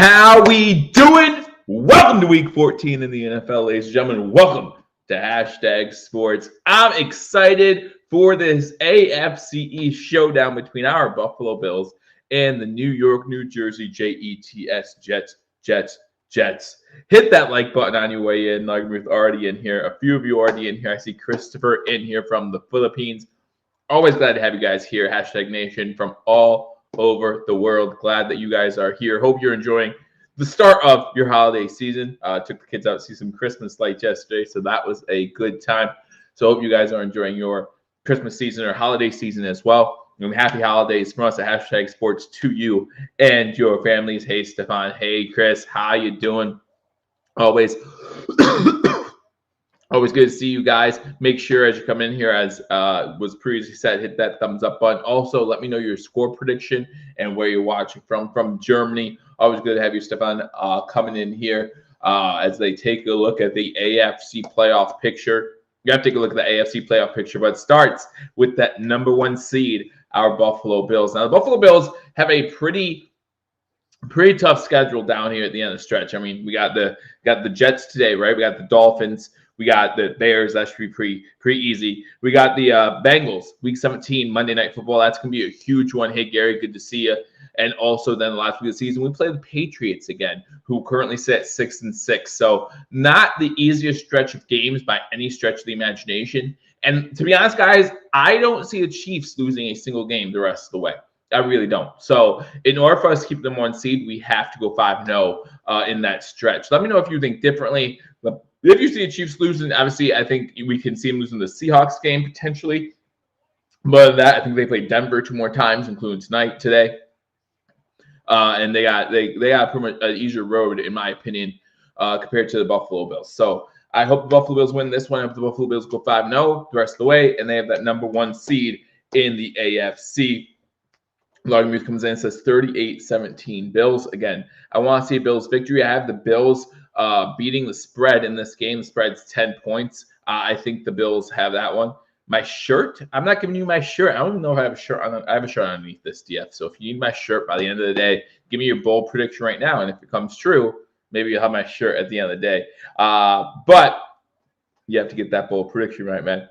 How we doing? Welcome to week 14 in the NFL, ladies and gentlemen. Welcome to Hashtag Sports. I'm excited for this AFC East showdown between our Buffalo Bills and the New York, New Jersey Jets. Hit that like button on your way in. Like we're already in here. A few of you already in here. I see Christopher in here from the Philippines. Always glad to have you guys here. Hashtag Nation from all over the world. Glad that you guys are here. Hope you're enjoying the start of your holiday season. Took the kids out to see some Christmas lights yesterday, so that was a good time. So hope you guys are enjoying your Christmas season or holiday season as well. And happy holidays from us at Hashtag Sports to you and your families. Hey, Stefan. Hey, Chris. How you doing? Always Always good to see you guys. Make sure as you come in here, as was previously said, hit that thumbs up button. Also, let me know your score prediction and where you're watching from Germany. Always good to have you, Stefan, coming in here as they take a look at the AFC playoff picture. You have to take a look at the AFC playoff picture, but it starts with that number one seed, our Buffalo Bills. Now, the Buffalo Bills have a pretty tough schedule down here at the end of the stretch. I mean, we got the Jets today, right? We got the Dolphins. We got the Bears. That should be pretty easy. We got the Bengals, Week 17, Monday Night Football. That's going to be a huge one. Hey, Gary, good to see you. And also then the last week of the season, we play the Patriots again, who currently sit at 6-6. So not the easiest stretch of games by any stretch of the imagination. And to be honest, guys, I don't see the Chiefs losing a single game the rest of the way. I really don't. So in order for us to keep them one seed, we have to go 5-0 in that stretch. Let me know if you think differently. If you see the Chiefs losing, obviously, I think we can see them losing the Seahawks game potentially. But that, I think they played Denver 2 more times, including today. And they got pretty much an easier road, in my opinion, compared to the Buffalo Bills. So I hope the Buffalo Bills win this one. If the Buffalo Bills go 5-0 the rest of the way, and they have that number one seed in the AFC. Logan Muth comes in and says 38-17 Bills. Again, I want to see a Bills victory. I have the Bills beating the spread in this game. The spread's 10 points. I think the Bills have that one. My shirt, I'm not giving you my shirt. I don't even know if I have a shirt on. I have a shirt underneath this, DF. So if you need my shirt by the end of the day, give me your bold prediction right now. And if it comes true, maybe you'll have my shirt at the end of the day. But you have to get that bold prediction right, man.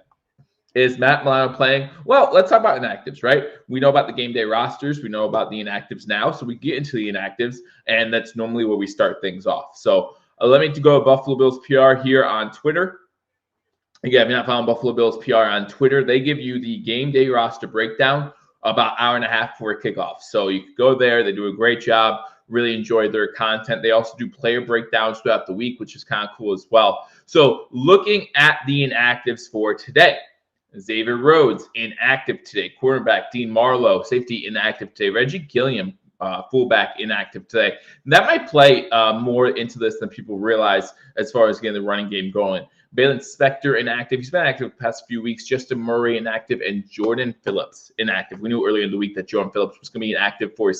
Is Matt Milano playing? Well, let's talk about inactives, right? We know about the game day rosters. We know about the inactives now. So we get into the inactives, and that's normally where we start things off. So let me go to Buffalo Bills PR here on Twitter. Again, if you're not following Buffalo Bills PR on Twitter, they give you the game day roster breakdown about an hour and a half before kickoff. So you can go there. They do a great job. Really enjoy their content. They also do player breakdowns throughout the week, which is kind of cool as well. So looking at the inactives for today, Xavier Rhodes, inactive today. Quarterback, Dean Marlowe, safety, inactive today. Reggie Gilliam, fullback, inactive today. And that might play more into this than people realize as far as getting the running game going. Balin Spector, inactive. He's been active the past few weeks. Justin Murray, inactive. And Jordan Phillips, inactive. We knew earlier in the week that Jordan Phillips was going to be inactive for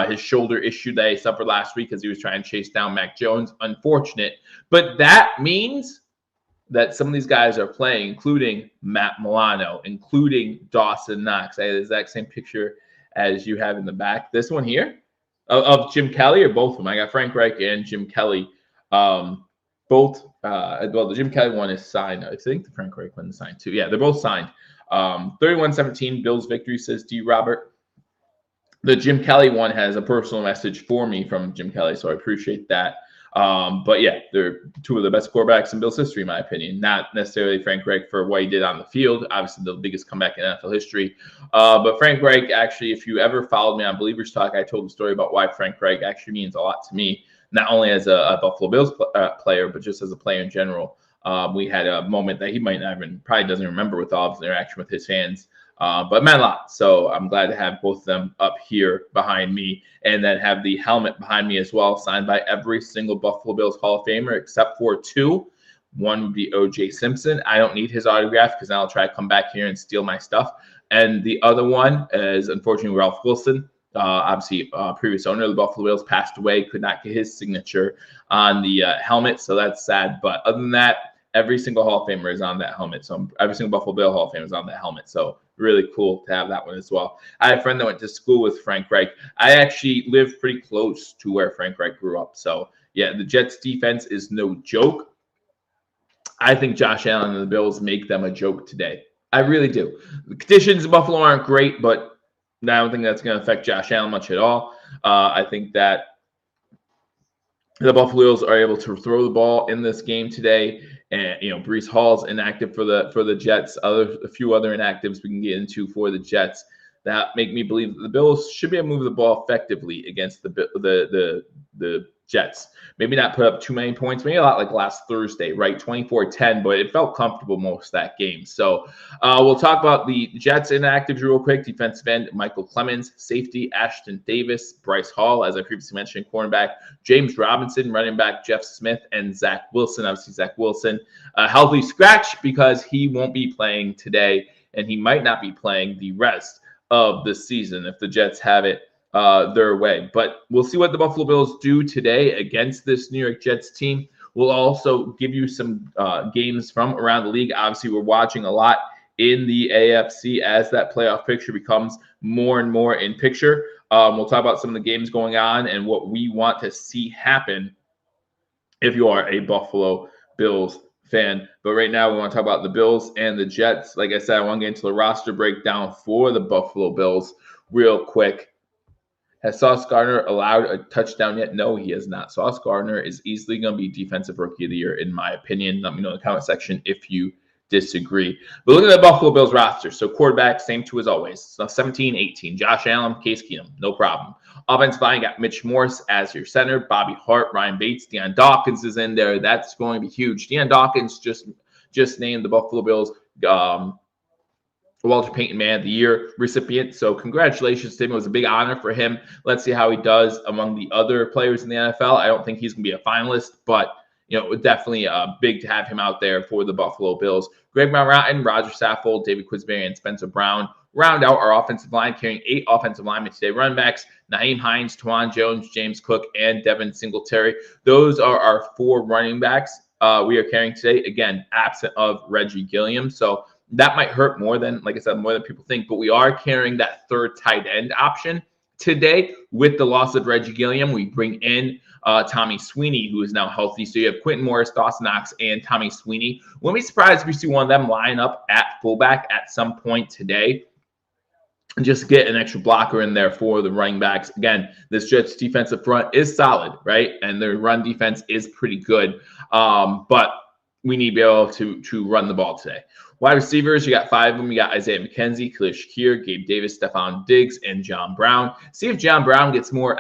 his shoulder issue that he suffered last week as he was trying to chase down Mac Jones. Unfortunate. But that means that some of these guys are playing, including Matt Milano, including Dawson Knox. I have the exact same picture as you have in the back. This one here of Jim Kelly, or both of them. I got Frank Reich and Jim Kelly. Both. Well, the Jim Kelly one is signed. I think the Frank Reich one is signed too. Yeah, they're both signed. 31-17 Bills victory, says D. Robert. The Jim Kelly one has a personal message for me from Jim Kelly, so I appreciate that. But yeah, they're two of the best quarterbacks in Bills history, in my opinion. Not necessarily Frank Reich for what he did on the field, obviously the biggest comeback in NFL history. But Frank Reich, actually, if you ever followed me on Believers Talk, I told the story about why Frank Reich actually means a lot to me, not only as a Buffalo Bills player, but just as a player in general. We had a moment that he might not even, probably doesn't remember with all of his interaction with his fans. But meant a lot. So I'm glad to have both of them up here behind me, and then have the helmet behind me as well, signed by every single Buffalo Bills Hall of Famer except for 2. One would be O.J. Simpson. I don't need his autograph because I'll try to come back here and steal my stuff. And the other one is, unfortunately, Ralph Wilson. Obviously, previous owner of the Buffalo Bills passed away, could not get his signature on the helmet. So that's sad. But other than that, every single Hall of Famer is on that helmet. So every single Buffalo Bill Hall of Famer is on that helmet. So really cool to have that one as well. I had a friend that went to school with Frank Reich. I actually lived pretty close to where Frank Reich grew up. So yeah, the Jets defense is no joke. I think Josh Allen and the Bills make them a joke today. I really do. The conditions in Buffalo aren't great, but I don't think that's going to affect Josh Allen much at all. I think that the Buffalo Bills are able to throw the ball in this game today, and Breece Hall's inactive for the Jets. A few other inactives we can get into for the Jets that make me believe that the Bills should be able to move the ball effectively against the Jets. Maybe not put up too many points, maybe a lot like last Thursday, right? 24-10, but it felt comfortable most of that game. So we'll talk about the Jets inactives real quick. Defensive end, Michael Clemens. Safety, Ashton Davis. Bryce Hall, as I previously mentioned, cornerback. James Robinson, running back, Jeff Smith, and Zach Wilson. Obviously, Zach Wilson, a healthy scratch because he won't be playing today, and he might not be playing the rest of the season if the Jets have it their way. But we'll see what the Buffalo Bills do today against this New York Jets team. We'll also give you some games from around the league. Obviously, we're watching a lot in the AFC as that playoff picture becomes more and more in picture. We'll talk about some of the games going on and what we want to see happen if you are a Buffalo Bills fan. But right now, we want to talk about the Bills and the Jets. Like I said, I want to get into the roster breakdown for the Buffalo Bills real quick. Has Sauce Gardner allowed a touchdown yet? No, he has not. Sauce Gardner is easily going to be Defensive Rookie of the Year, in my opinion. Let me know in the comment section if you disagree. But look at the Buffalo Bills roster. So quarterback, same two as always. So 17-18. Josh Allen, Case Keenum, no problem. Offensive line, got Mitch Morse as your center. Bobby Hart, Ryan Bates, Deion Dawkins is in there. That's going to be huge. Deion Dawkins just named the Buffalo Bills Walter Payton Man of the Year recipient. So congratulations to him. It was a big honor for him. Let's see how he does among the other players in the NFL. I don't think he's going to be a finalist, but definitely big to have him out there for the Buffalo Bills. Greg Martin, Roger Saffold, David Quisberry, and Spencer Brown round out our offensive line, carrying 8 offensive linemen today. Running backs, Nyheim Hines, Twan Jones, James Cook, and Devin Singletary. Those are our 4 running backs we are carrying today. Again, absent of Reggie Gilliam. So that might hurt more than, like I said, more than people think. But we are carrying that third tight end option today with the loss of Reggie Gilliam. We bring in Tommy Sweeney, who is now healthy. So you have Quentin Morris, Dawson Knox, and Tommy Sweeney. Wouldn't be surprised if we see one of them line up at fullback at some point today. And just get an extra blocker in there for the running backs. Again, this Jets defensive front is solid, right? And their run defense is pretty good. But we need to be able to run the ball today. Wide receivers, you got 5 of them. You got Isaiah McKenzie, Khalil Shakir, Gabe Davis, Stephon Diggs, and John Brown. See if John Brown gets more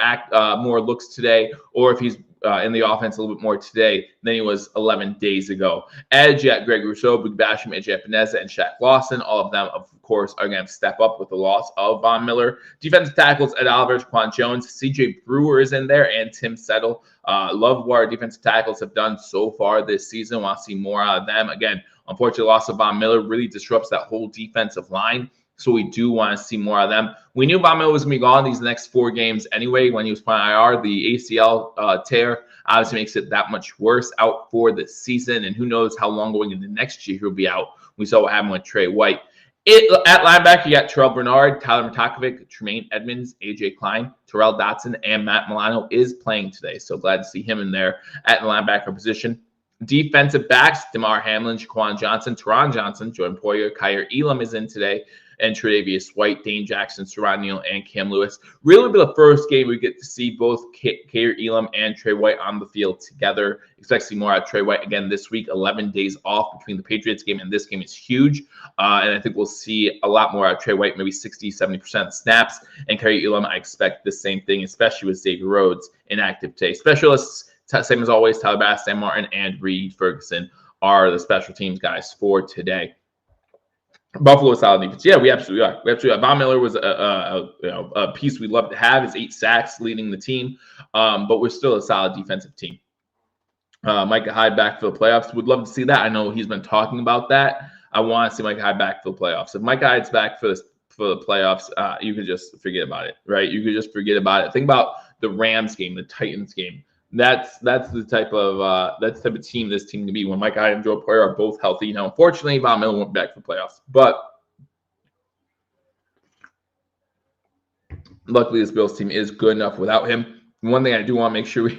looks today, or if he's in the offense a little bit more today than he was 11 days ago. Edge, you got Greg Rousseau, Big Basham, AJ Epineza, and Shaq Lawson. All of them, of course, are going to step up with the loss of Von Miller. Defensive tackles, Ed Oliver, Quan Jones, CJ Brewer is in there, and Tim Settle. Love what our defensive tackles have done so far this season. Want to see more out of them. Again, unfortunately, the loss of Von Miller really disrupts that whole defensive line. So we do want to see more of them. We knew Von Miller was going to be gone these next 4 games anyway when he was playing IR. The ACL tear obviously makes it that much worse, out for the season. And who knows how long going into next year he'll be out. We saw what happened with Trey White. At linebacker, you got Terrell Bernard, Tyler Matakovic, Tremaine Edmonds, AJ Klein, Terrell Dotson, and Matt Milano is playing today. So glad to see him in there at the linebacker position. Defensive backs, DeMar Hamlin, Jaquan Johnson, Teron Johnson, Jordan Poyer, Kyer Elam is in today, and Tre'Davious White, Dane Jackson, Teron Neal, and Cam Lewis. Really be the first game we get to see both Kyer Elam and Trey White on the field together. Expect to see more out of Trey White again this week. 11 days off between the Patriots game and this game is huge. And I think we'll see a lot more out of Trey White, maybe 60-70% snaps. And Kyer Elam, I expect the same thing, especially with Xavier Rhodes inactive today. Specialists, same as always, Tyler Bass, Sam Martin, and Reed Ferguson are the special teams guys for today. Buffalo is solid defense. Yeah, we absolutely are. Von Miller was a piece we love to have. Is 8 sacks leading the team, but we're still a solid defensive team. Micah Hyde back for the playoffs. Would love to see that. I know he's been talking about that. I want to see Micah Hyde back for the playoffs. If Micah Hyde's back for the playoffs, you could just forget about it, right? You could just forget about it. Think about the Rams game, the Titans game. That's the type of team this team can be when Mike and Joe Poyer are both healthy. Now, unfortunately, Von Miller went back for playoffs, but luckily this Bills team is good enough without him. One thing I do want to make sure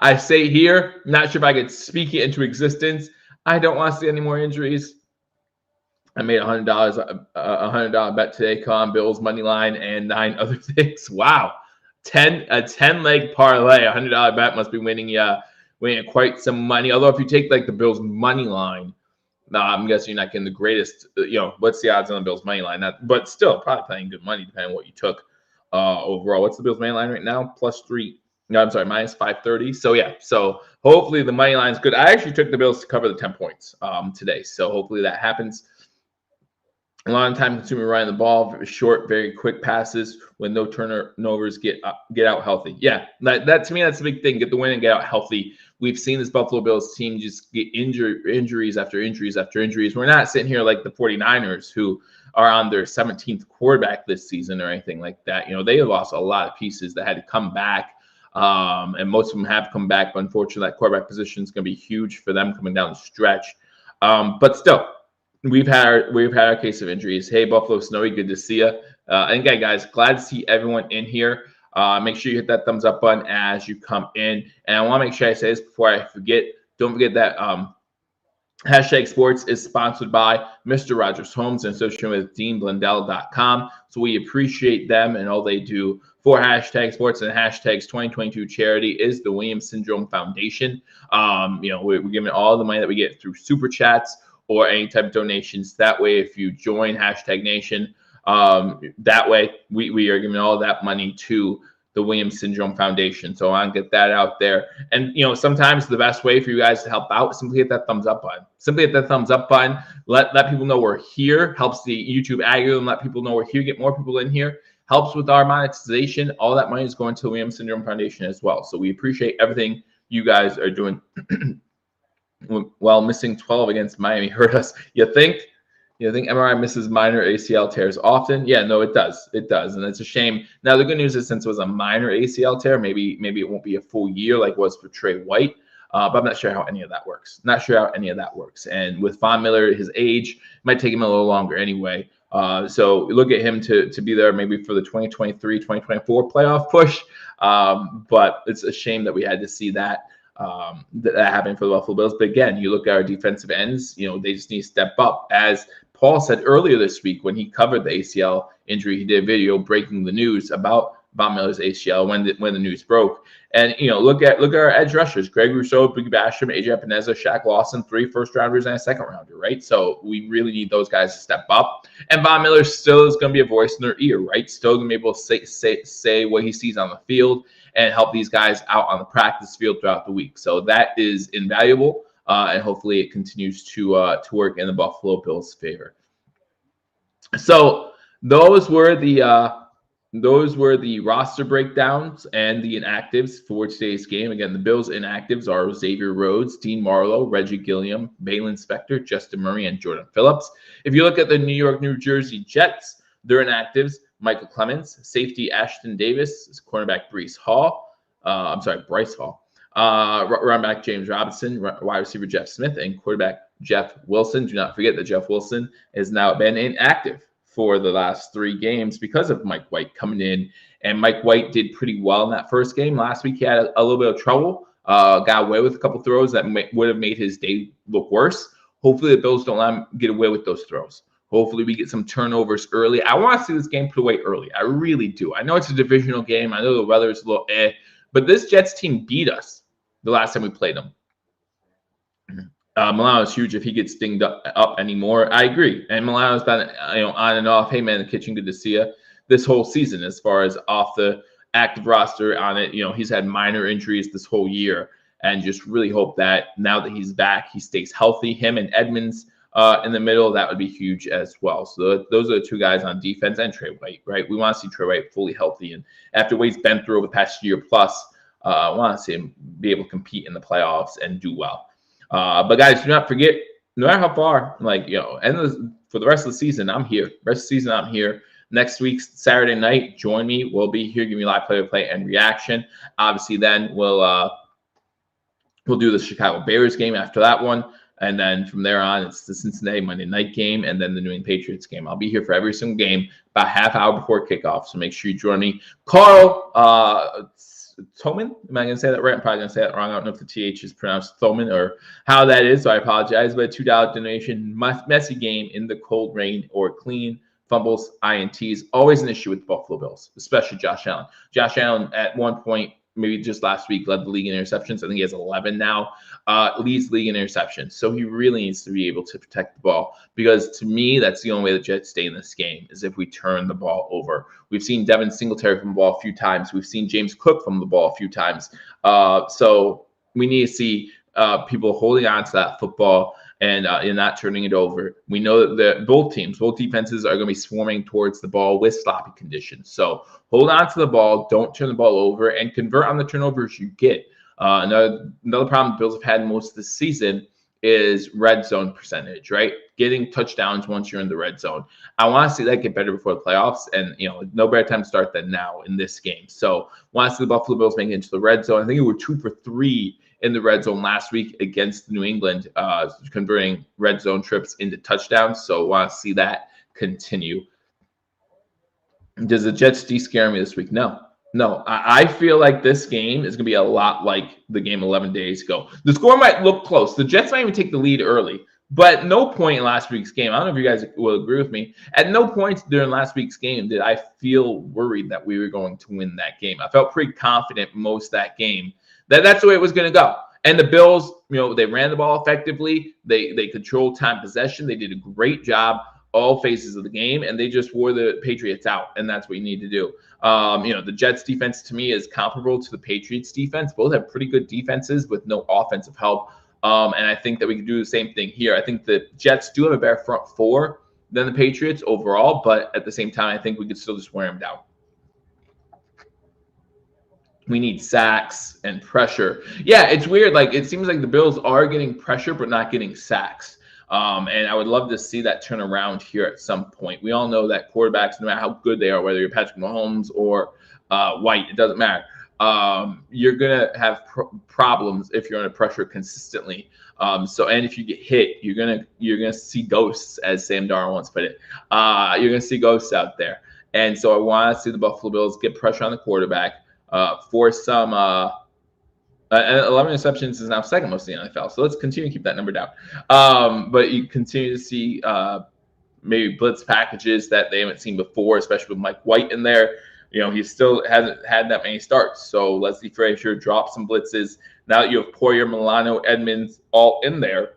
I say here, not sure if I could speak it into existence. I don't want to see any more injuries. I made $100 $100 bet today. Come on, Bills money line and 9 other things. Wow, a 10-leg parlay, $100 bet must be winning quite some money. Although if you take like the Bills money line, I'm guessing you're not getting the greatest. What's the odds on the Bills money line? But still, probably playing good money depending on what you took overall. What's the Bills money line right now? +3. No, I'm sorry, -530. So yeah, so hopefully the money line is good. I actually took the Bills to cover the 10 points today, so hopefully that happens. A lot of time consuming running the ball, short, very quick passes when no turnovers, get out healthy. Yeah, that to me, that's the big thing. Get the win and get out healthy. We've seen this Buffalo Bills team just get injuries after injuries after injuries. We're not sitting here like the 49ers who are on their 17th quarterback this season or anything like that. They lost a lot of pieces that had to come back. And most of them have come back, but unfortunately, that quarterback position is going to be huge for them coming down the stretch. But still, we've had our case of injuries. Hey, Buffalo Snowy, good to see you. And again, guys, glad to see everyone in here. Make sure you hit that thumbs up button as you come in. And I want to make sure I say this before I forget. Don't forget that Hashtag Sports is sponsored by Mr. Rogers Homes and association with DeanBlundell.com. So we appreciate them and all they do for Hashtag Sports, and Hashtag's 2022 charity is the Williams Syndrome Foundation. We're giving all the money that we get through Super Chats or any type of donations. That way, if you join Hashtag Nation, that way we are giving all that money to the Williams Syndrome Foundation. So I want to get that out there. And, sometimes the best way for you guys to help out, simply hit that thumbs up button. Simply hit that thumbs up button. Let people know we're here. Helps the YouTube algorithm. Let people know we're here. Get more people in here. Helps with our monetization. All that money is going to the Williams Syndrome Foundation as well. So we appreciate everything you guys are doing. While missing 12 against Miami hurt us. You think MRI misses minor ACL tears often? Yeah, no, it does. It does, and it's a shame. Now, the good news is since it was a minor ACL tear, maybe it won't be a full year like it was for Trey White, but I'm not sure how any of that works. And with Von Miller, his age, it might take him a little longer anyway. So look at him to be there maybe for the 2023-2024 playoff push. But it's a shame that we had to see that happened for the Buffalo Bills. But again, you look at our defensive ends, they just need to step up. As Paul said earlier this week when he covered the ACL injury, he did a video breaking the news about Von Miller's ACL when the news broke. And look at our edge rushers: Greg Rousseau, Boogie Basham, AJ Epineza, Shaq Lawson, 3 first-rounders and a second-rounder, right? So we really need those guys to step up. And Von Miller still is going to be a voice in their ear, right? Still going to be able to say what he sees on the field and help these guys out on the practice field throughout the week. So that is invaluable, and hopefully it continues to work in the Buffalo Bills' favor. So those were the roster breakdowns and the inactives for today's game. Again, the Bills' inactives are Xavier Rhodes, Dean Marlowe, Reggie Gilliam, Balin Spector, Justin Murray, and Jordan Phillips. If you look at the New York, New Jersey Jets, their inactives: Michael Clemens, safety Ashton Davis, cornerback Bryce Hall, running back James Robinson, wide receiver Jeff Smith, and quarterback Jeff Wilson. Do not forget that Jeff Wilson has now been inactive for the last 3 games because of Mike White coming in. And Mike White did pretty well in that first game. Last week he had a little bit of trouble, got away with a couple throws that would have made his day look worse. Hopefully the Bills don't let him get away with those throws. Hopefully we get some turnovers early. I want to see this game put away early. I really do. I know it's a divisional game. I know the weather is a little but this Jets team beat us the last time we played them. Milano is huge if he gets dinged up anymore. I agree. And Milano's been on and off. Hey man, the kitchen, good to see you. This whole season, as far as off the active roster on it, he's had minor injuries this whole year, and just really hope that now that he's back, he stays healthy. Him and Edmonds in the middle, that would be huge as well. So those are the 2 guys on defense, and Trey White, right? We want to see Trey White fully healthy, and after what he's been through over the past year plus, I want to see him be able to compete in the playoffs and do well. But guys, do not forget, no matter how far, for the rest of the season, I'm here. Next week, Saturday night, join me. We'll be here giving you live play-by-play and reaction. Obviously, then we'll We'll do the Chicago Bears game after that one. And then from there on, it's the Cincinnati Monday night game and then the New England Patriots game. I'll be here for every single game about half hour before kickoff. So make sure you join me. Carl Thoman, am I going to say that right? I'm probably going to say that wrong. I don't know if the TH is pronounced Thoman or how that is, so I apologize. But a $2 donation, messy game in the cold rain or clean. Fumbles, INTs, always an issue with the Buffalo Bills, especially Josh Allen. Josh Allen at one point, maybe just last week, led the league in interceptions. I think he has 11 now, leads the league in interceptions. So he really needs to be able to protect the ball because to me, that's the only way the Jets stay in this game is if we turn the ball over. We've seen Devin Singletary from the ball a few times. We've seen James Cook from the ball a few times. So we need to see people holding on to that football and not turning it over. We know that both defenses are going to be swarming towards the ball with sloppy conditions. So hold on to the ball, don't turn the ball over, and convert on the turnovers you get. Another problem the Bills have had most of the season is red zone percentage, right? Getting touchdowns once you're in the red zone. I want to see that get better before the playoffs, and no better time to start than now in this game. So want to see the Buffalo Bills make it into the red zone. I think we were 2 for 3 in the red zone last week against New England, converting red zone trips into touchdowns. So want to see that continue. Does the Jets de-scare me this week? No. I feel like this game is going to be a lot like the game 11 days ago. The score might look close. The Jets might even take the lead early. But at no point in last week's game, I don't know if you guys will agree with me, at no point during last week's game did I feel worried that we were going to win that game. I felt pretty confident most of that game that's the way it was going to go. And the Bills, they ran the ball effectively. They controlled time possession. They did a great job all phases of the game, and they just wore the Patriots out, and that's what you need to do. The Jets defense to me is comparable to the Patriots defense. Both have pretty good defenses with no offensive help, and I think that we can do the same thing here. I think the Jets do have a better front four than the Patriots overall, but at the same time, I think we could still just wear them down. We need sacks and pressure. Yeah, it's weird. Like it seems like the Bills are getting pressure, but not getting sacks. And I would love to see that turn around here at some point. We all know that quarterbacks, no matter how good they are, whether you're Patrick Mahomes or White, it doesn't matter. You're gonna have problems if you're under pressure consistently. And if you get hit, you're gonna see ghosts, as Sam Darnold once put it. You're gonna see ghosts out there. And so I want to see the Buffalo Bills get pressure on the quarterback. Force some 11 interceptions is now second most in the NFL. So let's continue to keep that number down. But you continue to see maybe blitz packages that they haven't seen before, especially with Mike White in there. He still hasn't had that many starts. So Leslie Frazier dropped some blitzes. Now that you have Poyer, Milano, Edmonds all in there,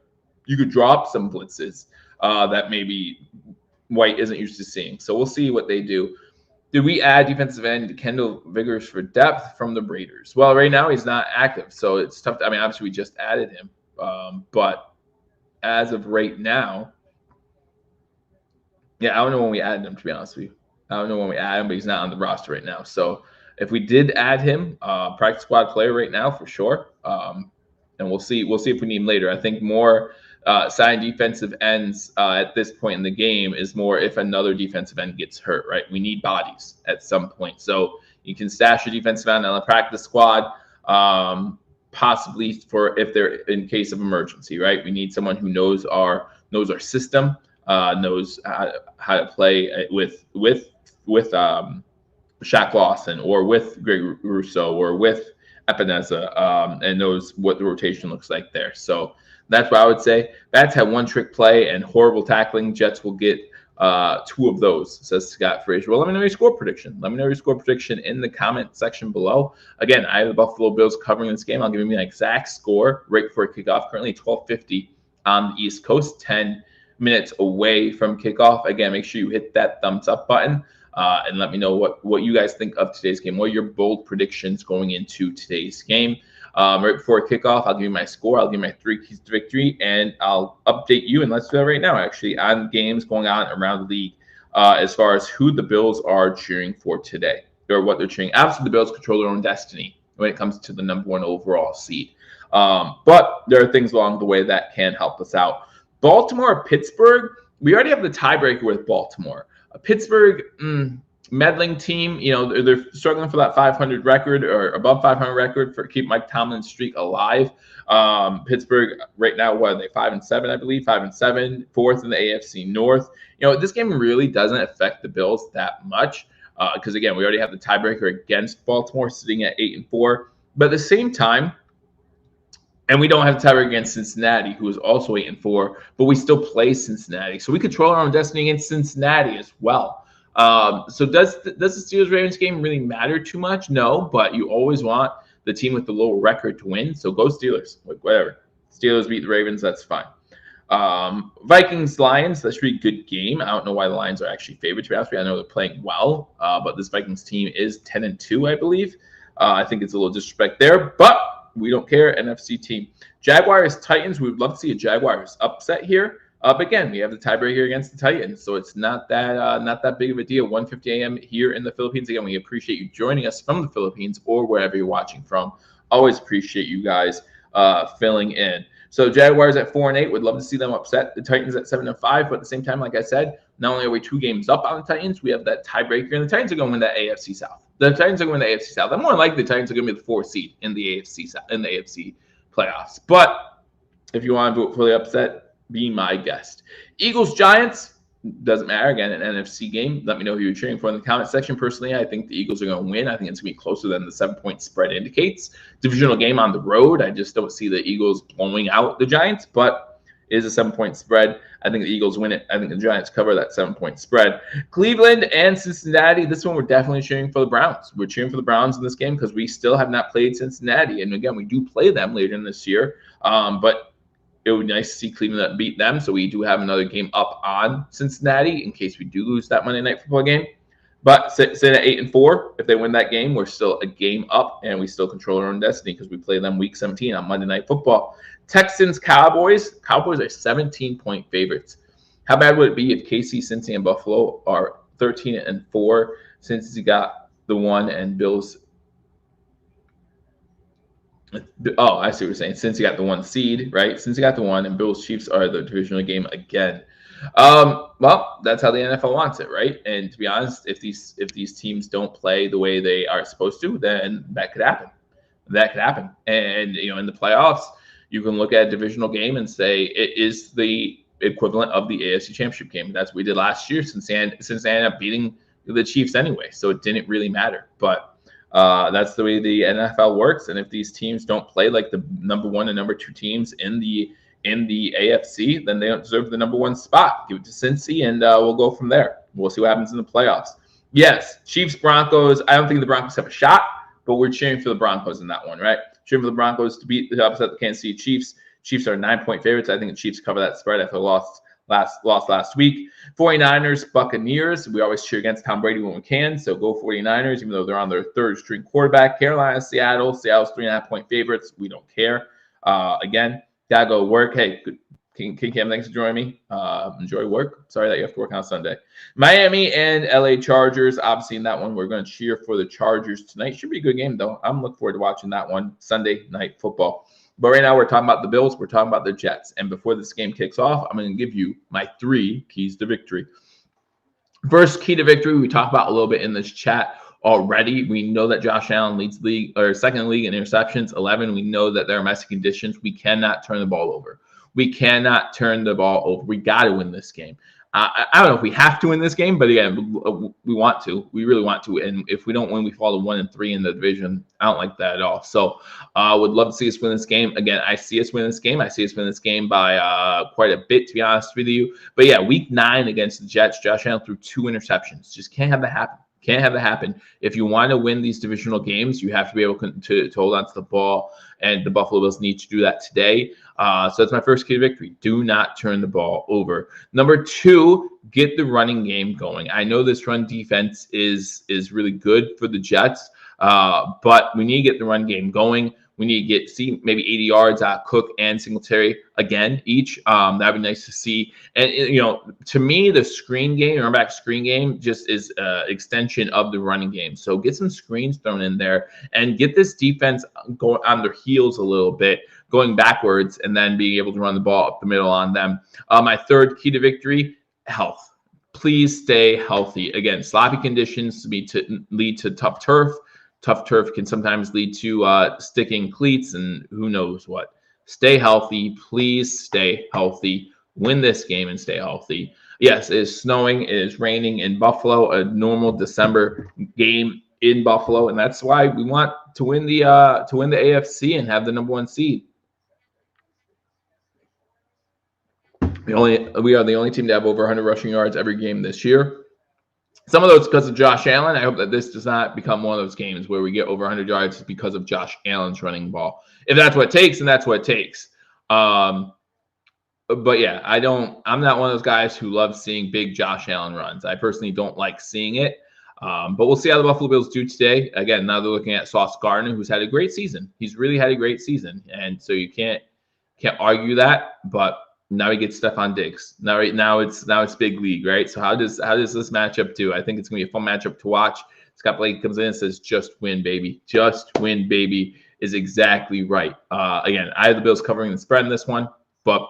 you could drop some blitzes that maybe White isn't used to seeing. So we'll see what they do. Did we add defensive end Kendall Vigors for depth from the Raiders? Well, right now he's not active, so it's tough. I mean, obviously we just added him, but as of right now, I don't know when we added him, to be honest with you. I don't know when we added him, but he's not on the roster right now. So if we did add him, practice squad player right now for sure, and we'll see if we need him later. I think more sign defensive ends at this point in the game is more if another defensive end gets hurt, right? We need bodies at some point. So you can stash a defensive end on the practice squad, possibly for if they're in case of emergency, right? We need someone who knows our system, knows how to play with Shaq Lawson or with Greg Rousseau or with Epineza, and knows what the rotation looks like there. So that's what I would say. Bats have one trick play and horrible tackling. Jets will get 2 of those, says Scott Frazier. Well, let me know your score prediction. Let me know your score prediction in the comment section below. Again, I have the Buffalo Bills covering this game. I'll give you an exact score right before kickoff. Currently 12:50 on the East Coast, 10 minutes away from kickoff. Again, make sure you hit that thumbs up button and let me know what you guys think of today's game. What are your bold predictions going into today's game? Right before kickoff, I'll give you my score. I'll give you my 3 keys to victory, and I'll update you. And let's do that right now, actually, on games going on around the league as far as who the Bills are cheering for today or what they're cheering. Obviously, the Bills control their own destiny when it comes to the #1 overall seed. But there are things along the way that can help us out. Baltimore, Pittsburgh, we already have the tiebreaker with Baltimore. Pittsburgh, Meddling team, they're struggling for that 500 record or above 500 record for keep Mike Tomlin's streak alive. Pittsburgh right now, what are they, 5-7, I believe, 5-7, fourth in the AFC North. This game really doesn't affect the Bills that much because again, we already have the tiebreaker against Baltimore sitting at 8-4. But at the same time, and we don't have to tiebreaker against Cincinnati, who is also 8-4, but we still play Cincinnati, so we control our own destiny against Cincinnati as well. So does the Steelers-Ravens game really matter too much? No, but you always want the team with the lower record to win. So go Steelers, whatever. Steelers beat the Ravens, that's fine. Vikings-Lions, that's a pretty good game. I don't know why the Lions are actually favored, to be honest with you. I know they're playing well, but this Vikings team is 10-2, I believe. I think it's a little disrespect there, but we don't care. NFC team. Jaguars-Titans, we would love to see a Jaguars upset here. But again, we have the tiebreaker against the Titans, so it's not that big of a deal. 1:50 a.m. here in the Philippines. Again, we appreciate you joining us from the Philippines or wherever you're watching from. Always appreciate you guys filling in. So Jaguars at 4-8, would love to see them upset the Titans at 7-5. But at the same time, like I said, not only are we 2 games up on the Titans, we have that tiebreaker, and the Titans are going to win that AFC South. The Titans are going to win the AFC South. I'm more likely the Titans are going to be the 4th seed in the AFC South, in the AFC playoffs. But if you want to vote for the upset, be my guest. Eagles-Giants, doesn't matter. Again, an NFC game. Let me know who you're cheering for in the comment section. Personally, I think the Eagles are going to win. I think it's going to be closer than the 7-point spread indicates. Divisional game on the road. I just don't see the Eagles blowing out the Giants, but it is a 7-point spread. I think the Eagles win it. I think the Giants cover that 7-point spread. Cleveland and Cincinnati. This one, we're definitely cheering for the Browns. We're cheering for the Browns in this game because we still have not played Cincinnati. And again, we do play them later in this year. But it would be nice to see Cleveland beat them. So we do have another game up on Cincinnati in case we do lose that Monday Night Football game. But sit at 8-4. If they win that game, we're still a game up, and we still control our own destiny because we play them Week 17 on Monday Night Football. Texans-Cowboys. Cowboys are 17-point favorites. How bad would it be if KC, Cincy, and Buffalo are 13-4 since he got the 1 and Bills? Oh, I see what you're saying. Since you got the 1 seed, right? Since you got the 1, and Bills Chiefs are the divisional game again. Well, that's how the NFL wants it, right? And to be honest, if these teams don't play the way they are supposed to, then that could happen. That could happen. And in the playoffs, you can look at a divisional game and say it is the equivalent of the AFC Championship game. That's what we did last year, since they ended up beating the Chiefs anyway. So it didn't really matter. But that's the way the NFL works. And if these teams don't play like the number 1 and number 2 teams in the AFC, then they don't deserve the number 1 spot. Give it to Cincy, and we'll go from there. We'll see what happens in the playoffs. Yes, Chiefs, Broncos. I don't think the Broncos have a shot, but we're cheering for the Broncos in that one, right? Cheering for the Broncos to beat the upset the Kansas City Chiefs. Chiefs are 9-point favorites. I think the Chiefs cover that spread after the loss last week. 49ers, Buccaneers. We always cheer against Tom Brady when we can, so go 49ers, even though they're on their 3rd string quarterback. Carolina, Seattle. Seattle's 3.5-point favorites. We don't care. Again, gotta go work. Hey, King Cam, thanks for joining me. Enjoy work. Sorry that you have to work on Sunday. Miami and LA Chargers. Obviously, in that one, we're going to cheer for the Chargers tonight. Should be a good game, though. I'm looking forward to watching that one. Sunday Night Football. But right now, we're talking about the Bills. We're talking about the Jets. And before this game kicks off, I'm going to give you my 3 keys to victory. First key to victory, we talked about a little bit in this chat already. We know that Josh Allen leads league or second in league in interceptions, 11. We know that there are messy conditions. We cannot turn the ball over. We cannot turn the ball over. We got to win this game. I don't know if we have to win this game, but again, we want to. We really want to. And if we don't win, we fall to 1-3 in the division. I don't like that at all. So I would love to see us win this game. Again, I see us win this game. I see us win this game by quite a bit, to be honest with you. But yeah, week 9 against the Jets, Josh Allen threw 2 interceptions. Just can't have that happen. Can't have that happen. If you want to win these divisional games, you have to be able to hold on to the ball, and the Buffalo Bills need to do that today. So that's my first key to victory. Do not turn the ball over. Number 2, get the running game going. I know this run defense is really good for the Jets, but we need to get the run game going. We need to see maybe 80 yards out of Cook and Singletary again each. That'd be nice to see. And to me, the screen game, running back screen game, just is an extension of the running game. So get some screens thrown in there and get this defense going on their heels a little bit, going backwards, and then being able to run the ball up the middle on them. My third key to victory: health. please stay healthy. Again, sloppy conditions lead to tough turf. Tough turf can sometimes lead to sticking cleats and who knows what. Stay healthy. Please stay healthy. Win this game and stay healthy. Yes, it is snowing. It is raining in Buffalo. A normal December game in Buffalo, and that's why we want to win the AFC and have the #1 seed. We are the only team to have over 100 rushing yards every game this year. Some of those because of Josh Allen. I hope that this does not become one of those games where we get over 100 yards because of Josh Allen's running ball. If that's what it takes, then that's what it takes. But yeah, I'm not one of those guys who loves seeing big Josh Allen runs. I personally don't like seeing it. But we'll see how the Buffalo Bills do today. Again, now they're looking at Sauce Gardner, who's had a great season. He's really had a great season, and so you can't argue that. But now he gets Stephon Diggs. Now it's big league, right? So how does this matchup do? I think it's gonna be a fun matchup to watch. Scott Blake comes in and says, "Just win, baby. Just win, baby," is exactly right. Again, I have the Bills covering the spread in this one, but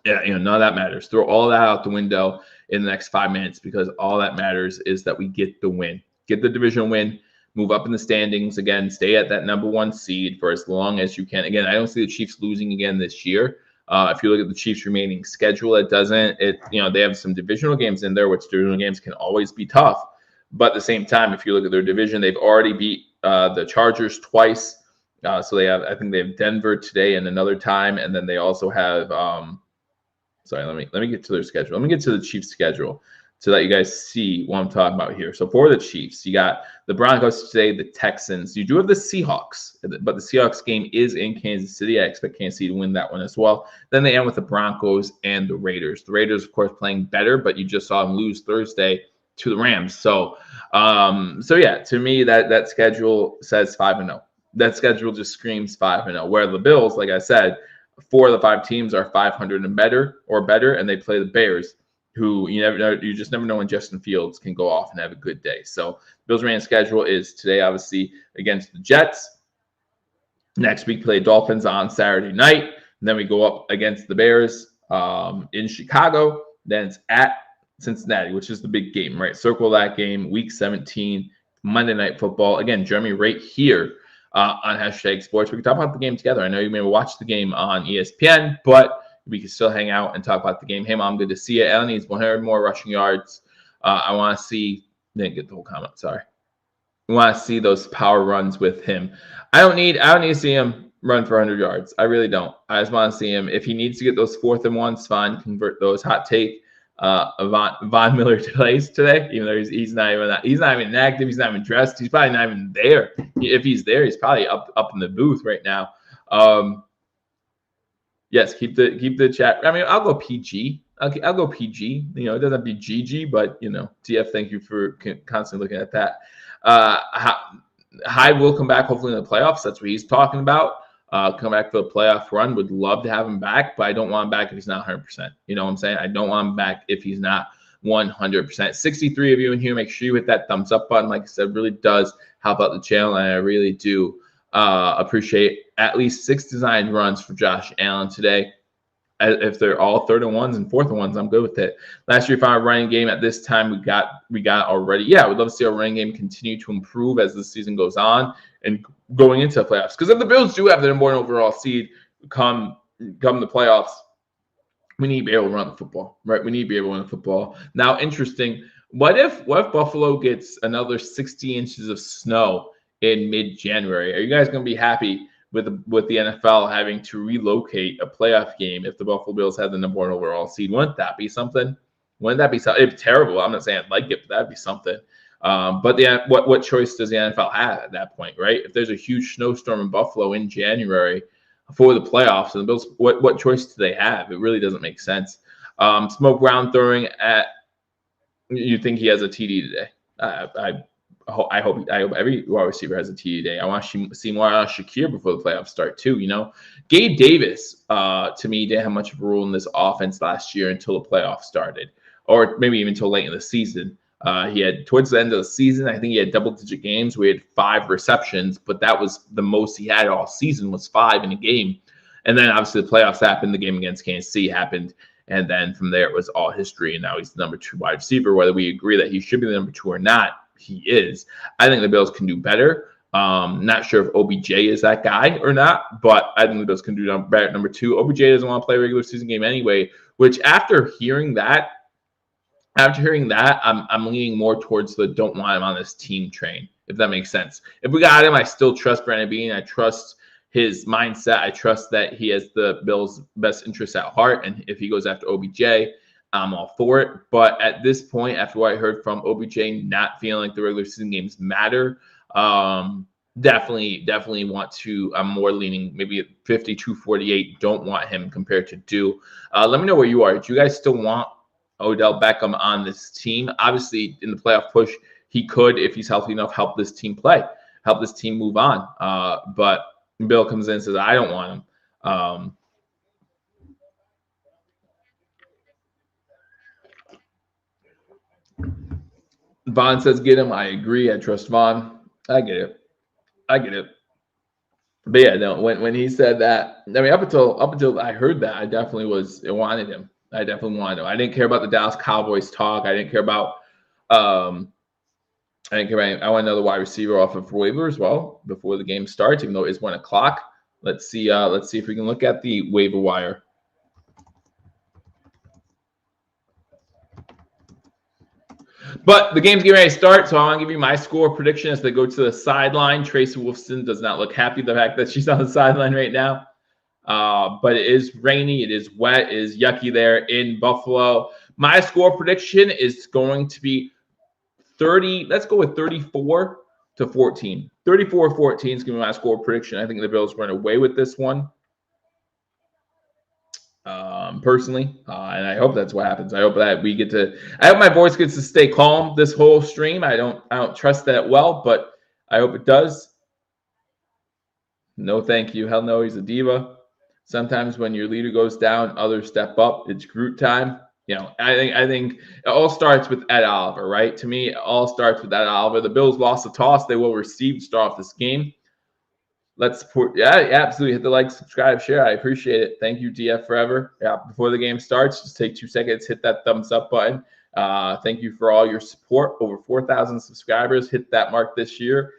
yeah, none of that matters. Throw all that out the window in the next 5 minutes because all that matters is that we get the win, get the division win, move up in the standings again, stay at that #1 seed for as long as you can. Again, I don't see the Chiefs losing again this year. If you look at the Chiefs' remaining schedule, they have some divisional games in there, which divisional games can always be tough. But at the same time, if you look at their division, they've already beat the Chargers twice. So I think they have Denver today and another time, and then they also have. Sorry, let me get to their schedule. Let me get to the Chiefs' schedule so that you guys see what I'm talking about here. So for the Chiefs, you got the Broncos today, the Texans. You do have the Seahawks, but the Seahawks game is in Kansas City. I expect Kansas City to win that one as well. Then they end with the Broncos and the Raiders. The Raiders, of course, playing better, but you just saw them lose Thursday to the Rams. So yeah, to me, that schedule says 5-0. That schedule just screams 5-0. Where the Bills, like I said, 4 of the 5 teams are 500 and better, and they play the Bears, who you just never know when Justin Fields can go off and have a good day. So Bills' remaining schedule is today, obviously, against the Jets. Next week, play Dolphins on Saturday night. And then we go up against the Bears in Chicago. Then it's at Cincinnati, which is the big game, right? Circle that game, Week 17, Monday Night Football. Again, Jeremy, right here on #Sports. We can talk about the game together. I know you may watch the game on ESPN, but we can still hang out and talk about the game. Hey, Mom, good to see you. Allen needs 100 more rushing yards. I want to see – didn't get the whole comment, sorry. We want to see those power runs with him. I don't need to see him run for 100 yards. I really don't. I just want to see him. If he needs to get those 4th and 1s, fine. Convert those. Hot take. Von Miller plays today, even though he's not even active. He's not even dressed. He's probably not even there. If he's there, he's probably up in the booth right now. Yes, keep the chat. I mean, I'll go PG. I'll go PG. It doesn't have to be GG, but TF, thank you for constantly looking at that. Hyde will come back hopefully in the playoffs. That's what he's talking about. Come back for the playoff run. Would love to have him back, but I don't want him back if he's not 100%. You know what I'm saying? I don't want him back if he's not 100%. 63 of you in here. Make sure you hit that thumbs up button. Like I said, really does help out the channel, and I really do appreciate at least 6 designed runs for Josh Allen today. If they're all 3rd and 1s and 4th and 1s, I'm good with it. Last year, we found a running game at this time we got already. Yeah, we'd love to see our running game continue to improve as the season goes on and going into the playoffs. Because if the Bills do have the #1 overall seed come the playoffs, we need to be able to run the football, right? We need to be able to run the football. Now, interesting. What if Buffalo gets another 60 inches of snow in mid-January? Are you guys going to be happy with the NFL having to relocate a playoff game if the Buffalo Bills had the #1 overall seed? Wouldn't that be something? Wouldn't that be something? It's terrible. I'm not saying I'd like it, but that'd be something. But what choice does the NFL have at that point, right? If there's a huge snowstorm in Buffalo in January for the playoffs, and the Bills, what choice do they have? It really doesn't make sense. Smoke Brown throwing at. You think he has a TD today? I hope every wide receiver has a TD today. I want to see more Shakir before the playoffs start too. Gabe Davis to me didn't have much of a role in this offense last year until the playoffs started, or maybe even until late in the season. He had towards the end of the season, I think he had double-digit games. We had 5 receptions, but that was the most he had all season was 5 in a game. And then obviously the playoffs happened. The game against Kansas City happened, And then from there, it was all history. And now he's the number 2 wide receiver. Whether we agree that he should be the number 2 or not, he is. I think the Bills can do better. Not sure if OBJ is that guy or not, but I think the Bills can do better at number 2. OBJ doesn't want to play a regular season game anyway, which after hearing that, I'm leaning more towards the don't want him on this team train, if that makes sense. If we got him, I still trust Brandon Beane. I trust his mindset. I trust that he has the Bills' best interests at heart. And if he goes after OBJ, I'm all for it. But at this point, after what I heard from OBJ, not feeling like the regular season games matter, definitely want to. I'm more leaning maybe at 52-48. Don't want him compared to Do. Let me know where you are. Do you guys still want Odell Beckham on this team? Obviously, in the playoff push, he could, if he's healthy enough, help this team play, help this team move on. But Bill comes in and says, I don't want him. Vaughn says, get him. I agree. I trust Vaughn. I get it. But yeah, no, when he said that, I mean, up until I heard that, I definitely wanted him. I definitely wanted him. I didn't care about the Dallas Cowboys talk. I didn't care about I want another wide receiver off of waiver as well before the game starts, even though it's 1 o'clock. Let's see if we can look at the waiver wire. But the game's getting ready to start, so I want to give you my score prediction as they go to the sideline. Tracy Wolfson does not look happy the fact that she's on the sideline right now. But it is rainy, it is wet, it is yucky there in Buffalo. My score prediction is going to be 30. Let's go with 34-14. 34-14 is going to be my score prediction. I think the Bills run away with this one. Personally, and I hope that's what happens. I hope my voice gets to stay calm this whole stream. I don't trust that well, but I hope it does. No, thank you. Hell no, he's a diva. Sometimes when your leader goes down, others step up. It's Groot time. You know, I think it all starts with Ed Oliver, right? To me, it all starts with Ed Oliver. The Bills lost the toss. They will receive to start off this game. Let's support. Yeah, absolutely. Hit the like, subscribe, share. I appreciate it. Thank you, DF Forever. Yeah, before the game starts, just take 2 seconds, hit that thumbs up button. Thank you for all your support. Over 4,000 subscribers hit that mark this year,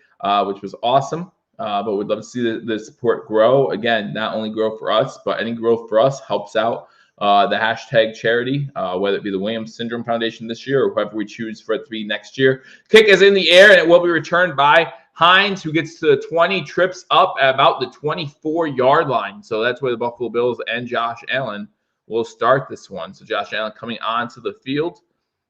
which was awesome. But we'd love to see the support grow. Again, not only grow for us, but any growth for us helps out the hashtag charity, whether it be the Williams Syndrome Foundation this year or whoever we choose for it to be next year. Kick is in the air, and it will be returned by Hines, who gets to 20 trips up at about the 24-yard line. So that's where the Buffalo Bills and Josh Allen will start this one. So Josh Allen coming onto the field.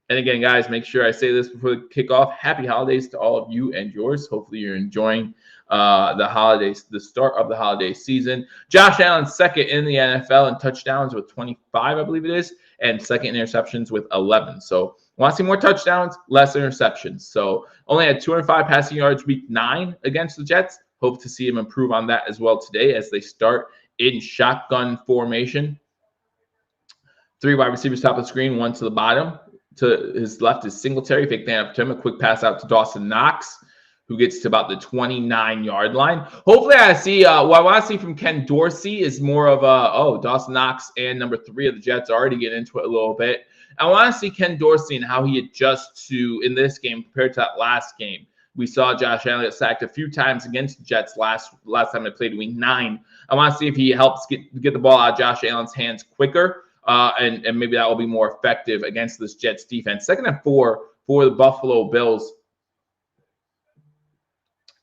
And again, guys, make sure I say this before the kickoff. Happy holidays to all of you and yours. Hopefully you're enjoying the holidays, the start of the holiday season. Josh Allen, second in the NFL in touchdowns with 25, I believe it is, and second in interceptions with 11. So want to see more touchdowns, less interceptions. So only had 205 passing yards week 9 against the Jets. Hope to see him improve on that as well today as they start in shotgun formation. 3 wide receivers top of the screen, 1 to the bottom. To his left is Singletary. Fake the up to him. A quick pass out to Dawson Knox, who gets to about the 29-yard line. Hopefully I see what I want to see from Ken Dorsey is more of Dawson Knox and number 3 of the Jets already get into it a little bit. I want to see Ken Dorsey and how he adjusts to in this game compared to that last game. We saw Josh Allen get sacked a few times against the Jets last time they played week 9. I want to see if he helps get the ball out of Josh Allen's hands quicker, and maybe that will be more effective against this Jets defense. 2nd and 4 for the Buffalo Bills.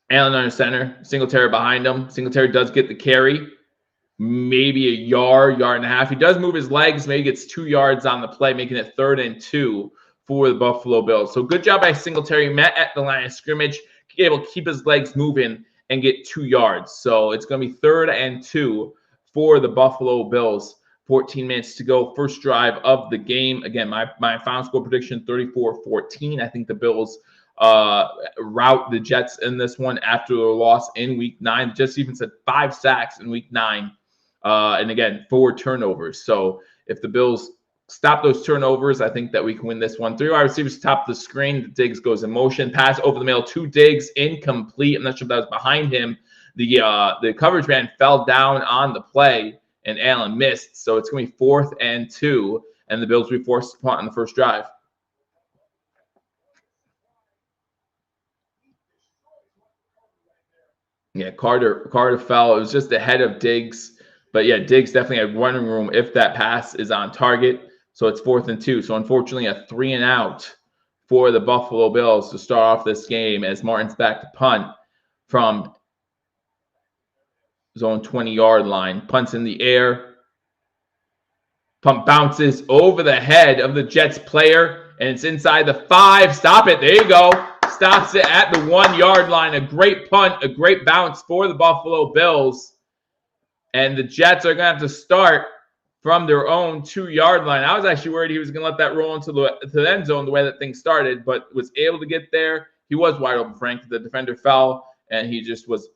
Allen under center, Singletary behind him. Singletary does get the carry, maybe a yard and a half. He does move his legs, maybe gets 2 yards on the play, making it 3rd and 2 for the Buffalo Bills. So good job by Singletary. Met at the line of scrimmage, able to keep his legs moving and get 2 yards. So it's going to be 3rd and 2 for the Buffalo Bills. 14 minutes to go. First drive of the game. Again, my final score prediction, 34-14. I think the Bills rout the Jets in this one after their loss in week 9. Just even said 5 sacks in week 9. And again, 4 turnovers. So if the Bills stop those turnovers, I think that we can win this one. 3 wide receivers top of the screen. Diggs goes in motion. Pass over the middle to Diggs. Incomplete. I'm not sure if that was behind him. The coverage man fell down on the play, and Allen missed. So it's going to be 4th and 2 and the Bills will be forced to punt on the first drive. Yeah, Carter fell. It was just ahead of Diggs. But yeah, Diggs definitely had running room if that pass is on target. So it's 4th and 2. So unfortunately, a 3 and out for the Buffalo Bills to start off this game as Martin's back to punt from his own 20-yard line. Punts in the air. Punt bounces over the head of the Jets player, and it's inside the 5. Stop it. There you go. Stops it at the 1-yard line. A great punt, a great bounce for the Buffalo Bills. And the Jets are going to have to start from their own 2-yard line. I was actually worried he was going to let that roll into the end zone the way that thing started, but was able to get there. He was wide open, Frank. The defender fell, and he just was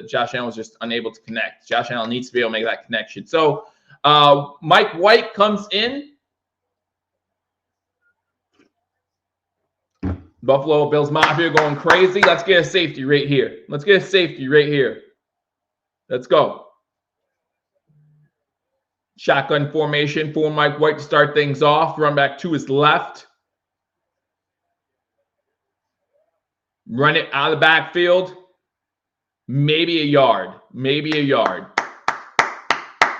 Josh Allen was just unable to connect. Josh Allen needs to be able to make that connection. So Mike White comes in. Buffalo Bills Mafia going crazy. Let's get a safety right here. Let's get a safety right here. Let's go. Shotgun formation for Mike White to start things off. Run back to his left. Run it out of the backfield. Maybe a yard. Maybe a yard.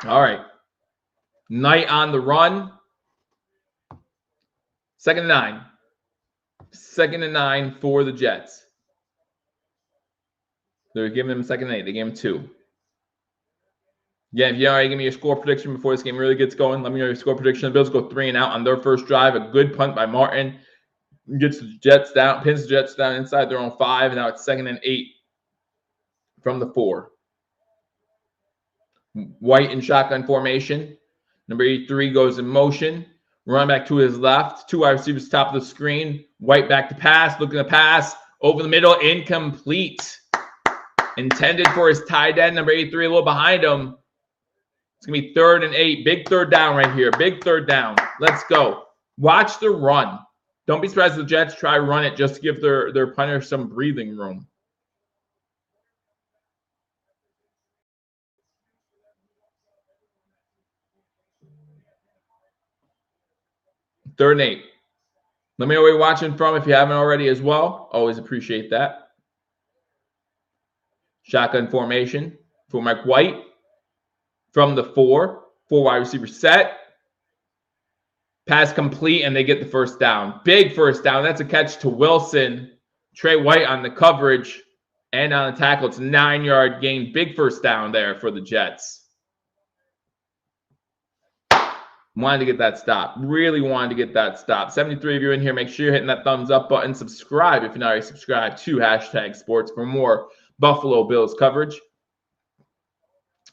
All right. Knight on the run. 2nd and 9. 2nd and 9 for the Jets. They're giving him 2nd and 8. They gave him 2. Yeah, if you already give me your score prediction before this game really gets going, let me know your score prediction. The Bills go 3 and out on their first drive. A good punt by Martin. Gets the Jets down, pins the Jets down inside their own 5. And now it's 2nd and 8 from the 4. White in shotgun formation. Number 83 goes in motion. Run back to his left. 2 wide receivers top of the screen. White back to pass. Looking to pass. Over the middle. Incomplete. Intended for his tight end. Number 83 a little behind him. It's going to be 3rd and 8. Big 3rd down right here. Big 3rd down. Let's go. Watch the run. Don't be surprised if the Jets try to run it just to give their punter some breathing room. Third and 8. Let me know where you're watching from if you haven't already as well. Always appreciate that. Shotgun formation for Mike White. From the 4 wide receiver set. Pass complete, and they get the first down. Big first down. That's a catch to Wilson. Trey White on the coverage and on the tackle. It's a 9-yard gain. Big first down there for the Jets. Wanted to get that stop. Really wanted to get that stop. 73 of you in here. Make sure you're hitting that thumbs up button. Subscribe if you're not already subscribed to #sports for more Buffalo Bills coverage.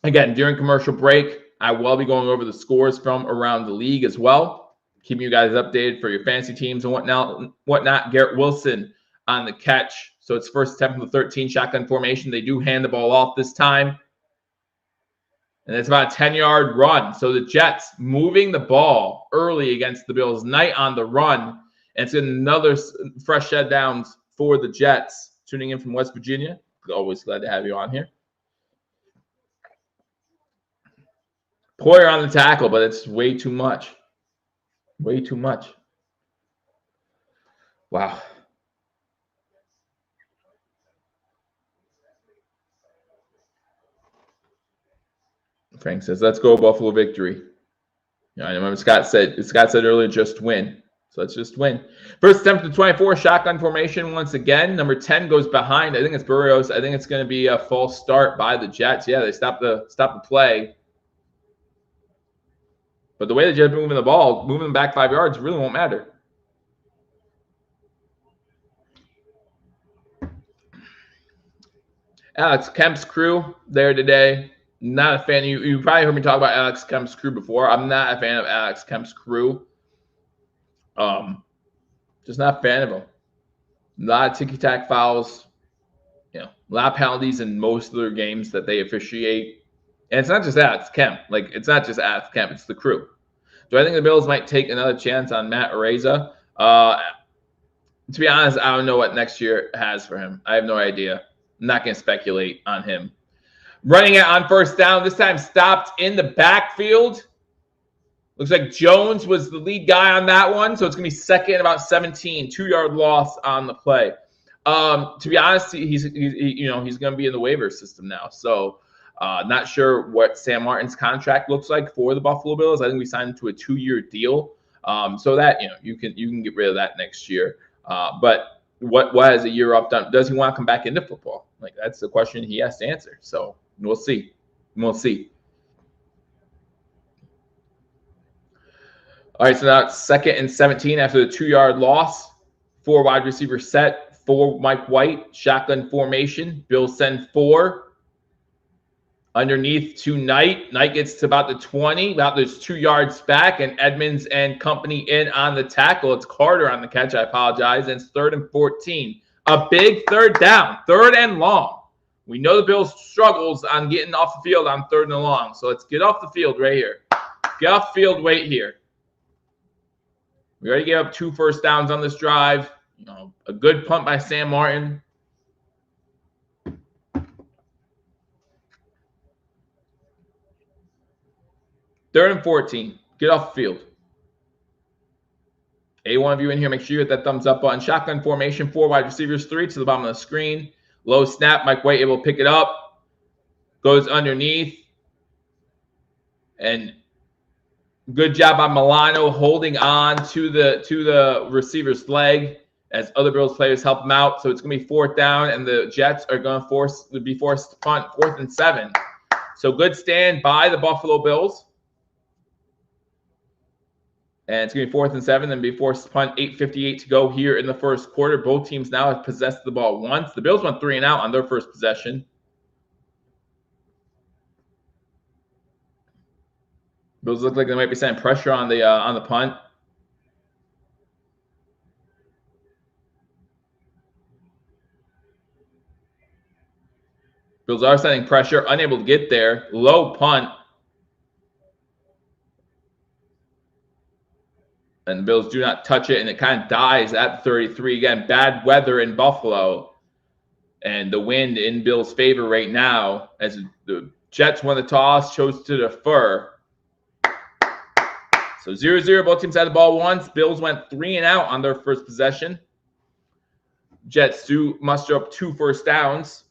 Again, during commercial break, I will be going over the scores from around the league as well. Keeping you guys updated for your fantasy teams and whatnot. Garrett Wilson on the catch. So it's first attempt from the 13 shotgun formation. They do hand the ball off this time. And it's about a 10-yard run. So the Jets moving the ball early against the Bills. Knight on the run. And it's another fresh shed downs for the Jets. Tuning in from West Virginia. Always glad to have you on here. Poyer on the tackle, but it's way too much. Way too much. Wow. Frank says, let's go Buffalo victory. Yeah, I remember Scott said earlier, just win. So let's just win. First attempt to 24, shotgun formation once again. Number 10 goes behind. I think it's Burrios. I think it's going to be a false start by the Jets. Yeah, they stopped the play. But the way the Jets are moving the ball, moving them back 5 yards, really won't matter. Alex Kemp's crew there today. Not a fan. You probably heard me talk about Alex Kemp's crew before. I'm not a fan of Alex Kemp's crew. Just not a fan of him. A lot of ticky-tack fouls. You know, a lot of penalties in most of their games that they officiate. And it's not just Alex Kemp. Like, it's not just Alex Kemp. It's the crew. Do I think the Bills might take another chance on Matt Araiza? To be honest, I don't know what next year has for him. I have no idea. I'm not going to speculate on him. Running it on first down. This time stopped in the backfield. Looks like Jones was the lead guy on that one, so it's going to be second, about 17, 2-yard loss on the play. To be honest, he's going to be in the waiver system now, so not sure what Sam Martin's contract looks like for the Buffalo Bills. I think we signed him to a 2-year deal, so that you can get rid of that next year. But what has a year up done? Does he want to come back into football? Like, that's the question he has to answer. So we'll see. All right, so now it's second and 17 after the 2-yard loss. 4 wide receiver set, 4 Mike White, shotgun formation. Bills send 4. Underneath to Knight. Knight gets to about the 20. About there's 2 yards back, and Edmonds and company in on the tackle. It's Carter on the catch. I apologize. And it's 3rd and 14. A big 3rd down, 3rd and long. We know the Bills struggles on getting off the field on 3rd and long. So let's get off the field right here. Get off the field right here. We already gave up 2 first downs on this drive. A good punt by Sam Martin. Third and 14. Get off the field. A1 of you in here, make sure you hit that thumbs up button. Shotgun formation, 4 wide receivers, 3 to the bottom of the screen. Low snap. Mike White able to pick it up. Goes underneath. And good job by Milano holding on to the receiver's leg as other Bills players help him out. So it's going to be 4th down, and the Jets are going to be forced to punt 4th and 7. So good stand by the Buffalo Bills. And it's going to be 4th and 7, then be forced to punt. 8:58 to go here in the first quarter. Both teams now have possessed the ball once. The Bills went 3 and out on their first possession. Bills look like they might be sending pressure on the punt. Bills are sending pressure, unable to get there. Low punt. And the Bills do not touch it, and it kind of dies at 33. Again, bad weather in Buffalo. And the wind in Bills' favor right now as the Jets won the toss, chose to defer. So 0-0, both teams had the ball once. Bills went 3 and out on their first possession. Jets do muster up 2 first downs.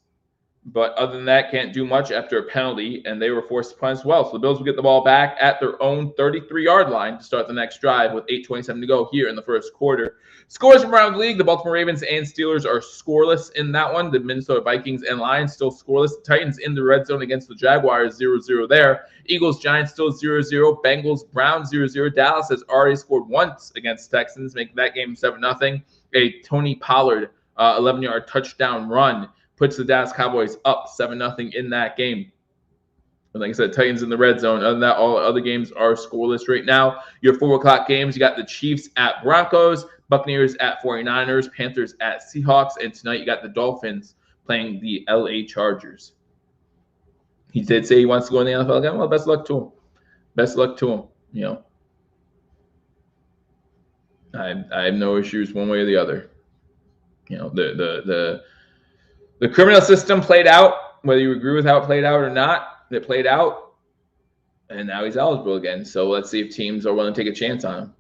But other than that, can't do much after a penalty, and they were forced to punt as well. So the Bills will get the ball back at their own 33-yard line to start the next drive with 8:27 to go here in the first quarter. Scores from around the league. The Baltimore Ravens and Steelers are scoreless in that one. The Minnesota Vikings and Lions still scoreless. The Titans in the red zone against the Jaguars, 0-0 there. Eagles, Giants still 0-0. Bengals, Browns, 0-0. Dallas has already scored once against Texans, making that game 7-0. A Tony Pollard 11-yard touchdown run puts the Dallas Cowboys up 7-0 in that game. And like I said, Titans in the red zone. Other than that, all other games are scoreless right now. Your 4 o'clock games, you got the Chiefs at Broncos, Buccaneers at 49ers, Panthers at Seahawks, and tonight you got the Dolphins playing the LA Chargers. He did say he wants to go in the NFL again. Well, best luck to him. Best luck to him. I have no issues one way or the other. The criminal system played out, whether you agree with how it played out or not. It played out, and now he's eligible again. So let's see if teams are willing to take a chance on him.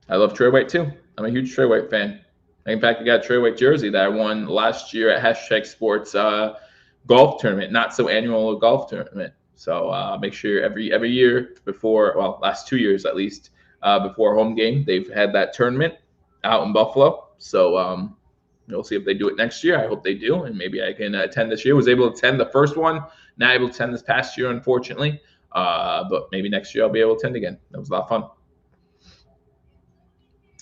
I love Trey White too. I'm a huge Trey White fan. In fact, I got a Trey White jersey that I won last year at #Sports golf tournament, not so annual golf tournament. So make sure every year before, well, last 2 years at least, before home game, they've had that tournament out in Buffalo. So we'll see if they do it next year. I hope they do, and maybe I can attend this year. Was able to attend the first one, not able to attend this past year, unfortunately. But maybe next year I'll be able to attend again. That was a lot of fun.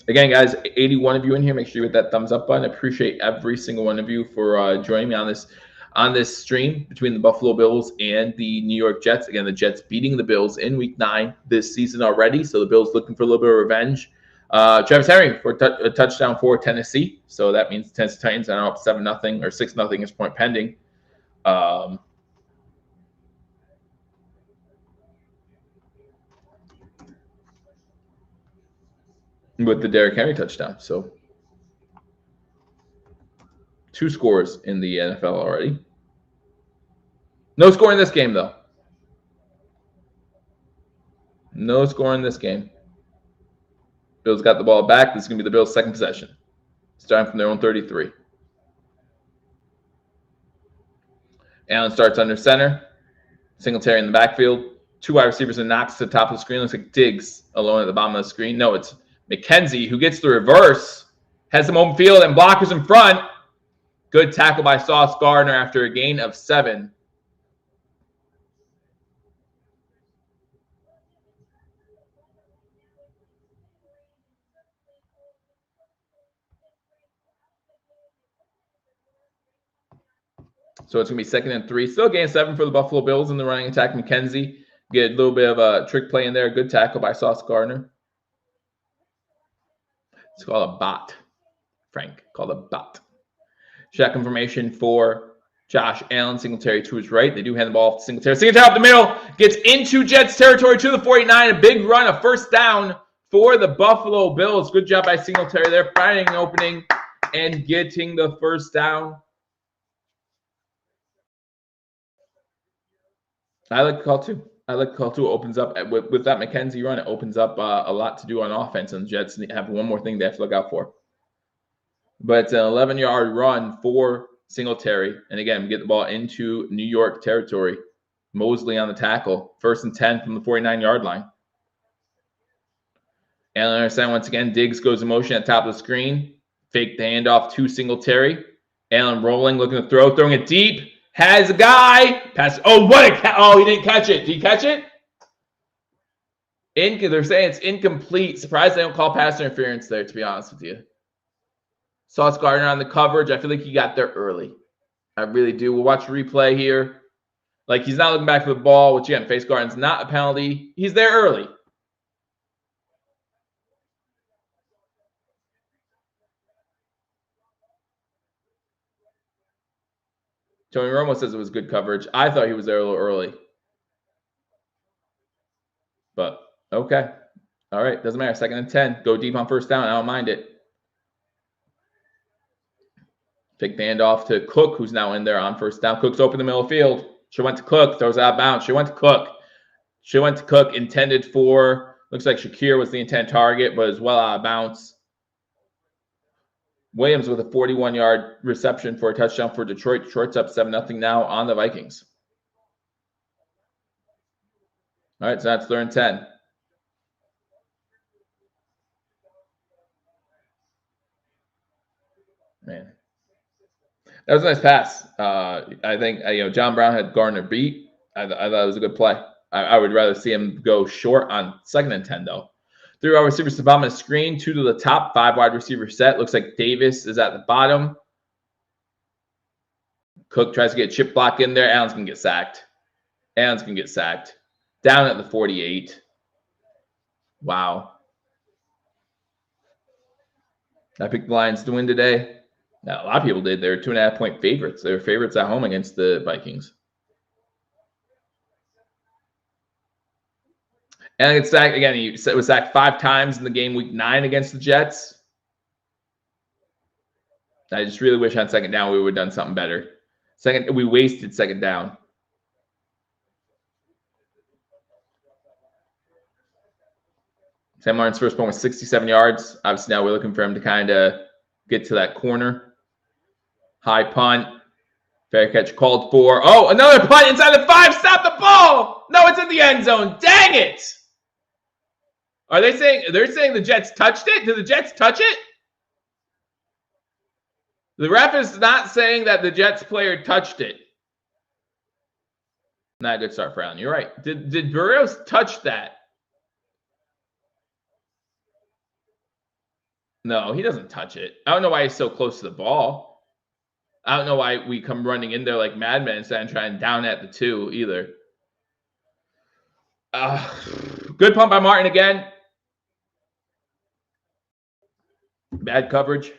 Again, guys, 81 of you in here. Make sure you hit that thumbs up button. I appreciate every single one of you for joining me on this stream between the Buffalo Bills and the New York Jets. Again, the Jets beating the Bills in Week 9 this season already, so the Bills looking for a little bit of revenge. Travis Henry for a touchdown for Tennessee. So that means Tennessee Titans are now up 7-0 or 6-0 at this point pending. With the Derrick Henry touchdown. So 2 scores in the NFL already. No score in this game, though. No score in this game. Bills got the ball back. This is going to be the Bills' second possession. Starting from their own 33. Allen starts under center. Singletary in the backfield. 2 wide receivers and knocks to the top of the screen. Looks like Diggs alone at the bottom of the screen. No, it's McKenzie who gets the reverse. Has some open field and blockers in front. Good tackle by Sauce Gardner after a gain of 7. So it's going to be 2nd and 3. Still gain 7 for the Buffalo Bills in the running attack. McKenzie get a little bit of a trick play in there. Good tackle by Sauce Gardner. It's called a bot, Frank. Called a bot. Shotgun formation for Josh Allen. Singletary to his right. They do hand the ball off to Singletary. Singletary up the middle. Gets into Jets territory to the 49. A big run. A first down for the Buffalo Bills. Good job by Singletary there. Finding an opening and getting the first down. I like the call too. It opens up with that McKenzie run. It opens up a lot to do on offense, and the Jets have one more thing they have to look out for. But it's an 11-yard run for Singletary, and again, we get the ball into New York territory. Mosley on the tackle, 1st and 10 from the 49-yard line. Allen understand once again. Diggs goes in motion at the top of the screen. Fake the handoff to Singletary. Allen rolling, looking to throw, throwing it deep. Has a guy. Pass. Oh, what a oh, he didn't catch it. Did he catch it? They're saying it's incomplete. Surprised they don't call pass interference there, to be honest with you. Sauce Gardner on the coverage. I feel like he got there early. I really do. We'll watch replay here. Like, he's not looking back for the ball, which, again, face guarding's not a penalty. He's there early. Tony Romo says it was good coverage. I thought he was there a little early. But, okay. All right, doesn't matter. 2nd and 10. Go deep on first down. I don't mind it. Fake the handoff to Cook, who's now in there on first down. Cook's open the middle of the field. She went to Cook. Throws out of bounds. She went to Cook. Intended for, looks like Shakir was the intent target, but is well out of bounds. Williams with a 41-yard reception for a touchdown for Detroit. Detroit's up 7-0 now on the Vikings. All right, so that's 3rd and 10. Man, that was a nice pass. I think John Brown had Gardner beat. I thought it was a good play. I would rather see him go short on 2nd and 10 though. 3 wide receivers to the bottom of the screen, 2 to the top, 5 wide receiver set. Looks like Davis is at the bottom. Cook tries to get a chip block in there. Allen's going to get sacked. Down at the 48. Wow. I picked the Lions to win today. Now, a lot of people did. They were 2.5-point favorites. They were favorites at home against the Vikings. And it's sacked again. He was sacked 5 times in the game week 9 against the Jets. I just really wish on 2nd down we would have done something better. We wasted 2nd down. Sam Martin's first point was 67 yards. Obviously, now we're looking for him to kind of get to that corner. High punt. Fair catch called for. Oh, another punt inside the 5. Stop the ball. No, it's in the end zone. Dang it. Are they saying they're saying the Jets touched it? Did the Jets touch it? The ref is not saying that the Jets player touched it. Not a good start for Allen. You're right. Did Burrows touch that? No, he doesn't touch it. I don't know why he's so close to the ball. I don't know why we come running in there like madmen instead of trying down at the 2 either. Good punt by Martin again. Bad coverage.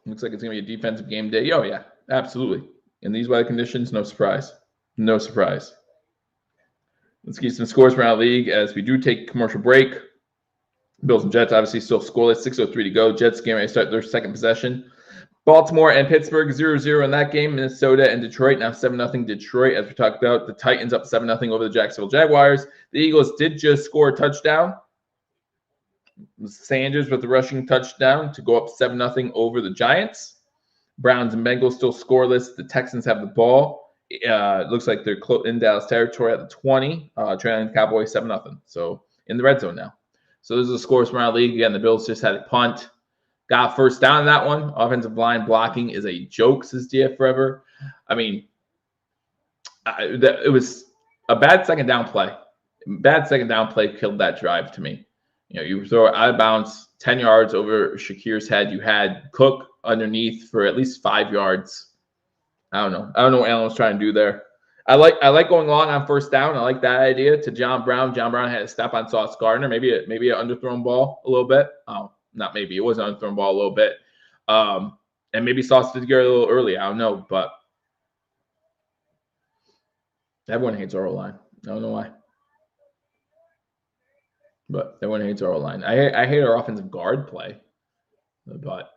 Looks like it's going to be a defensive game day. Oh, yeah, absolutely. In these weather conditions, no surprise. No surprise. Let's get some scores around the league as we do take a commercial break. Bills and Jets obviously still scoreless. 6:03 to go. Jets getting ready to start their second possession. Baltimore and Pittsburgh 0-0 in that game. Minnesota and Detroit now 7-0 Detroit. As we talked about, the Titans up 7-0 over the Jacksonville Jaguars. The Eagles did just score a touchdown. Sanders with the rushing touchdown to go up 7-0 over the Giants. Browns and Bengals still scoreless. The Texans have the ball. It looks like they're in Dallas territory at the 20, trailing the Cowboys 7-0. So in the red zone now. So those are the scores from our league. Again, the Bills just had a punt. Got first down in that one. Offensive line blocking is a joke, says DF Forever. I mean, it was a bad second down play. Bad second down play killed that drive to me. You know, you throw it out of bounds 10 yards over Shakir's head. You had Cook underneath for at least 5 yards. I don't know what Allen was trying to do there. I like going long on first down. I like that idea to John Brown. John Brown had to step on Sauce Gardner. Maybe an underthrown ball a little bit. Oh, not maybe. It was an underthrown ball a little bit. And maybe Sauce did get a little early. I don't know, but everyone hates our O-line. I don't know why. But everyone hates our O-line. I hate our offensive guard play. But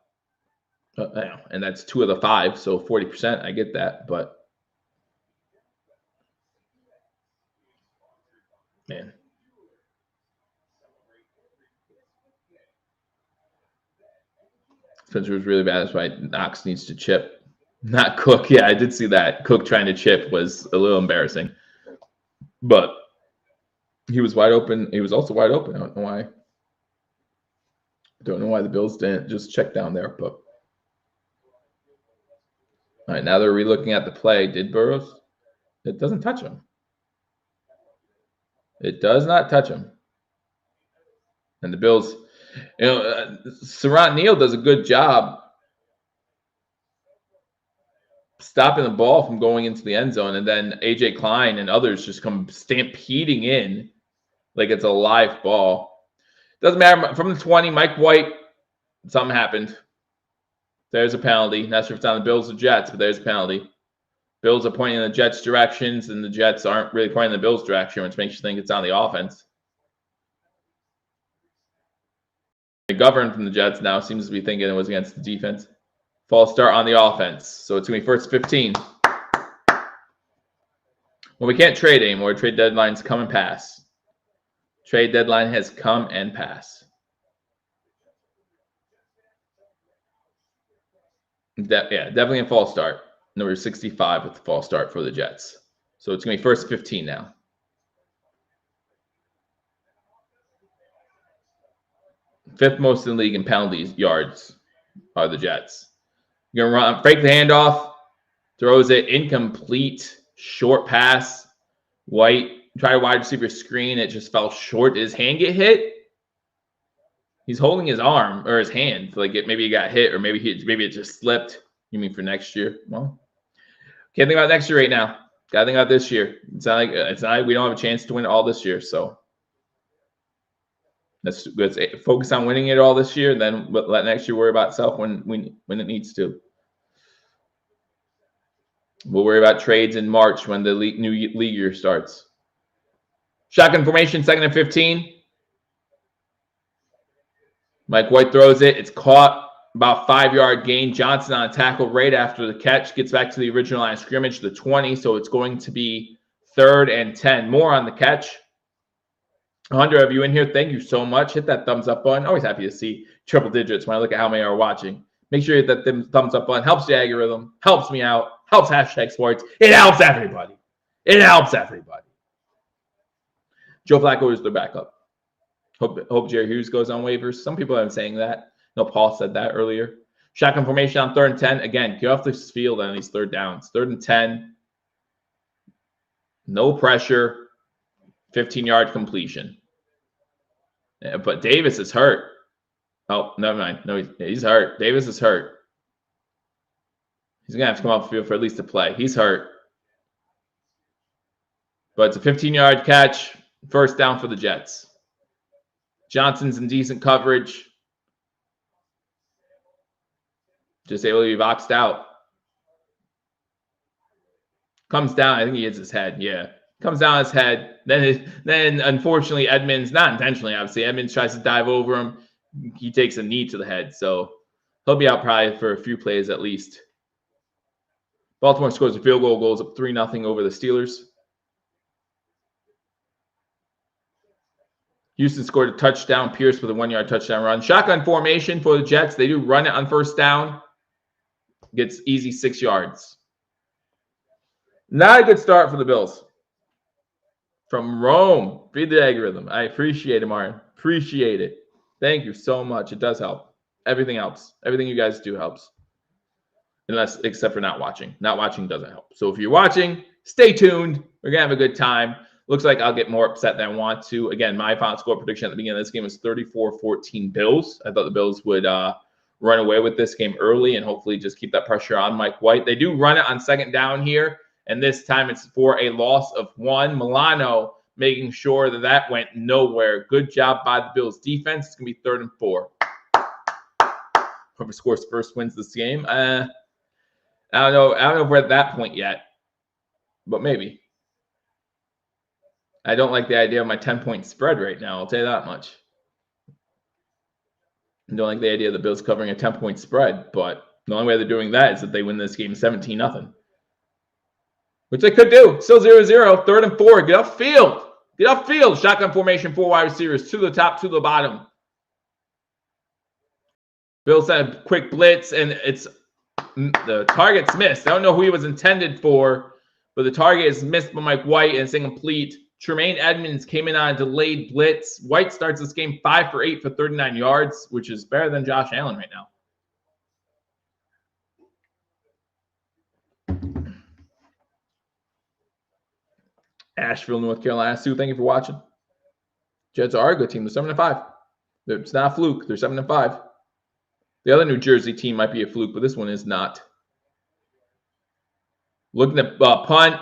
and that's 2 of the 5, so 40%. I get that, but man, Spencer was really bad. That's why Knox needs to chip, not Cook. Yeah, I did see that. Cook trying to chip was a little embarrassing, but he was wide open. He was also wide open. I don't know why. Don't know why the Bills didn't just check down there, but. All right, now they're relooking at the play. Did Burrows? It doesn't touch him. It does not touch him. And the Bills, Sarant Neal does a good job stopping the ball from going into the end zone, and then A.J. Klein and others just come stampeding in like it's a live ball. Doesn't matter. From the 20, Mike White, something happened. There's a penalty. Not sure if it's on the Bills or Jets, but there's a penalty. Bills are pointing in the Jets' directions, and the Jets aren't really pointing in the Bills' direction, which makes you think it's on the offense. McGovern from the Jets now seems to be thinking it was against the defense. False start on the offense. So it's going to be first 15. Well, we can't trade anymore. Trade deadline's come and pass. Trade deadline has come and passed. Definitely a false start. Number 65 with the false start for the Jets. So it's going to be first 15 now. Fifth most in the league in penalties yards are the Jets. You're going to run, break the handoff, throws it incomplete, short pass. White try to wide receiver screen. It just fell short. Did his hand get hit? He's holding his arm or his hand. Like maybe he got hit, or maybe it just slipped. You mean for next year? Well, can't think about next year right now. Got to think about this year. It's not like we don't have a chance to win it all this year. So let's focus on winning it all this year, and then let next year worry about itself when it needs to. We'll worry about trades in March when the new league year starts. Shotgun formation, 2nd and 15. Mike White throws it. It's caught, about 5-yard gain. Johnson on a tackle right after the catch. Gets back to the original line of scrimmage, the 20. So it's going to be 3rd and 10. More on the catch. 100 of you in here, thank you so much. Hit that thumbs up button. Always happy to see triple digits when I look at how many are watching. Make sure you hit that thumbs up button. Helps the algorithm. Helps me out. Helps hashtag sports. It helps everybody. It helps everybody. Joe Flacco is their backup. Hope Jerry Hughes goes on waivers. Some people have been saying that. No, Paul said that earlier. Shotgun formation on 3rd and 10. Again, get off this field on these 3rd downs. 3rd and 10. No pressure. 15-yard completion. Yeah, but Davis is hurt. Oh, never mind. No, he's hurt. Davis is hurt. He's going to have to come off the field for at least a play. He's hurt. But it's a 15-yard catch. 1st down for the Jets. Johnson's in decent coverage. Just able to be boxed out. Comes down. I think he hits his head. Yeah. Comes down his head. Then unfortunately, Edmonds, not intentionally, obviously, Edmonds tries to dive over him. He takes a knee to the head. So He'll be out probably for a few plays at least. Baltimore scores a field goal, goes up 3-0 over the Steelers. Houston scored a touchdown. Pierce with a 1-yard touchdown run. Shotgun formation for the Jets. They do run it on first down. Gets easy 6 yards. Not a good start for the Bills. From Rome. Feed the algorithm. I appreciate it, Martin. Appreciate it. Thank you so much. It does help. Everything helps. Everything you guys do helps. Except for not watching. Not watching doesn't help. So if you're watching, stay tuned. We're going to have a good time. Looks like I'll get more upset than I want to. Again, my final score prediction at the beginning of this game was 34-14 Bills. I thought the Bills would run away with this game early and hopefully just keep that pressure on Mike White. They do run it on second down here, and this time it's for a loss of 1. Milano making sure that went nowhere. Good job by the Bills defense. It's going to be 3rd and 4. Whoever scores first wins this game. I don't know if we're at that point yet, but maybe. I don't like the idea of my 10-point spread right now. I'll tell you that much. I don't like the idea of the Bills covering a 10-point spread, but the only way they're doing that is if they win this game 17-0. Which they could do. Still 0-0, 3rd and 4. Get upfield. Get upfield. Shotgun formation, 4 wide receivers. To the top, to the bottom. Bills had a quick blitz, and the target's missed. I don't know who he was intended for, but the target is missed by Mike White, and it's incomplete. Tremaine Edmonds came in on a delayed blitz. White starts this game 5 for 8 for 39 yards, which is better than Josh Allen right now. Asheville, North Carolina. Sue, thank you for watching. Jets are a good team. They're 7-5. It's not a fluke. They're 7-5. The other New Jersey team might be a fluke, but this one is not. Looking at punt.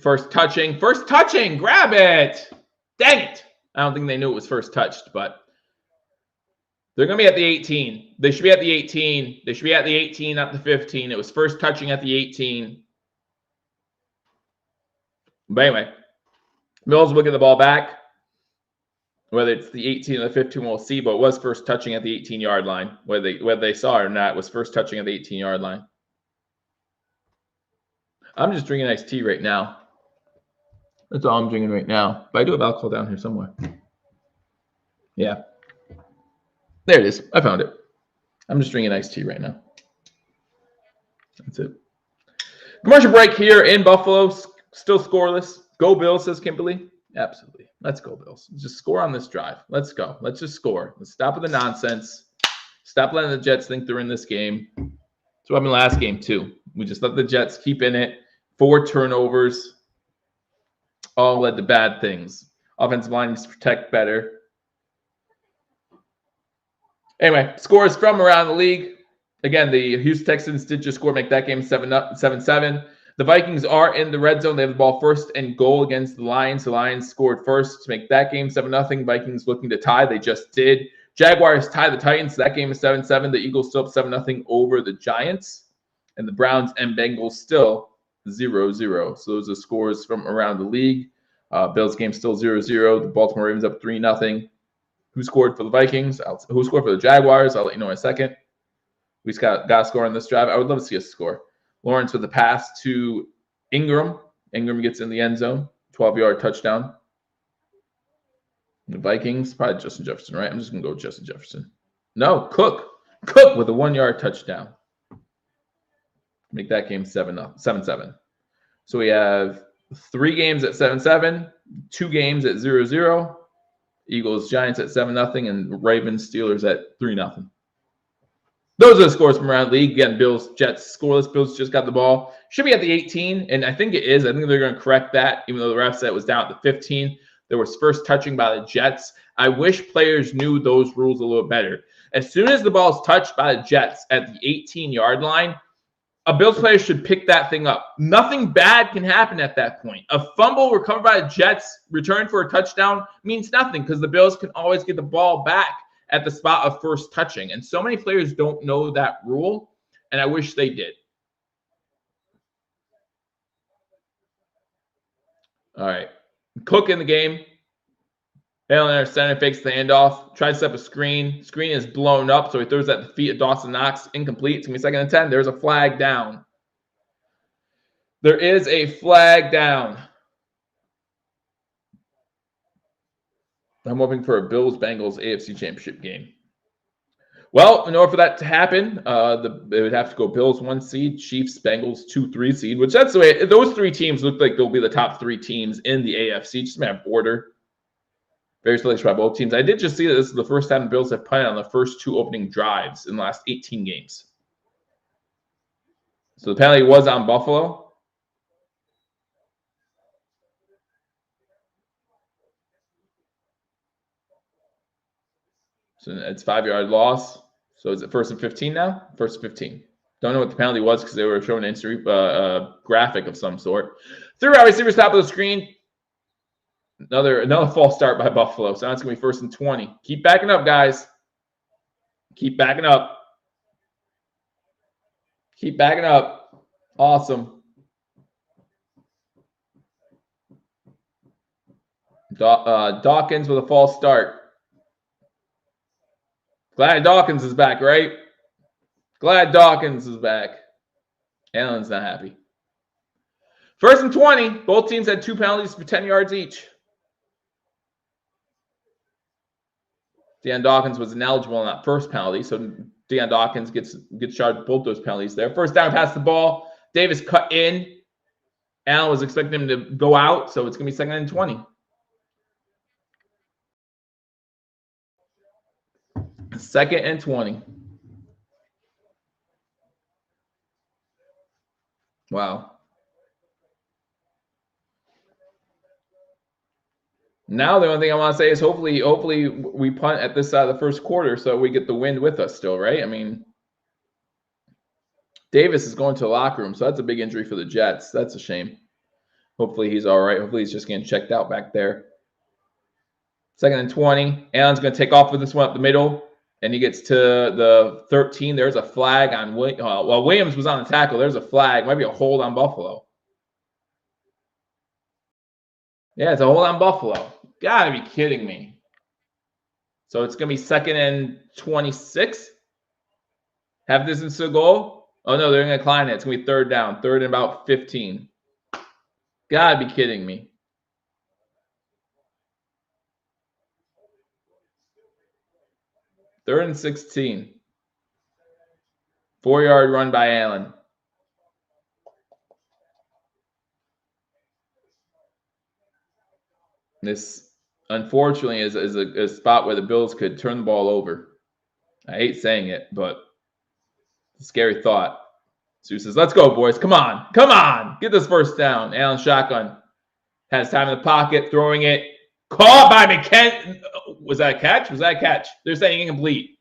First touching. Grab it. Dang it. I don't think they knew it was first touched, but they're going to be at the 18. They should be at the 18. They should be at the 18, not the 15. It was first touching at the 18. But anyway, Bills will get the ball back. Whether it's the 18 or the 15, we'll see, but it was first touching at the 18-yard line. Whether they saw it or not, it was first touching at the 18-yard line. I'm just drinking iced tea right now. That's all I'm drinking right now. But I do have alcohol down here somewhere. Yeah. There it is. I found it. I'm just drinking iced tea right now. That's it. Commercial break here in Buffalo. Still scoreless. Go Bills, says Kimberly. Absolutely. Let's go, Bills. Just score on this drive. Let's go. Let's just score. Let's stop with the nonsense. Stop letting the Jets think they're in this game. That's what happened last game, too. We just let the Jets keep in it. 4 turnovers. All led to bad things. Offensive line needs to protect better. Anyway, scores from around the league. Again, the Houston Texans did just score, make that game 7-7. The Vikings are in the red zone. They have the ball 1st and goal against the Lions. The Lions scored first to make that game 7-0. Vikings looking to tie. They just did. Jaguars tie the Titans. That game is 7-7. The Eagles still up 7-0 over the Giants. And the Browns and Bengals still 0-0. So those are scores from around the league. Bills game still 0-0. The Baltimore Ravens up 3-0. Who scored for the Vikings? Who scored for the Jaguars? I'll let you know in a second. We just got a score on this drive. I would love to see a score. Lawrence with the pass to Ingram. Ingram gets in the end zone. 12-yard touchdown. The Vikings, probably Justin Jefferson, right? I'm just going to go with Justin Jefferson. No, Cook. Cook with a 1-yard touchdown. Make that game 7-7. So we have 3 games at 7-7, 2 games at 0-0. Eagles, Giants at 7-0, and Ravens, Steelers at 3-0. Those are the scores from around the league. Again, Bills, Jets, scoreless. Bills just got the ball. Should be at the 18, and I think it is. I think they're going to correct that, even though the ref said it was down at the 15. There was first touching by the Jets. I wish players knew those rules a little better. As soon as the ball is touched by the Jets at the 18-yard line, a Bills player should pick that thing up. Nothing bad can happen at that point. A fumble recovered by the Jets, returned for a touchdown, means nothing because the Bills can always get the ball back at the spot of first touching. And so many players don't know that rule, and I wish they did. All right. Cook in the game. Allen center fakes the handoff, tries to set up a screen. Screen is blown up, so he throws at the feet of Dawson Knox. Incomplete. It's going to be 2nd and 10. There's a flag down. There is a flag down. I'm hoping for a Bills-Bengals AFC Championship game. Well, in order for that to happen, it would have to go Bills 1 seed, Chiefs, Bengals 2-3 seed, which that's the way. Those 3 teams look like they'll be the top 3 teams in the AFC. Just have order. Very selected by both teams. I did just see that this is the first time the Bills have punted on the first 2 opening drives in the last 18 games. So the penalty was on Buffalo. So it's 5-yard loss. So is it 1st and 15 now? 1st and 15. Don't know what the penalty was because they were showing an graphic of some sort. 3 wide receivers top of the screen. Another false start by Buffalo. So now it's going to be 1st and 20. Keep backing up, guys. Keep backing up. Keep backing up. Awesome. Dawkins with a false start. Glad Dawkins is back, right? Glad Dawkins is back. Allen's not happy. 1st and 20. Both teams had 2 penalties for 10 yards each. Deion Dawkins was ineligible on that first penalty, so Deion Dawkins gets charged with both those penalties there. 1st down, pass the ball. Davis cut in. Allen was expecting him to go out, so it's going to be 2nd and 20. 2nd and 20. Wow. Now the only thing I want to say is hopefully we punt at this side of the first quarter so we get the wind with us still, right? I mean, Davis is going to the locker room, so that's a big injury for the Jets. That's a shame. Hopefully he's all right. Hopefully he's just getting checked out back there. 2nd and 20. Allen's going to take off with this one up the middle, and he gets to the 13. There's a flag on Williams was on the tackle. There's a flag. Might be a hold on Buffalo. Yeah, it's a hold on Buffalo. Gotta be kidding me. So it's going to be 2nd and 26. Have this in the goal. Oh, no, they're going to decline it. It's going to be 3rd down. 3rd and about 15. Gotta be kidding me. Third and 16. 4-yard run by Allen. This, unfortunately, is a spot where the Bills could turn the ball over. I hate saying it, but it's a scary thought. Sue says, let's go, boys. Come on. Come on. Get this 1st down. Allen shotgun. Has time in the pocket. Throwing it. Caught by McKenzie. Was that a catch? Was that a catch? They're saying incomplete.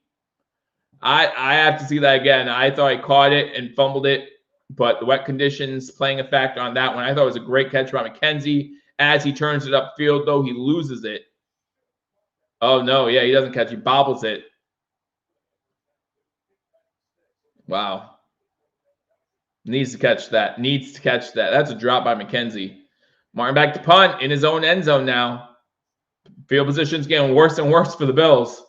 I have to see that again. I thought I caught it and fumbled it, but the wet conditions playing a factor on that one. I thought it was a great catch by McKenzie. As he turns it upfield, though, he loses it. Oh, no. Yeah, he doesn't catch. He bobbles it. Wow. Needs to catch that. Needs to catch that. That's a drop by McKenzie. Martin back to punt in his own end zone now. Field position's getting worse and worse for the Bills.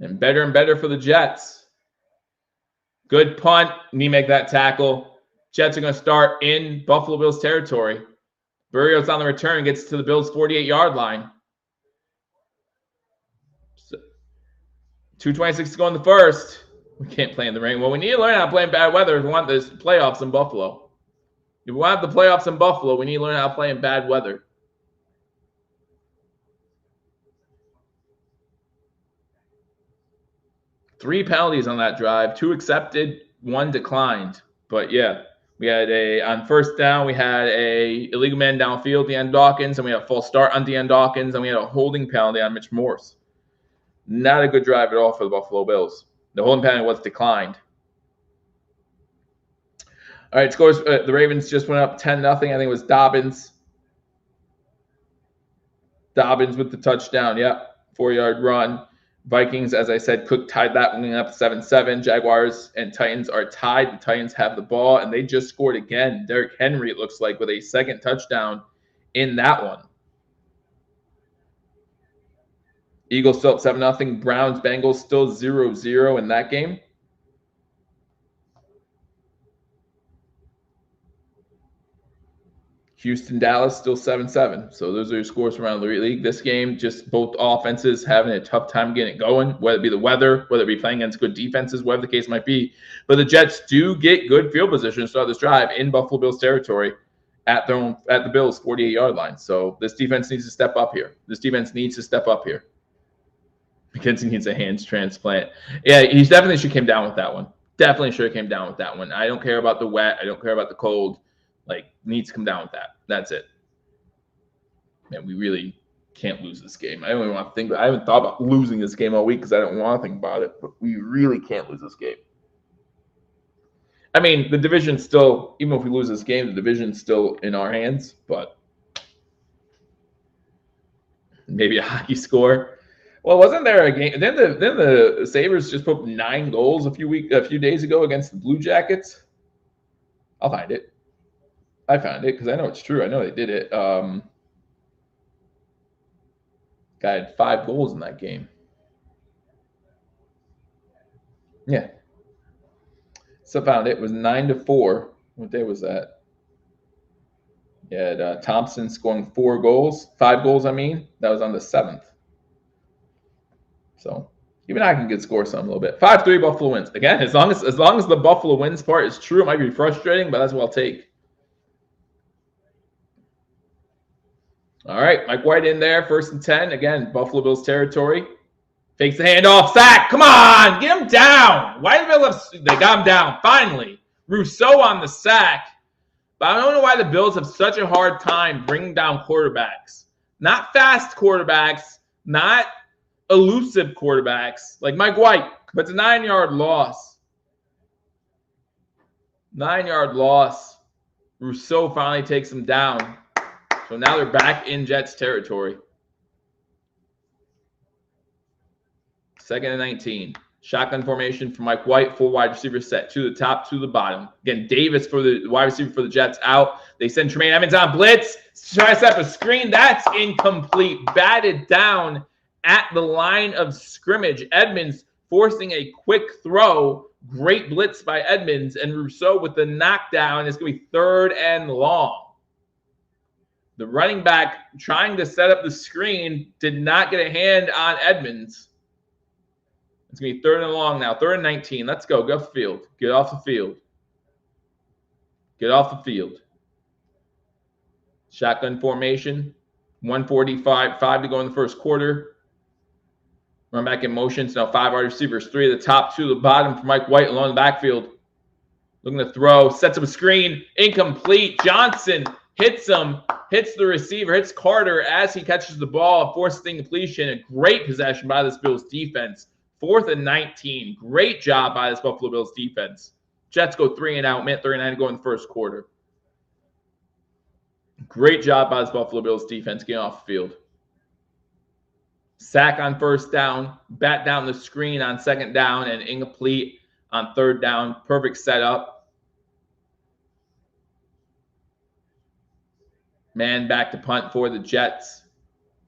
And better for the Jets. Good punt. Need to make that tackle. Jets are going to start in Buffalo Bills territory. Burrio's on the return, gets to the Bills' 48-yard line. 2:26 to go in the first. We can't play in the rain. Well, we need to learn how to play in bad weather if we want the playoffs in Buffalo. If we want the playoffs in Buffalo, we need to learn how to play in bad weather. Three penalties on that drive. 2 accepted, 1 declined. But, yeah, we had on 1st down, we had a illegal man downfield, Deion Dawkins, and we had a false start on Deion Dawkins, and we had a holding penalty on Mitch Morse. Not a good drive at all for the Buffalo Bills. The holding penalty was declined. All right, scores. The Ravens just went up 10-0. I think it was Dobbins. Dobbins with the touchdown. Yep, 4-yard run. Vikings, as I said, Cook tied that one up 7-7. Jaguars and Titans are tied. The Titans have the ball, and they just scored again. Derrick Henry, it looks like, with a 2nd touchdown in that one. Eagles still up 7-0. Browns, Bengals still 0-0 in that game. Houston, Dallas still 7-7. So those are your scores around the league. This game, just both offenses having a tough time getting it going, whether it be the weather, whether it be playing against good defenses, whatever the case might be. But the Jets do get good field position to start this drive in Buffalo Bills territory at the Bills 48-yard line. So this defense needs to step up here. McKenzie needs a hands transplant. Yeah, he definitely should have came down with that one. I don't care about the wet. I don't care about the cold. Like, needs to come down with that. That's it. Man, we really can't lose this game. I don't even want to think about it. I haven't thought about losing this game all week because I don't want to think about it. But we really can't lose this game. I mean, the division's still, even if we lose this game, the division's still in our hands. But maybe a hockey score. Well, wasn't there a game? Then the Sabres just put up 9 goals a few days ago against the Blue Jackets. I'll find it. I found it because I know it's true. I know they did it. Guy had 5 goals in that game. Yeah. So I found it. It was 9-4. What day was that? Yeah, Thompson scoring 5 goals. That was on the 7th. So even I can score some a little bit. 5-3 Buffalo wins. Again, as long as the Buffalo wins part is true, it might be frustrating, but that's what I'll take. All right, Mike White in there, 1st and 10. Again, Buffalo Bills territory. Fakes the handoff. Sack. Come on, get him down. Why did the Bills? They got him down finally. Rousseau on the sack. But I don't know why the Bills have such a hard time bringing down quarterbacks. Not fast quarterbacks, not elusive quarterbacks like Mike White. But it's a 9-yard loss. 9-yard loss. Rousseau finally takes him down. So now they're back in Jets territory. 2nd and 19. Shotgun formation for Mike White. 4 wide receivers set to the top, to the bottom. Again, Davis for the wide receiver for the Jets out. They send Tremaine Edmonds on blitz. Try to set up a screen. That's incomplete. Batted down at the line of scrimmage. Edmonds forcing a quick throw. Great blitz by Edmonds. And Rousseau with the knockdown. It's going to be 3rd and long. The running back trying to set up the screen did not get a hand on Edmonds. It's going to be 3rd and long now. 3rd and 19. Let's go. Go off the field. Get off the field. Get off the field. Shotgun formation. 1:45 to go in the first quarter. Run back in motion. So now 5 wide receivers. 3 at the top, 2 at the bottom for Mike White along the backfield. Looking to throw. Sets up a screen. Incomplete. Johnson hits him. Hits the receiver. Hits Carter as he catches the ball. Forces the incompletion. A great possession by this Bills defense. 4th and 19. Great job by this Buffalo Bills defense. Jets go 3 and out. Minute 39 to go in the first quarter. Great job by this Buffalo Bills defense getting off the field. Sack on 1st down. Bat down the screen on 2nd down and incomplete on 3rd down. Perfect setup. Man back to punt for the Jets.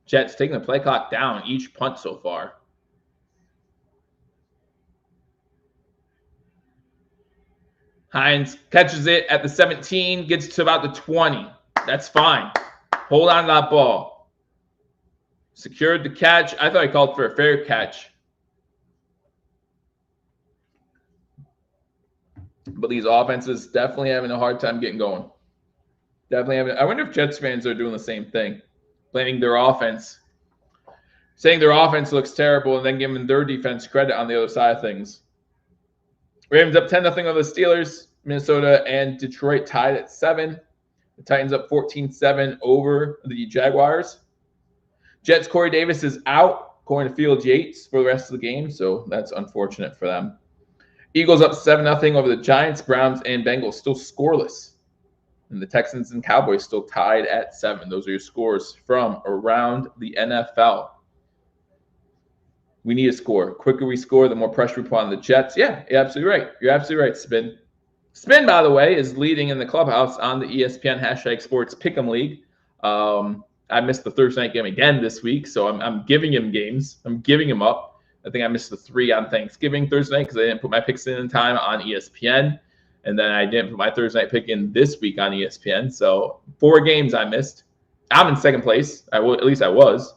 Jets taking the play clock down each punt so far. Hines catches it at the 17, gets to about the 20. That's fine. Hold on to that ball. Secured the catch. I thought he called for a fair catch. But these offenses definitely having a hard time getting going. Definitely having. I wonder if Jets fans are doing the same thing, blaming their offense, saying their offense looks terrible, and then giving their defense credit on the other side of things. Ravens up 10-0 over the Steelers. Minnesota and Detroit tied at 7. The Titans up 14-7 over the Jaguars. Jets, Corey Davis is out, according to Field Yates, for the rest of the game, so that's unfortunate for them. Eagles up 7-0 over the Giants. Browns and Bengals still scoreless. And the Texans and Cowboys still tied at 7. Those are your scores from around the NFL. We need a score. The quicker we score, the more pressure we put on the Jets. Yeah, you're absolutely right. You're absolutely right, Spin. Spin, by the way, is leading in the clubhouse on the ESPN #Sports Pick'em League. I missed the Thursday night game again this week, so I'm giving him games. I'm giving him up. I think I missed the 3 on Thanksgiving Thursday night because I didn't put my picks in time on ESPN. And then I didn't put my Thursday night pick in this week on ESPN. So 4 games I missed. I'm in second place. At least I was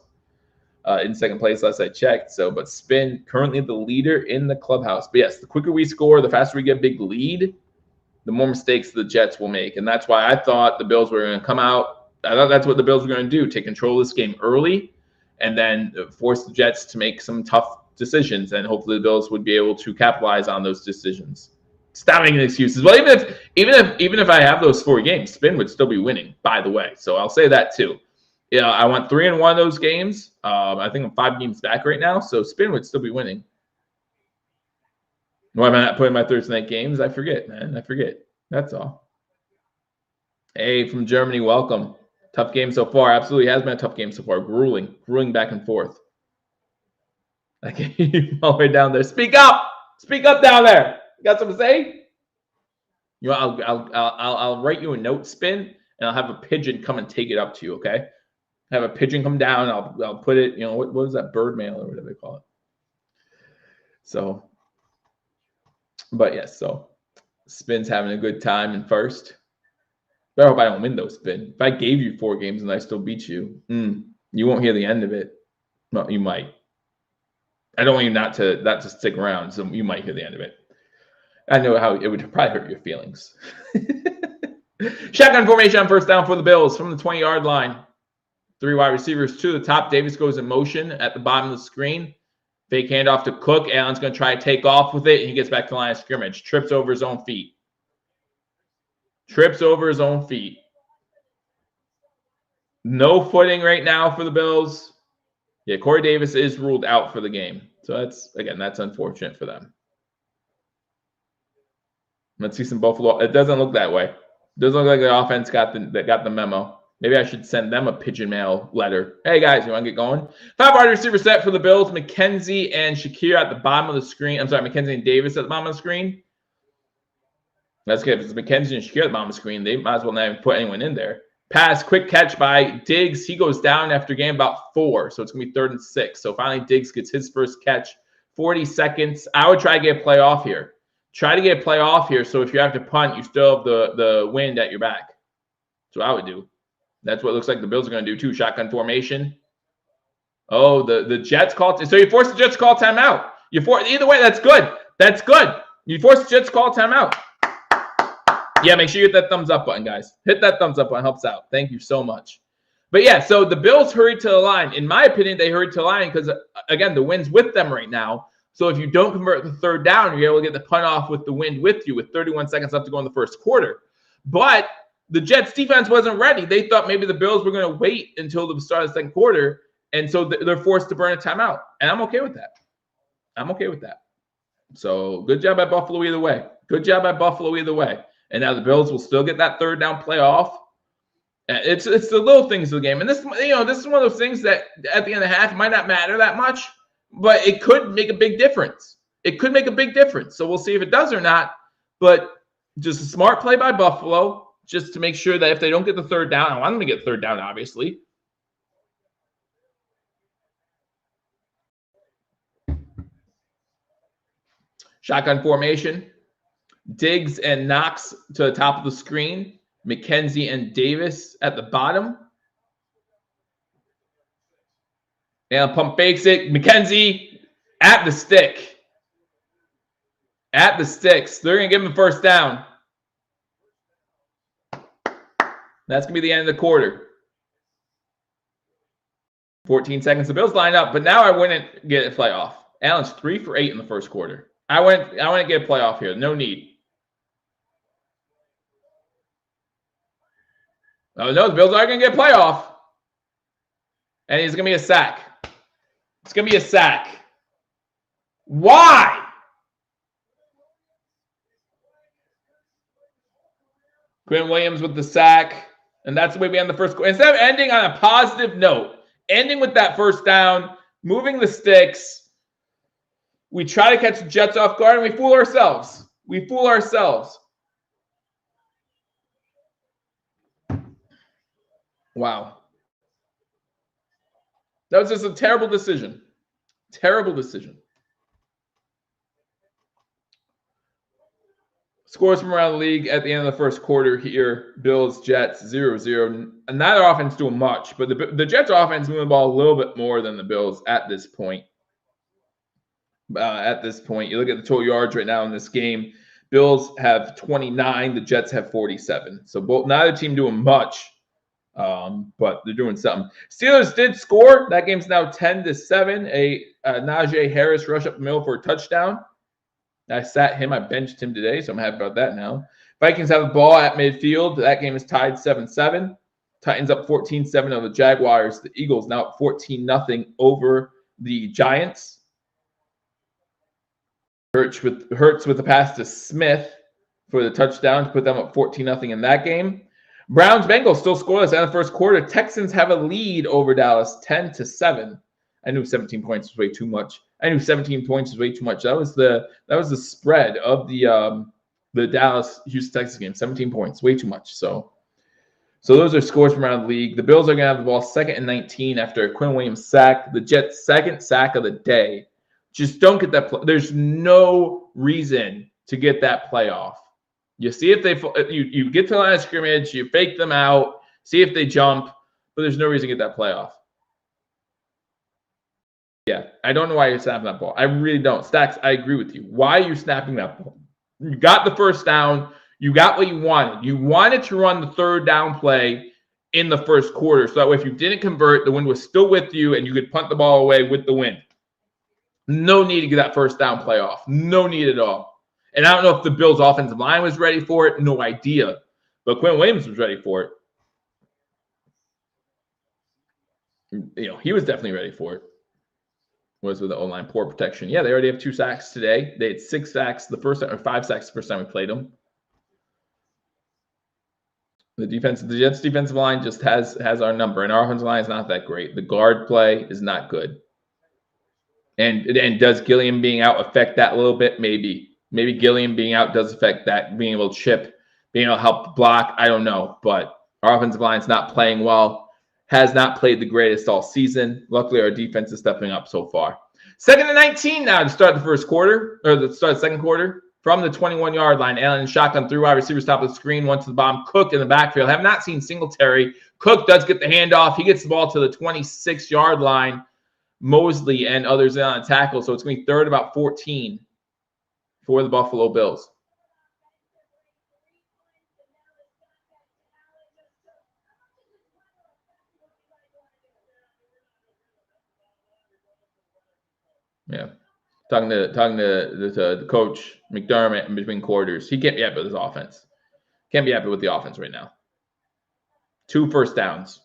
in second place last I checked. So, but Spin currently the leader in the clubhouse. But yes, the quicker we score, the faster we get a big lead, the more mistakes the Jets will make. And that's why I thought the Bills were going to come out. I thought that's what the Bills were going to do, take control of this game early and then force the Jets to make some tough decisions. And hopefully the Bills would be able to capitalize on those decisions. Stop making excuses. Well, even if I have those 4 games, Spin would still be winning, by the way. So I'll say that too. Yeah, I went 3-1 those games. I think I'm 5 games back right now, so Spin would still be winning. Why am I not putting my Thursday night games? I forget, man. I forget. That's all. Hey, from Germany, welcome. Tough game so far. Absolutely has been a tough game so far. Grueling back and forth. I can't even all the way down there. Speak up! Speak up down there. You got something to say? You know, I'll write you a note, Spin, and I'll have a pigeon come and take it up to you. Okay? Have a pigeon come down. I'll put it. You know what is that, bird mail or whatever they call it. So, but yes. So, Spin's having a good time in first. But I hope I don't win though, Spin. If I gave you 4 games and I still beat you, you won't hear the end of it. Well, you might. I don't want you not to stick around, so you might hear the end of it. I know how it would probably hurt your feelings. Shotgun formation on first down for the Bills from the 20-yard line. 3 wide receivers to the top. Davis goes in motion at the bottom of the screen. Fake handoff to Cook. Allen's going to try to take off with it, and he gets back to the line of scrimmage. Trips over his own feet. No footing right now for the Bills. Yeah, Corey Davis is ruled out for the game. So that's unfortunate for them. Let's see some Buffalo. It doesn't look that way. It doesn't look like the offense got the memo. Maybe I should send them a pigeon mail letter. Hey, guys, you want to get going? 5 wide receiver set for the Bills. McKenzie and Shakir at the bottom of the screen. I'm sorry, McKenzie and Davis at the bottom of the screen. That's good. If it's McKenzie and Shakir at the bottom of the screen, they might as well not even put anyone in there. Pass, quick catch by Diggs. He goes down after gain about 4, so it's going to be 3rd and 6. So finally, Diggs gets his first catch. 40 seconds. I would try to get a play off here. So if you have to punt, you still have the wind at your back. That's what I would do. That's what it looks like the Bills are going to do too. Shotgun formation. Oh, the Jets call. So you force the Jets to call timeout. Either way, that's good. That's good. You force the Jets to call timeout. Yeah, make sure you hit that thumbs up button, guys. Hit that thumbs up button. Helps out. Thank you so much. But yeah, so the Bills hurried to the line. In my opinion, they hurried to the line because, again, the wind's with them right now. So if you don't convert the 3rd down, you're able to get the punt off with the wind with you with 31 seconds left to go in the first quarter. But the Jets defense wasn't ready. They thought maybe the Bills were going to wait until the start of the second quarter. And so they're forced to burn a timeout. And I'm okay with that. So good job by Buffalo either way. And now the Bills will still get that 3rd down playoff. It's the little things of the game. And this is one of those things that at the end of the half might not matter that much, but it could make a big difference. So we'll see if it does or not. But just a smart play by Buffalo, just to make sure that if they don't get the 3rd down, I want them to get 3rd down, obviously. Shotgun formation. Diggs and Knox to the top of the screen. McKenzie and Davis at the bottom. And pump fakes it. McKenzie at the stick. At the sticks. They're going to give him the 1st down. That's going to be the end of the quarter. 14 seconds. The Bills line up, but now I wouldn't get a playoff. Allen's 3 for 8 in the first quarter. I wouldn't get a playoff here. No need. Oh, no, the Bills are going to get a playoff. And it's going to be a sack. It's going to be a sack. Why? Quinn Williams with the sack. And that's the way we end the first quarter. Instead of ending on a positive note, ending with that 1st down, moving the sticks, we try to catch the Jets off guard, and we fool ourselves. Wow. That was just a terrible decision. Terrible decision. Scores from around the league at the end of the first quarter here. Bills, Jets, 0-0. Neither offense doing much, but the Jets offense moving the ball a little bit more than the Bills at this point. You look at the total yards right now in this game. Bills have 29. The Jets have 47. So neither team doing much, but they're doing something. Steelers did score. That game's now 10-7. A Najee Harris rush up the middle for a touchdown. I sat him. I benched him today, so I'm happy about that now. Vikings have the ball at midfield. That game is tied 7-7. Titans up 14-7 over the Jaguars. The Eagles now up 14-0 over the Giants. Hurts with the pass to Smith for the touchdown to put them up 14-0 in that game. Browns-Bengals still scoreless in the first quarter. Texans have a lead over Dallas 10-7. I knew 17 points was way too much. That was the spread of the Dallas Houston Texas game. 17 points, way too much. So those are scores from around the league. The Bills are going to have the ball 2nd and 19 after a Quinn Williams sack. The Jets' second sack of the day. Just don't get that play. There's no reason to get that play off. You see if you get to the line of scrimmage, you fake them out, see if they jump, but there's no reason to get that play off. Yeah, I don't know why you're snapping that ball. I really don't. Stacks, I agree with you. Why are you snapping that ball? You got the first down. You got what you wanted. You wanted to run the third down play in the first quarter. So that way if you didn't convert, the wind was still with you and you could punt the ball away with the wind. No need to get that first down play off. No need at all. And I don't know if the Bills' offensive line was ready for it. No idea. But Quinn Williams was ready for it. He was definitely ready for it. Was with the O-line, poor protection. Yeah, they already have 2 sacks today. They had 6 sacks the first time, or 5 sacks the first time we played them. The Jets' defensive line just has our number, and our offensive line is not that great. The guard play is not good. And does Gilliam being out affect that a little bit? Maybe Gilliam being out does affect that, being able to chip, being able to help block. I don't know, but our offensive line is not playing well. Has not played the greatest all season. Luckily, our defense is stepping up so far. 2nd and 19 now to start the first quarter, or to start the second quarter. From the 21-yard line, Allen shotgun through wide receivers top of the screen, one to the bottom. Cook in the backfield. Have not seen Singletary. Cook does get the handoff. He gets the ball to the 26-yard line. Mosley and others in on a tackle, so it's going to be 3rd about 14 for the Buffalo Bills. Yeah, talking to the coach McDermott in between quarters. He can't be happy with his offense. Can't be happy with the offense right now. 2 first downs.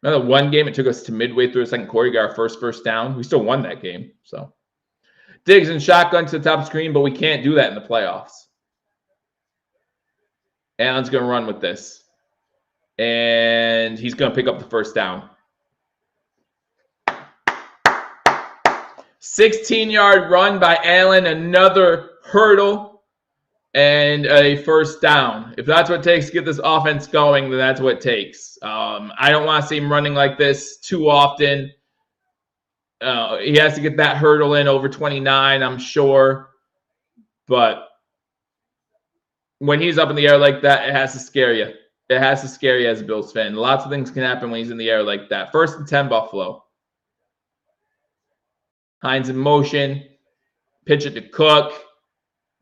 Another one game. It took us to midway through the second quarter. We got our first down. We still won that game. So Diggs and shotgun to the top of the screen, but we can't do that in the playoffs. Allen's going to run with this, and he's going to pick up the first down. 16-yard run by Allen, another hurdle, and a first down. If that's what it takes to get this offense going, then that's what it takes. I don't want to see him running like this too often. He has to get that hurdle in over 29, I'm sure. But when he's up in the air like that, it has to scare you. It has to scare you as a Bills fan. Lots of things can happen when he's in the air like that. 1st and 10, Buffalo. Hines in motion. Pitch it to Cook.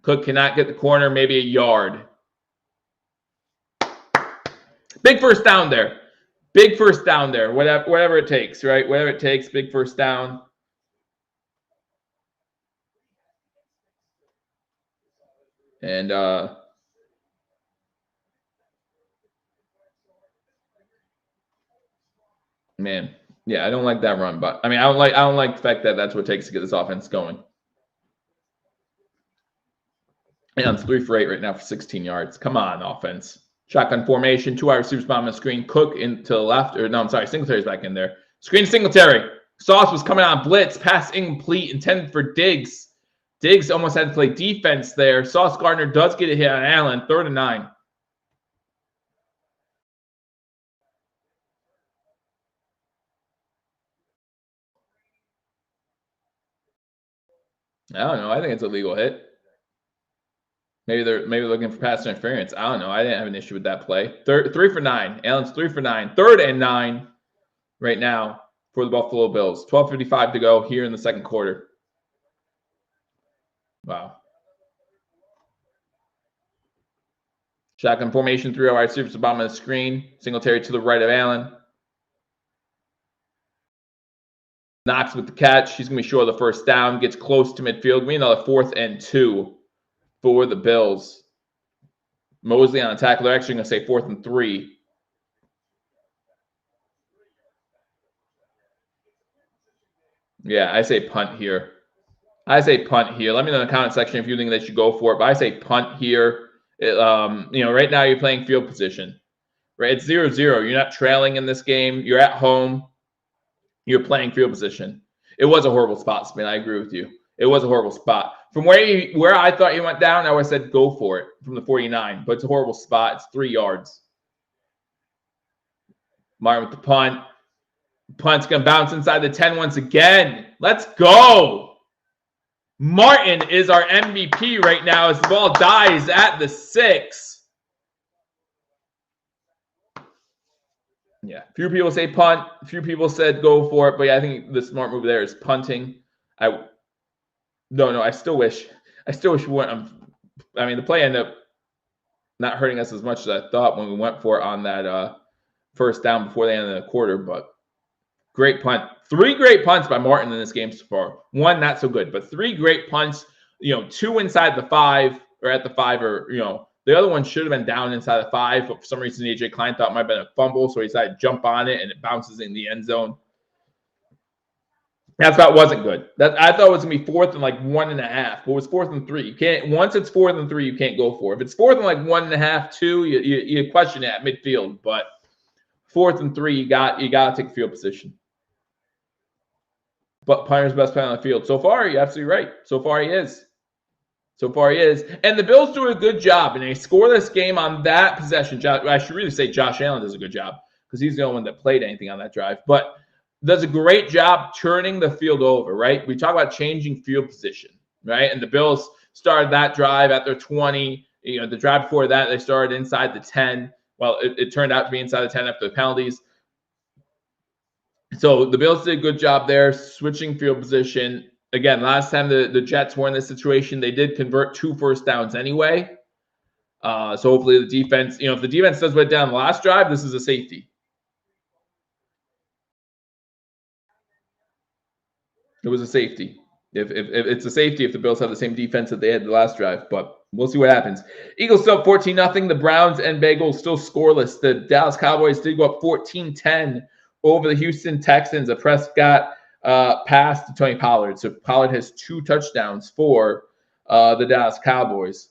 Cook cannot get the corner, maybe a yard. Big first down there. Big first down there. Whatever it takes, right? Whatever it takes, big first down. And man, yeah, I don't like that run, but I mean, I don't like the fact that that's what it takes to get this offense going. And it's 3 for 8 right now for 16 yards. Come on, offense. Shotgun formation, 2 wide receivers bottom of the screen. Cook into the left, or no, I'm sorry, Singletary's back in there. Screen Singletary. Sauce was coming on blitz, pass incomplete, intended for Diggs. Diggs almost had to play defense there. Sauce Gardner does get a hit on Allen, 3rd and 9. I don't know. I think it's a legal hit. Maybe they're looking for pass interference. I don't know. I didn't have an issue with that play. 3 for 9. Allen's 3 for 9. 3rd and 9 right now for the Buffalo Bills. 12:55 to go here in the second quarter. Wow. Shotgun formation, 3 wide receivers to the bottom of the screen. Singletary to the right of Allen. Knox with the catch. He's going to be short of the first down. Gets close to midfield. We another 4th and 2 for the Bills. Mosley on attack. They're actually going to say 4th and 3. Yeah, I say punt here. Let me know in the comment section if you think they should go for it. But I say punt here. Right now you're playing field position. Right, it's 0-0. You're not trailing in this game. You're at home. You're playing field position. It was a horrible spot, Spin. I agree with you. It was a horrible spot. From where I thought he went down, I would have said go for it from the 49. But it's a horrible spot. It's 3 yards. Martin with the punt. Punt's going to bounce inside the 10 once again. Let's go. Martin is our MVP right now as the ball dies at the 6. Yeah, few people say punt. A few people said go for it, but yeah, I think the smart move there is punting. I still wish we went. I mean, the play ended up not hurting us as much as I thought when we went for it on that first down before the end of the quarter. But great punt. 3 great punts by Martin in this game so far. 1 not so good, but 3 great punts. 2 inside the 5 or at the 5, or the other one should have been down inside the 5, but for some reason AJ Klein thought it might have been a fumble, so he decided to jump on it and it bounces in the end zone. That's why it wasn't good. I thought it was gonna be 4th and like 1.5, but it was 4th and 3. You can't once it's 4th and 3, you can't go for it. If it's 4th and like 1.5, 2, you question it at midfield, but 4th and 3, you gotta take field position. But Pioneer's best player on the field. So far, you're absolutely right. So far he is. And the Bills do a good job in a scoreless game on that possession. I should really say Josh Allen does a good job because he's the only one that played anything on that drive. But does a great job turning the field over, right? We talk about changing field position, right? And the Bills started that drive at their 20. The drive before that, they started inside the 10. Well, it turned out to be inside the 10 after the penalties. So the Bills did a good job there, switching field position. Again, last time the Jets were in this situation, they did convert 2 first downs anyway. So hopefully the defense, if the defense does what it did on the last drive, this is a safety. It was a safety. If it's a safety, if the Bills have the same defense that they had the last drive, but we'll see what happens. Eagles still up 14-0. The Browns and Bengals still scoreless. The Dallas Cowboys did go up 14-10 over the Houston Texans. A Prescott pass to Tony Pollard. So Pollard has 2 touchdowns for the Dallas Cowboys.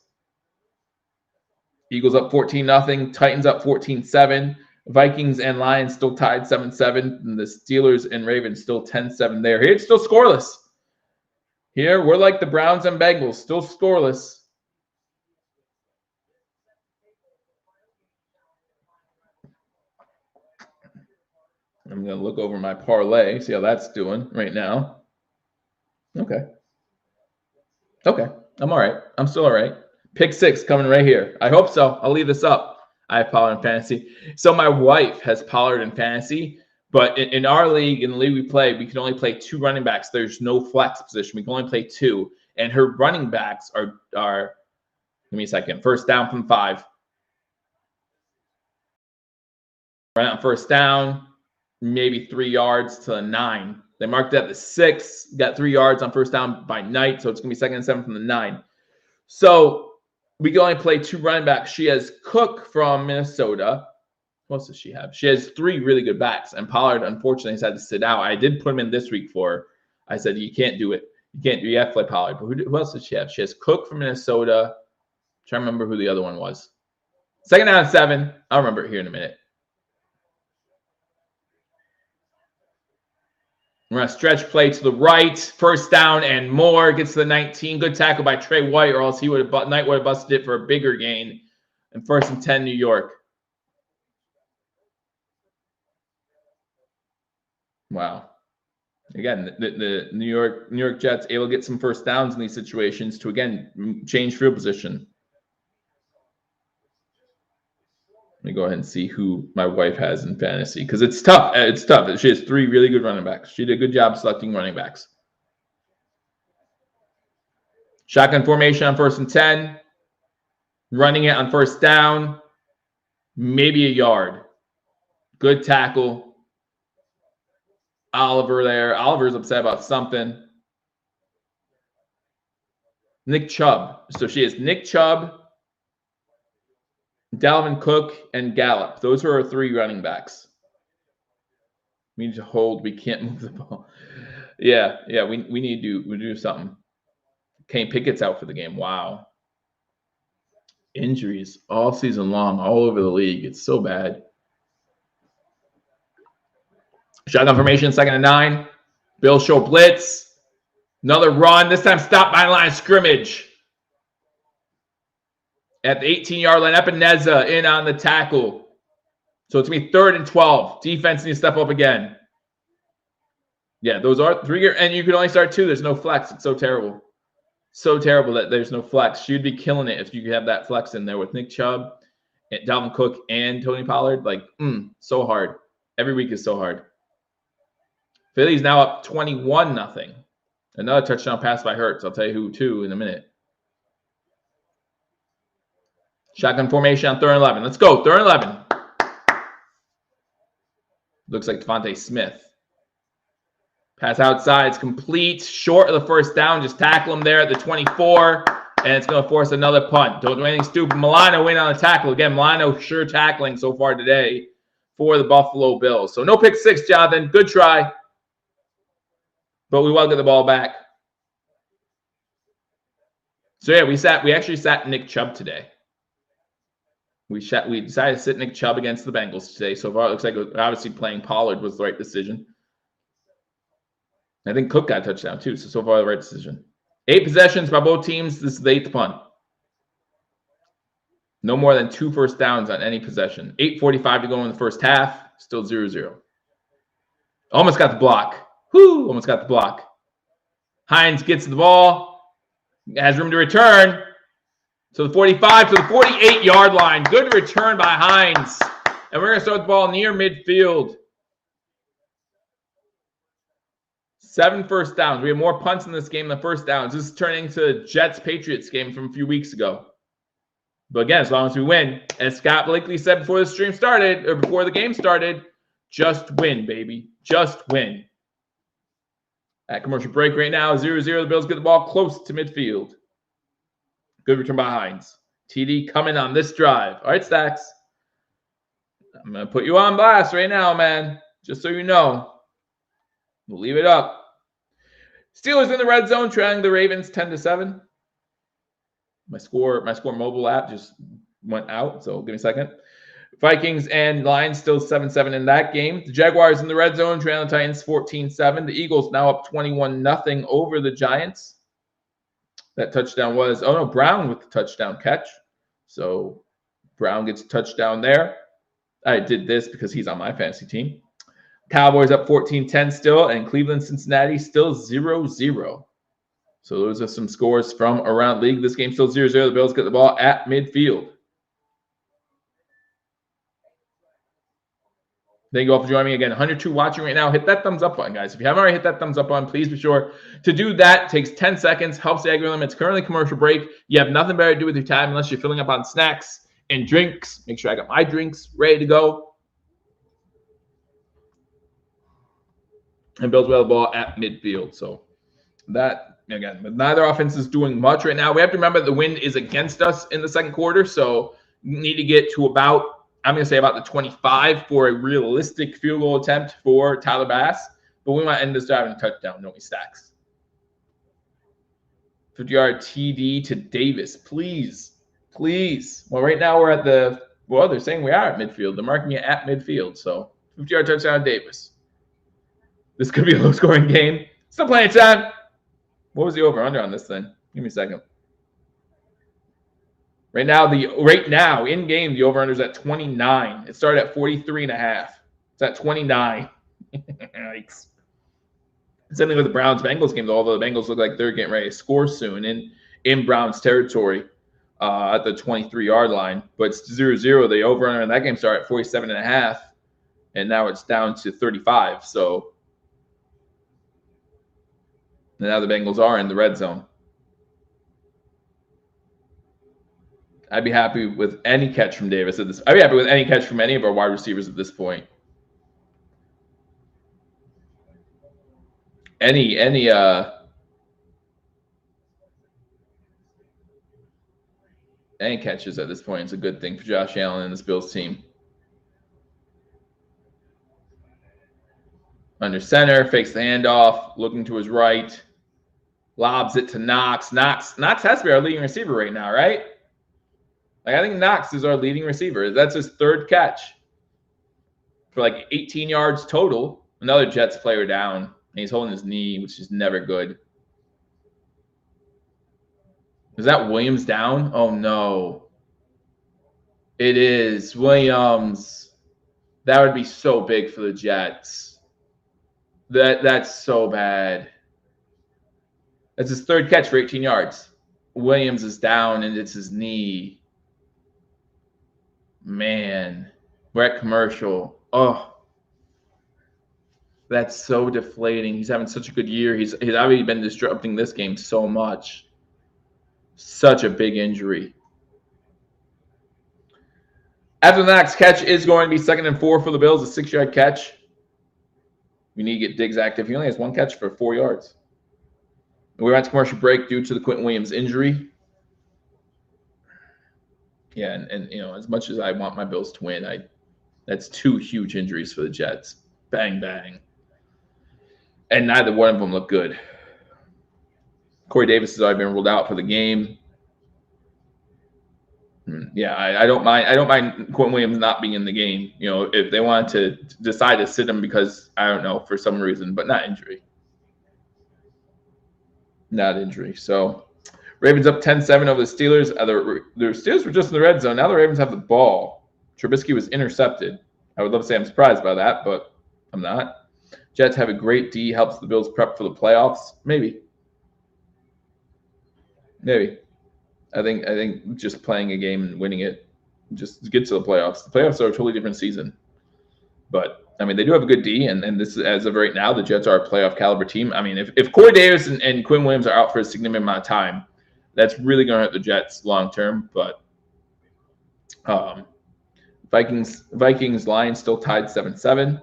Eagles up 14-0. Titans up 14-7. Vikings and Lions still tied 7-7. And the Steelers and Ravens still 10-7 there. Here it's still scoreless. Here we're like the Browns and Bengals, still scoreless. I'm going to look over my parlay, see how that's doing right now. Okay. I'm all right. I'm still all right. Pick 6 coming right here. I hope so. I'll leave this up. I have Pollard in fantasy. So my wife has Pollard in fantasy, but in our league, in the league we play, we can only play 2 running backs. There's no flex position. We can only play 2. And her running backs are give me a second, first down from 5. Run out first down, maybe 3 yards to 9. They marked it at the 6, got 3 yards on first down by night, so it's going to be 2nd and 7 from the 9. So we can only play 2 running backs. She has Cook from Minnesota. What else does she have? She has 3 really good backs, and Pollard, unfortunately, has had to sit out. I did put him in this week for her. I said, you can't do it. You have to play Pollard. But who else does she have? She has Cook from Minnesota. I'm trying to remember who the other one was. 2nd down and 7. I'll remember it here in a minute. We're going to stretch play to the right. First down and more. Gets to the 19. Good tackle by Trey White, or else Knight would have busted it for a bigger gain. And 1st and 10, New York. Wow. Again, the New York Jets able to get some first downs in these situations to, again, change field position. Let me go ahead and see who my wife has in fantasy because it's tough. It's tough. She has 3 really good running backs. She did a good job selecting running backs. Shotgun formation on 1st and 10. Running it on 1st down. Maybe a yard. Good tackle. Oliver there. Oliver's upset about something. Nick Chubb. So she has Nick Chubb, Dalvin Cook, and Gallup. Those are our 3 running backs. We need to hold. We can't move the ball. Yeah. We need to do something. Kenny Pickett's out for the game. Wow. Injuries all season long, all over the league. It's so bad. Shotgun formation, 2nd and 9. Bill show blitz. Another run. This time stopped by the line of scrimmage. At the 18-yard line, Epineza in on the tackle. So it's going to be 3rd and 12. Defense needs to step up again. Yeah, those are 3, and you can only start 2. There's no flex. It's so terrible. So terrible that there's no flex. She'd be killing it if you could have that flex in there with Nick Chubb, Dalvin Cook, and Tony Pollard. Like, so hard. Every week is so hard. Philly's now up 21-0. Another touchdown pass by Hurts. I'll tell you who, too, in a minute. Shotgun formation on 3rd and 11. Let's go. 3rd and 11. Looks like Devontae Smith. Pass outside. It's complete. Short of the 1st down. Just tackle him there at the 24. And it's going to force another punt. Don't do anything stupid. Milano in on the tackle. Again, Milano sure tackling so far today for the Buffalo Bills. So no pick 6, Jonathan. Good try. But we will get the ball back. So yeah, we actually sat Nick Chubb today. We decided to sit Nick Chubb against the Bengals today. So far, it looks like obviously playing Pollard was the right decision. I think Cook got a touchdown too. So far, the right decision. 8 possessions by both teams. This is the 8th punt. No more than 2 first downs on any possession. 8:45 to go in the first half. Still 0-0. Almost got the block. Whoo! Almost got the block. Hines gets the ball. Has room to return. So the 45 to the 48-yard line. Good return by Hines. And we're going to start the ball near midfield. 7 first downs. We have more punts in this game than first downs. This is turning into the Jets-Patriots game from a few weeks ago. But again, as long as we win, as Scott Blakely said before the stream started, or before the game started, just win, baby. Just win. At commercial break right now, 0-0. The Bills get the ball close to midfield. Good return by Hines. TD coming on this drive. All right, Stacks. I'm going to put you on blast right now, man. Just so you know. We'll leave it up. Steelers in the red zone, trailing the Ravens 10-7. My score mobile app just went out, so give me a second. Vikings and Lions still 7-7 in that game. The Jaguars in the red zone, trailing the Titans 14-7. The Eagles now up 21-0 over the Giants. That touchdown was, Brown with the touchdown catch. So Brown gets a touchdown there. I did this because he's on my fantasy team. Cowboys up 14-10 still, and Cleveland-Cincinnati still 0-0. So those are some scores from around league. This game still 0-0. The Bills get the ball at midfield. Thank you all for joining me again. 102 watching right now. Hit that thumbs up button, guys. If you haven't already hit that thumbs up button, please be sure to do that. It takes 10 seconds. Helps the algorithm. It's currently commercial break. You have nothing better to do with your time unless you're filling up on snacks and drinks. Make sure I got my drinks ready to go. And Bills will have the ball at midfield. So that, again, but neither offense is doing much right now. We have to remember the wind is against us in the second quarter. So you need to get to about, I'm going to say about the 25 for a realistic field goal attempt for Tyler Bass. But we might end this drive in a touchdown, don't we, Stacks? 50-yard TD to Davis. Please. Please. Well, right now we're at the, well, they're saying we are at midfield. They're marking it at midfield. So 50-yard touchdown to Davis. This could be a low-scoring game. Still playing time. What was the over-under on this thing? Give me a second. Right now, in game, the over-under is at 29. It started at 43.5. It's at 29. Yikes. Same thing with the Browns-Bengals game, although the Bengals look like they're getting ready to score soon in Browns territory at the 23-yard line. But it's 0-0. The over-under in that game started at 47.5, and now it's down to 35. So now the Bengals are in the red zone. I'd be happy with any catch from Davis at this. I'd be happy with any catch from any of our wide receivers at this point. Any catches at this point is a good thing for Josh Allen and this Bills team. Under center, fakes the handoff, looking to his right, lobs it to Knox. Knox has to be our leading receiver right now, right? Like, I think Knox is our leading receiver. That's his third catch for like 18 yards total. Another Jets player down, and he's holding his knee, which is never good. Is that Williams down? Oh, no. It is. Williams. That would be so big for the Jets. That's so bad. That's his third catch for 18 yards. Williams is down, and it's his knee. Man, we're at commercial. Oh, that's so deflating. He's having such a good year. He's already been disrupting this game so much. Such a big injury. After the next catch is going to be 2nd and 4 for the Bills, a 6-yard catch. We need to get Diggs active. He only has 1 catch for 4 yards. We went to commercial break due to the Quentin Williams injury. Yeah, and you know, as much as I want my Bills to win, that's 2 huge injuries for the Jets. Bang, bang. And neither one of them look good. Corey Davis has already been ruled out for the game. Yeah, I don't mind Quentin Williams not being in the game. You know, if they wanted to decide to sit him because, I don't know, for some reason, but not injury. Not injury. So Ravens up 10-7 over the Steelers. The Steelers were just in the red zone. Now the Ravens have the ball. Trubisky was intercepted. I would love to say I'm surprised by that, but I'm not. Jets have a great D. Helps the Bills prep for the playoffs. Maybe. I think just playing a game and winning it just gets to the playoffs. The playoffs are a totally different season. But, I mean, they do have a good D, and this is, as of right now, the Jets are a playoff caliber team. I mean, if Corey Davis and Quinn Williams are out for a significant amount of time, that's really going to hurt the Jets long term. But Vikings Lions still tied 7-7.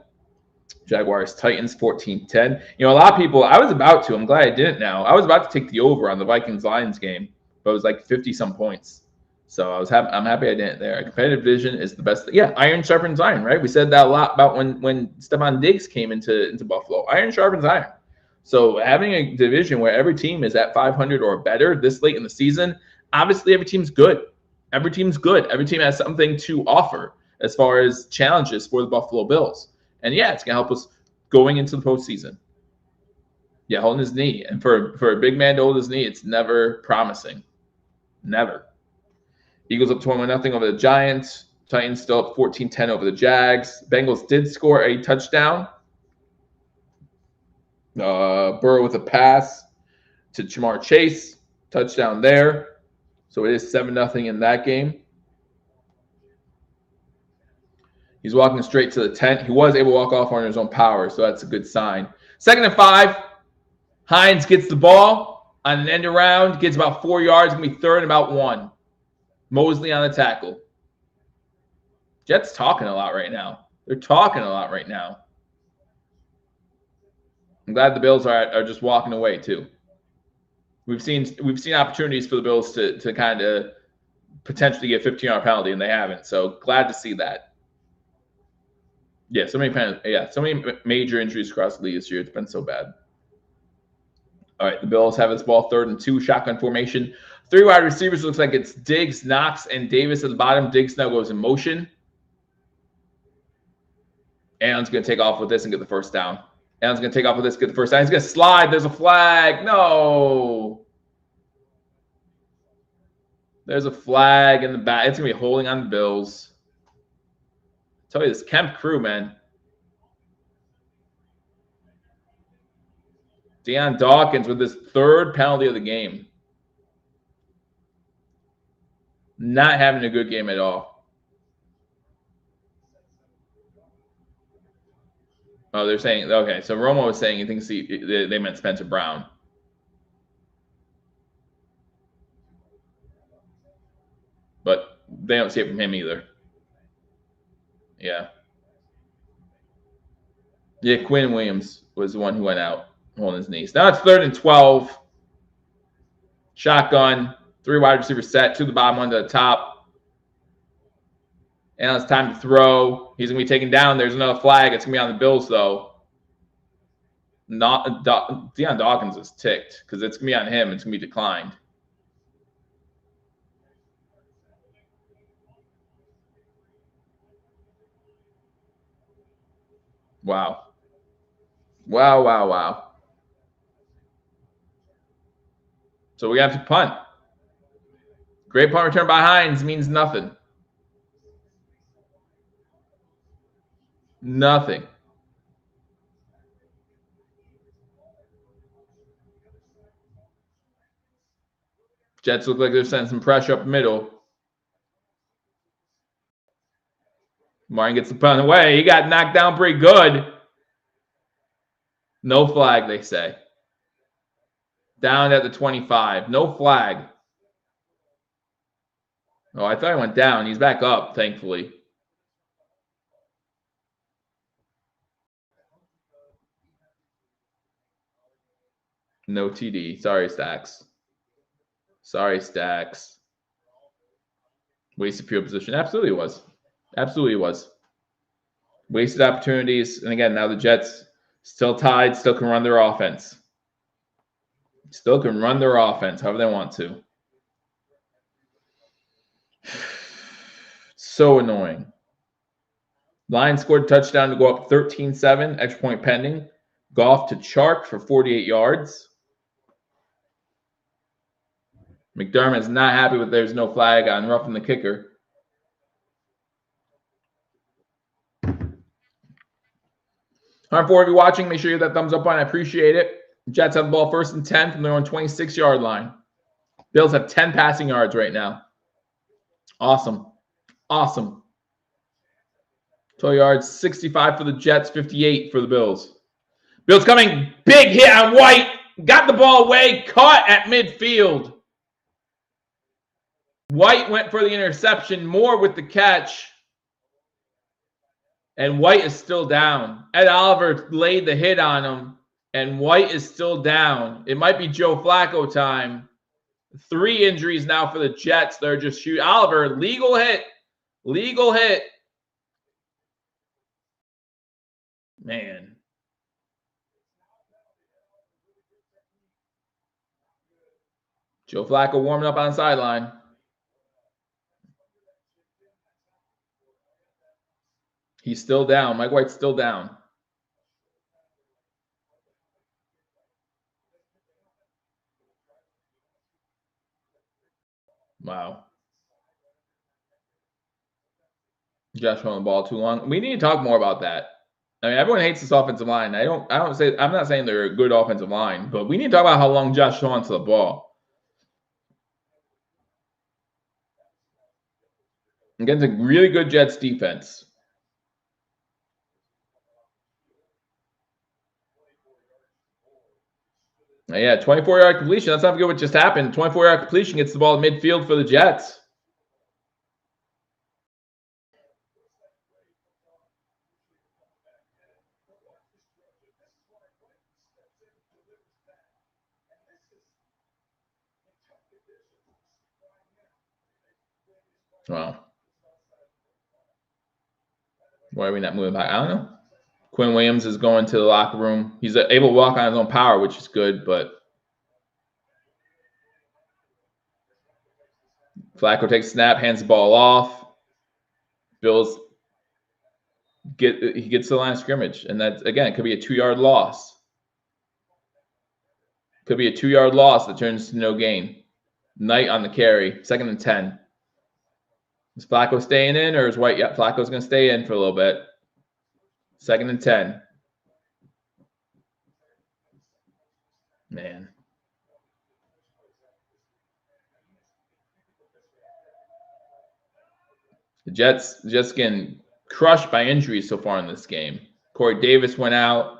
Jaguars Titans 14-10. You know, a lot of people, I'm glad I didn't now. I was about to take the over on the Vikings Lions game, but it was like 50-some points. So I'm happy I didn't there. A competitive division is the best. Yeah, iron sharpens iron, right? We said that a lot about when Stephon Diggs came into Buffalo. Iron sharpens iron. So having a division where every team is at 500 or better this late in the season, obviously every team's good. Every team's good. Every team has something to offer as far as challenges for the Buffalo Bills. And yeah, it's going to help us going into the postseason. Yeah, holding his knee. And for a big man to hold his knee, it's never promising. Never. Eagles up 21-0 over the Giants. Titans still up 14-10 over the Jags. Bengals did score a touchdown. Burrow with a pass to Jamar Chase. Touchdown there. So it is 7-0 in that game. He's walking straight to the tent. He was able to walk off on his own power, so that's a good sign. 2nd and 5. Hines gets the ball on an end around, gets about 4 yards, going to be 3rd and about 1. Mosley on the tackle. Jets talking a lot right now. They're talking a lot right now. I'm glad the Bills are just walking away too. We've seen opportunities for the Bills to kind of potentially get a 15-yard penalty, and they haven't. So glad to see that. Yeah, so many major injuries across the league this year. It's been so bad. All right, the Bills have this ball 3rd and 2, shotgun formation. 3 wide receivers. Looks like it's Diggs, Knox, and Davis at the bottom. Diggs now goes in motion. Allen's going to take off with this and get the first down. He's going to slide. There's a flag. No. There's a flag in the back. It's going to be holding on the Bills. I tell you, this Kemp crew, man. Deion Dawkins with his 3rd penalty of the game. Not having a good game at all. Oh, they're saying, okay, so Romo was saying he thinks they meant Spencer Brown. But they don't see it from him either. Yeah. Yeah, Quinn Williams was the one who went out holding his knees. Now it's 3rd and 12. Shotgun, 3 wide receiver set, 2 to the bottom, 1 to the top. And it's time to throw. He's going to be taken down. There's another flag. It's going to be on the Bills, though. Deion Dawkins is ticked because it's going to be on him. It's going to be declined. Wow. Wow, wow, wow. So we have to punt. Great punt return by Hines means nothing. Nothing. Jets look like they're sending some pressure up the middle. Martin gets the punt away. He got knocked down pretty good. No flag, they say. Down at the 25. No flag. Oh, I thought he went down. He's back up, thankfully. No TD. Sorry, Stacks. Sorry, Stacks. Wasted field position. Absolutely was. Absolutely was. Wasted opportunities. And again, now the Jets still tied, still can run their offense. Still can run their offense however they want to. So annoying. Lions scored a touchdown to go up 13-7, extra point pending. Goff to Chark for 48 yards. McDermott is not happy with there's no flag on roughing the kicker. All right, for you watching, make sure you hit that thumbs up button. I appreciate it. Jets have the ball 1st and 10 from their own 26-yard line. Bills have 10 passing yards right now. Awesome. Awesome. Total yards, 65 for the Jets, 58 for the Bills. Bills coming. Big hit on White. Got the ball away. Caught at midfield. White went for the interception. Moore with the catch. And White is still down. Ed Oliver laid the hit on him. And White is still down. It might be Joe Flacco time. 3 injuries now for the Jets. They're just shooting. Oliver, legal hit. Legal hit. Man. Joe Flacco warming up on the sideline. He's still down. Mike White's still down. Wow. Josh holding the ball too long. We need to talk more about that. I mean, everyone hates this offensive line. I'm not saying they're a good offensive line, but we need to talk about how long Josh held onto the ball. Against a really good Jets defense. Yeah, 24-yard completion. Let's not forget what just happened. 24-yard completion gets the ball at midfield for the Jets. Wow. Why are we not moving back? I don't know. Quinn Williams is going to the locker room. He's able to walk on his own power, which is good, but Flacco takes a snap, hands the ball off. Bills he gets to the line of scrimmage, and that again, it could be a 2-yard loss. Could be a 2-yard loss that turns to no gain. Knight on the carry, 2nd and 10. Is Flacco staying in, or is White? Yeah, Flacco's going to stay in for a little bit. 2nd and 10. Man. The Jets just getting crushed by injuries so far in this game. Corey Davis went out.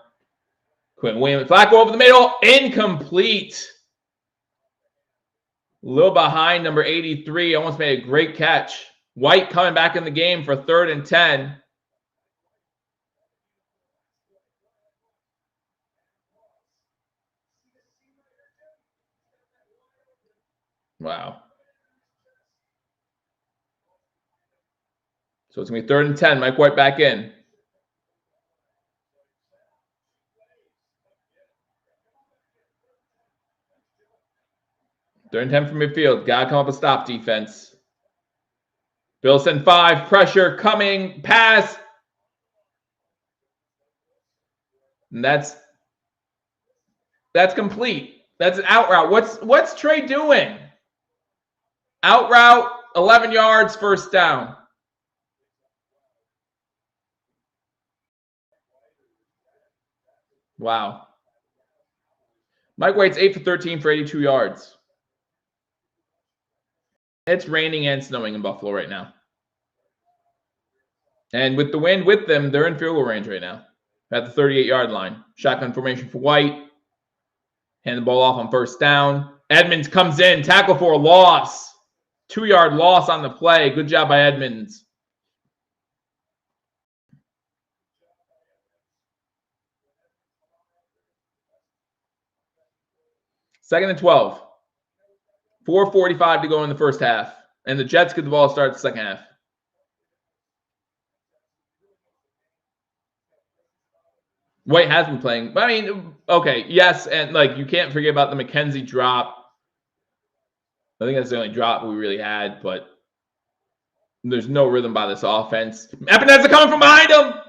Quinn Williams. Flacco over the middle. Incomplete. A little behind number 83. Almost made a great catch. White coming back in the game for 3rd and 10. Wow. So it's going to be 3rd and 10. Mike White back in. Third and 10 from midfield. Got to come up with stop defense. Bills send 5. Pressure coming. Pass. And that's complete. That's an out route. What's Trey doing? Out route, 11 yards, 1st down. Wow. Mike White's 8 for 13 for 82 yards. It's raining and snowing in Buffalo right now. And with the wind with them, they're in field goal range right now at the 38-yard line. Shotgun formation for White. Hand the ball off on 1st down. Edmonds comes in. Tackle for a loss. 2-yard loss on the play. Good job by Edmonds. Second and 12. 4:45 to go in the 1st half. And the Jets get the ball to start the 2nd half. White has been playing. I mean, okay, yes, and like you can't forget about the McKenzie drop. I think that's the only drop we really had, but there's no rhythm by this offense. Epinesa coming from behind him.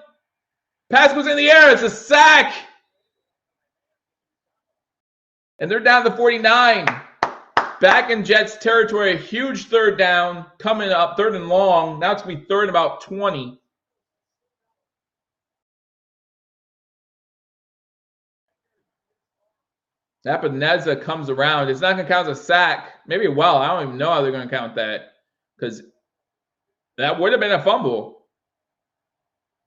Pass was in the air. It's a sack. And they're down to 49. Back in Jets territory. A huge 3rd down coming up. 3rd and long. Now it's going to be 3rd and about 20. Epinesa comes around. It's not going to count as a sack. Maybe well. I don't even know how they're going to count that because that would have been a fumble.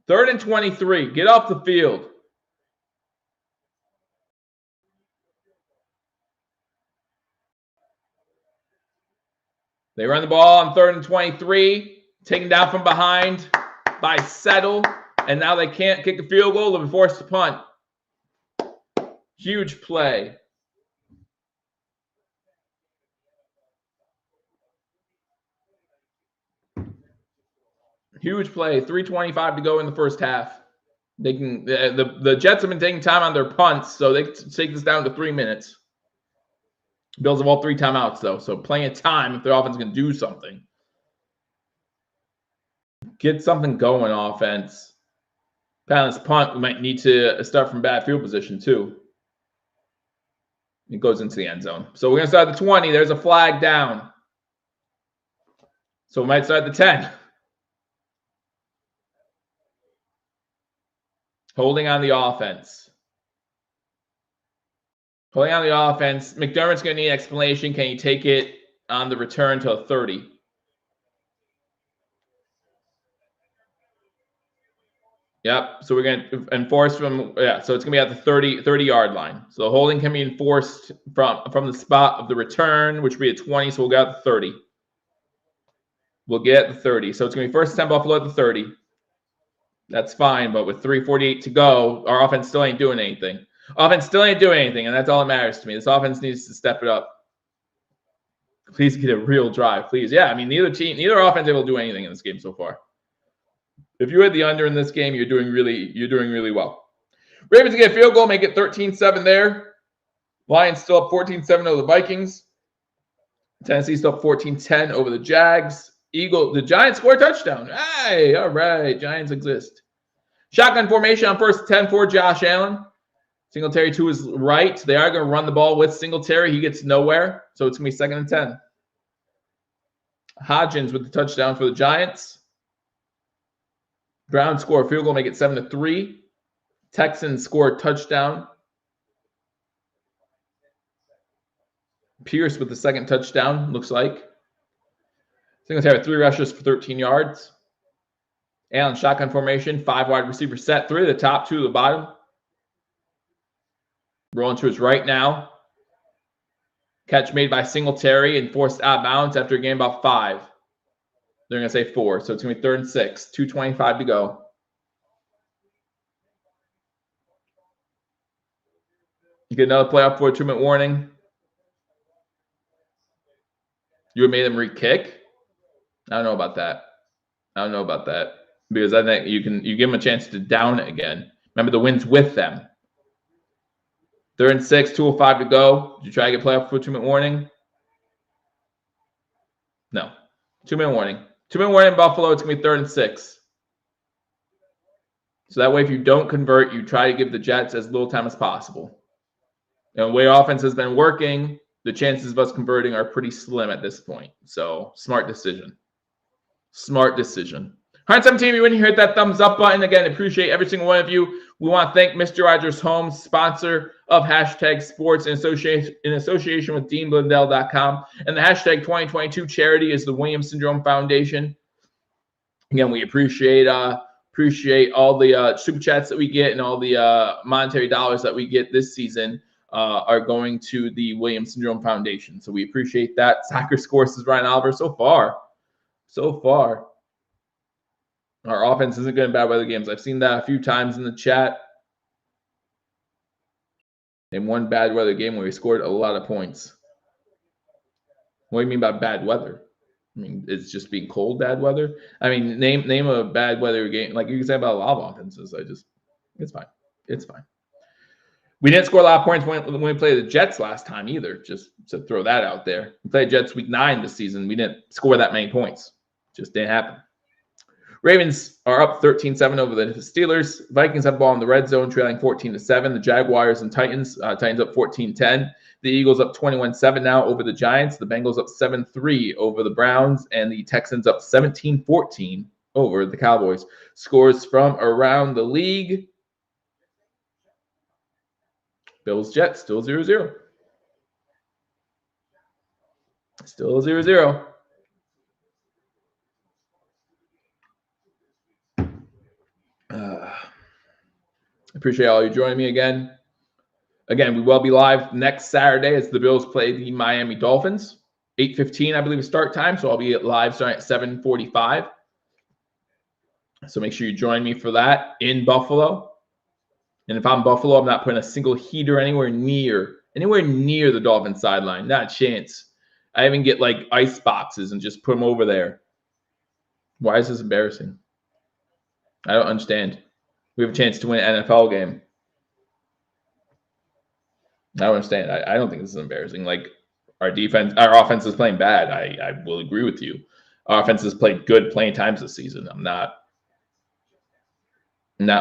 3rd and 23. Get off the field. They run the ball on 3rd and 23. Taken down from behind by Settle. And now they can't kick a field goal. They'll be forced to punt. Huge play. Huge play. 3:25 to go in the 1st half. They can the Jets have been taking time on their punts, so they can take this down to 3 minutes. Bills have all 3 timeouts, though, so plenty of time if their offense can do something. Get something going, offense. Balance punt, we might need to start from bad field position, too. It goes into the end zone. So we're going to start at the 20. There's a flag down. So we might start at the 10. Holding on the offense. Holding on the offense. McDermott's going to need explanation. Can he take it on the return to a 30? Yep. So we're going to enforce from, yeah, so it's going to be at the 30-yard line. So the holding can be enforced from the spot of the return, which would be at 20. So we'll get at the 30. We'll get at the 30. So it's going to be 1st and 10 Buffalo at the 30. That's fine, but with 3:48 to go, our offense still ain't doing anything. Offense still ain't doing anything, and that's all that matters to me. This offense needs to step it up. Please get a real drive, please. Yeah, I mean, neither offense able to do anything in this game so far. If you had the under in this game, you're doing really well. Ravens get a field goal, make it 13-7 there. Lions still up 14-7 over the Vikings. Tennessee still up 14-10 over the Jags. The Giants score a touchdown. Hey, all right. Giants exist. Shotgun formation on 1st and 10 for Josh Allen. Singletary to his right. They are going to run the ball with Singletary. He gets nowhere. So it's going to be 2nd and 10. Hodgins with the touchdown for the Giants. Browns score a field goal, make it 7-3. Texans score a touchdown. Pierce with the second touchdown, looks like. Singletary had 3 rushes for 13 yards. Allen shotgun formation, 5 wide receiver set, 3 to the top, 2 to the bottom. Rolling to his right now. Catch made by Singletary and forced out of bounds after a gain about 5. They're going to say 4, so it's going to be 3rd and 6, 2:25 to go. You get another play up for a 2-minute warning. You would made them re-kick? I don't know about that. Because I think you give them a chance to down it again. Remember, the win's with them. 3rd and 6, 2:05 to go. Did you try to get playoff for a 2-minute warning? No. 2-minute warning. 2-minute warning, Buffalo. It's going to be 3rd and 6. So that way, if you don't convert, you try to give the Jets as little time as possible. And the way offense has been working, the chances of us converting are pretty slim at this point. So, smart decision. Smart decision. 117, if you wouldn't hit that thumbs up button. Again, appreciate every single one of you. We want to thank Mr. Rogers Homes, sponsor of Hashtag Sports in association with DeanBlundell.com. And the Hashtag 2022 charity is the Williams Syndrome Foundation. Again, we appreciate all the super chats that we get and all the monetary dollars that we get this season are going to the Williams Syndrome Foundation. So we appreciate that. Soccer Scores is Ryan Oliver so far. Our offense isn't good in bad weather games. I've seen that a few times in the chat. In one bad weather game where we scored a lot of points. What do you mean by bad weather? I mean, it's just being cold bad weather. I mean, name a bad weather game. Like you can say about a lot of offenses. It's fine. It's fine. We didn't score a lot of points when we played the Jets last time either. Just to throw that out there. We played Jets week 9 this season. We didn't score that many points. Just didn't happen. Ravens are up 13-7 over the Steelers. Vikings have the ball in the red zone, trailing 14-7. The Jaguars and Titans. Titans up 14-10. The Eagles up 21-7 now over the Giants. The Bengals up 7-3 over the Browns. And the Texans up 17-14 over the Cowboys. Scores from around the league. Bills-Jets, still 0-0. Still 0-0. Appreciate all you joining me again. Again, we will be live next Saturday as the Bills play the Miami Dolphins. 8:15, I believe, is start time, so I'll be live starting at 7:45. So make sure you join me for that in Buffalo. And if I'm Buffalo, I'm not putting a single heater anywhere near the Dolphins sideline. Not a chance. I even get like ice boxes and just put them over there. Why is this embarrassing? I don't understand. We have a chance to win an NFL game. I don't understand. I don't think this is embarrassing. Like our offense is playing bad. I will agree with you. Our offense has played good playing times this season. I'm not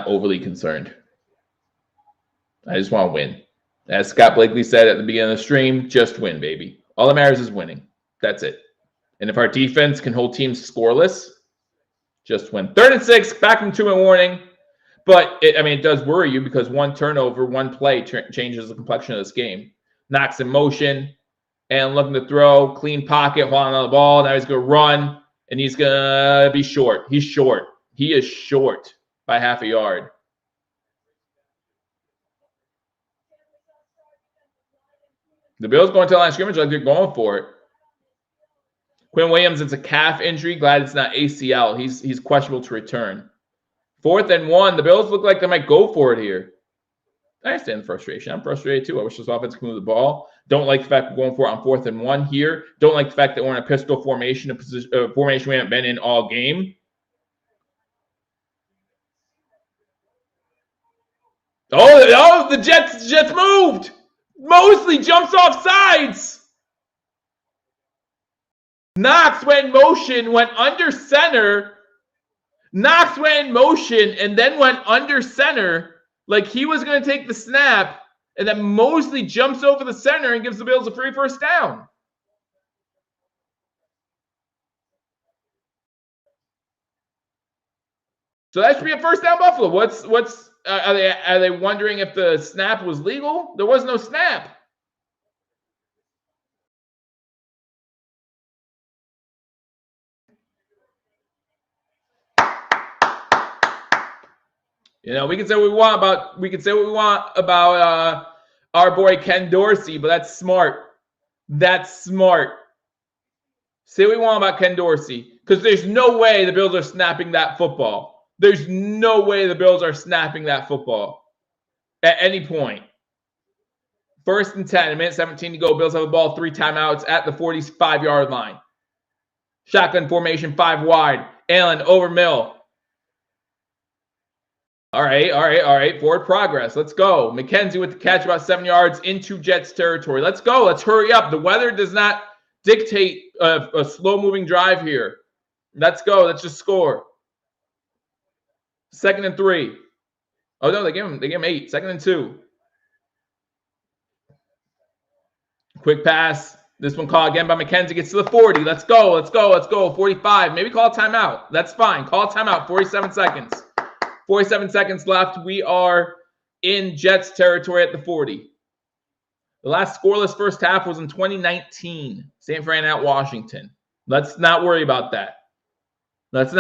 overly concerned. I just want to win. As Scott Blakely said at the beginning of the stream, just win, baby. All that matters is winning. That's it. And if our defense can hold teams scoreless, just win. 3rd and 6, back from 2-minute warning. But, it does worry you because one turnover, one play changes the complexion of this game. Knocks in motion and looking to throw, clean pocket, holding on the ball. Now he's going to run, and he's going to be short. He's short. He is short by half a yard. The Bills going to the line of scrimmage like they're going for it. Quinn Williams, it's a calf injury. Glad it's not ACL. He's questionable to return. 4th and 1. The Bills look like they might go for it here. I understand the frustration. I'm frustrated too. I wish this offense could move the ball. Don't like the fact we're going for it on 4th and 1 here. Don't like the fact that we're in a pistol formation, a formation we haven't been in all game. Oh, the Jets moved. Mosley jumps off sides. Knox went in motion, went under center. Knox went in motion and then went under center like he was going to take the snap, and then Mosley jumps over the center and gives the Bills a free first down. So that should be a first down Buffalo. Are they wondering if the snap was legal? There was no snap. You know, we can say what we want about our boy Ken Dorsey, but that's smart. That's smart. Say what we want about Ken Dorsey, because there's no way the Bills are snapping that football. There's no way the Bills are snapping that football at any point. 1st and 10, a minute 17 to go. Bills have the ball, 3 timeouts at the 45-yard line. Shotgun formation, 5 wide. Allen over middle. All right. Forward progress. Let's go. McKenzie with the catch, about 7 yards into Jets territory. Let's go. Let's hurry up. The weather does not dictate a slow-moving drive here. Let's go. Let's just score. 2nd and 3. Oh, no, they gave him 8. 2nd and 2. Quick pass. This one called again by McKenzie. Gets to the 40. Let's go. 45. Maybe call a timeout. That's fine. Call a timeout. 47 seconds. 47 seconds left. We are in Jets territory at the 40. The last scoreless first half was in 2019. San Fran at Washington. Let's not worry about that. Let's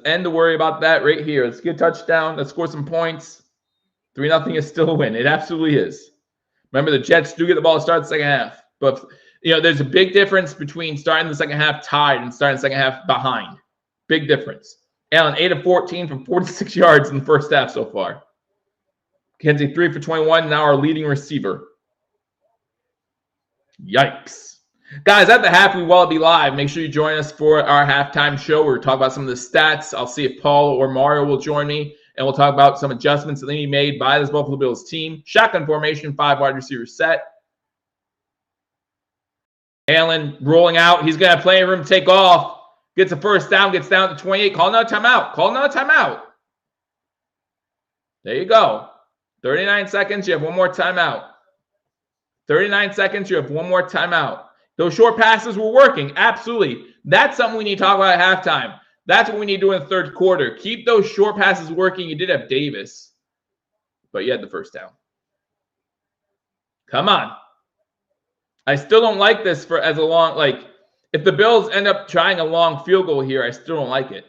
end the worry about that right here. Let's get a touchdown. Let's score some points. 3-0 is still a win. It absolutely is. Remember, the Jets do get the ball to start the second half. But, you know, there's a big difference between starting the second half tied and starting the second half behind. Big difference. Allen, 8 of 14 from 46 yards in the first half so far. Kenzie, 3 for 21, now our leading receiver. Yikes. Guys, at the half, we will be live. Make sure you join us for our halftime show where we talk about some of the stats. I'll see if Paul or Mario will join me, and we'll talk about some adjustments that need to be made by this Buffalo Bills team. Shotgun formation, 5 wide receivers set. Allen rolling out. He's going to have plenty of room to take off. Gets a first down, gets down to 28. Call another timeout. There you go. 39 seconds. You have one more timeout. 39 seconds. You have one more timeout. Those short passes were working. Absolutely. That's something we need to talk about at halftime. That's what we need to do in the third quarter. Keep those short passes working. You did have Davis, but you had the first down. Come on. I still don't like this as a long, like, if the Bills end up trying a long field goal here, I still don't like it.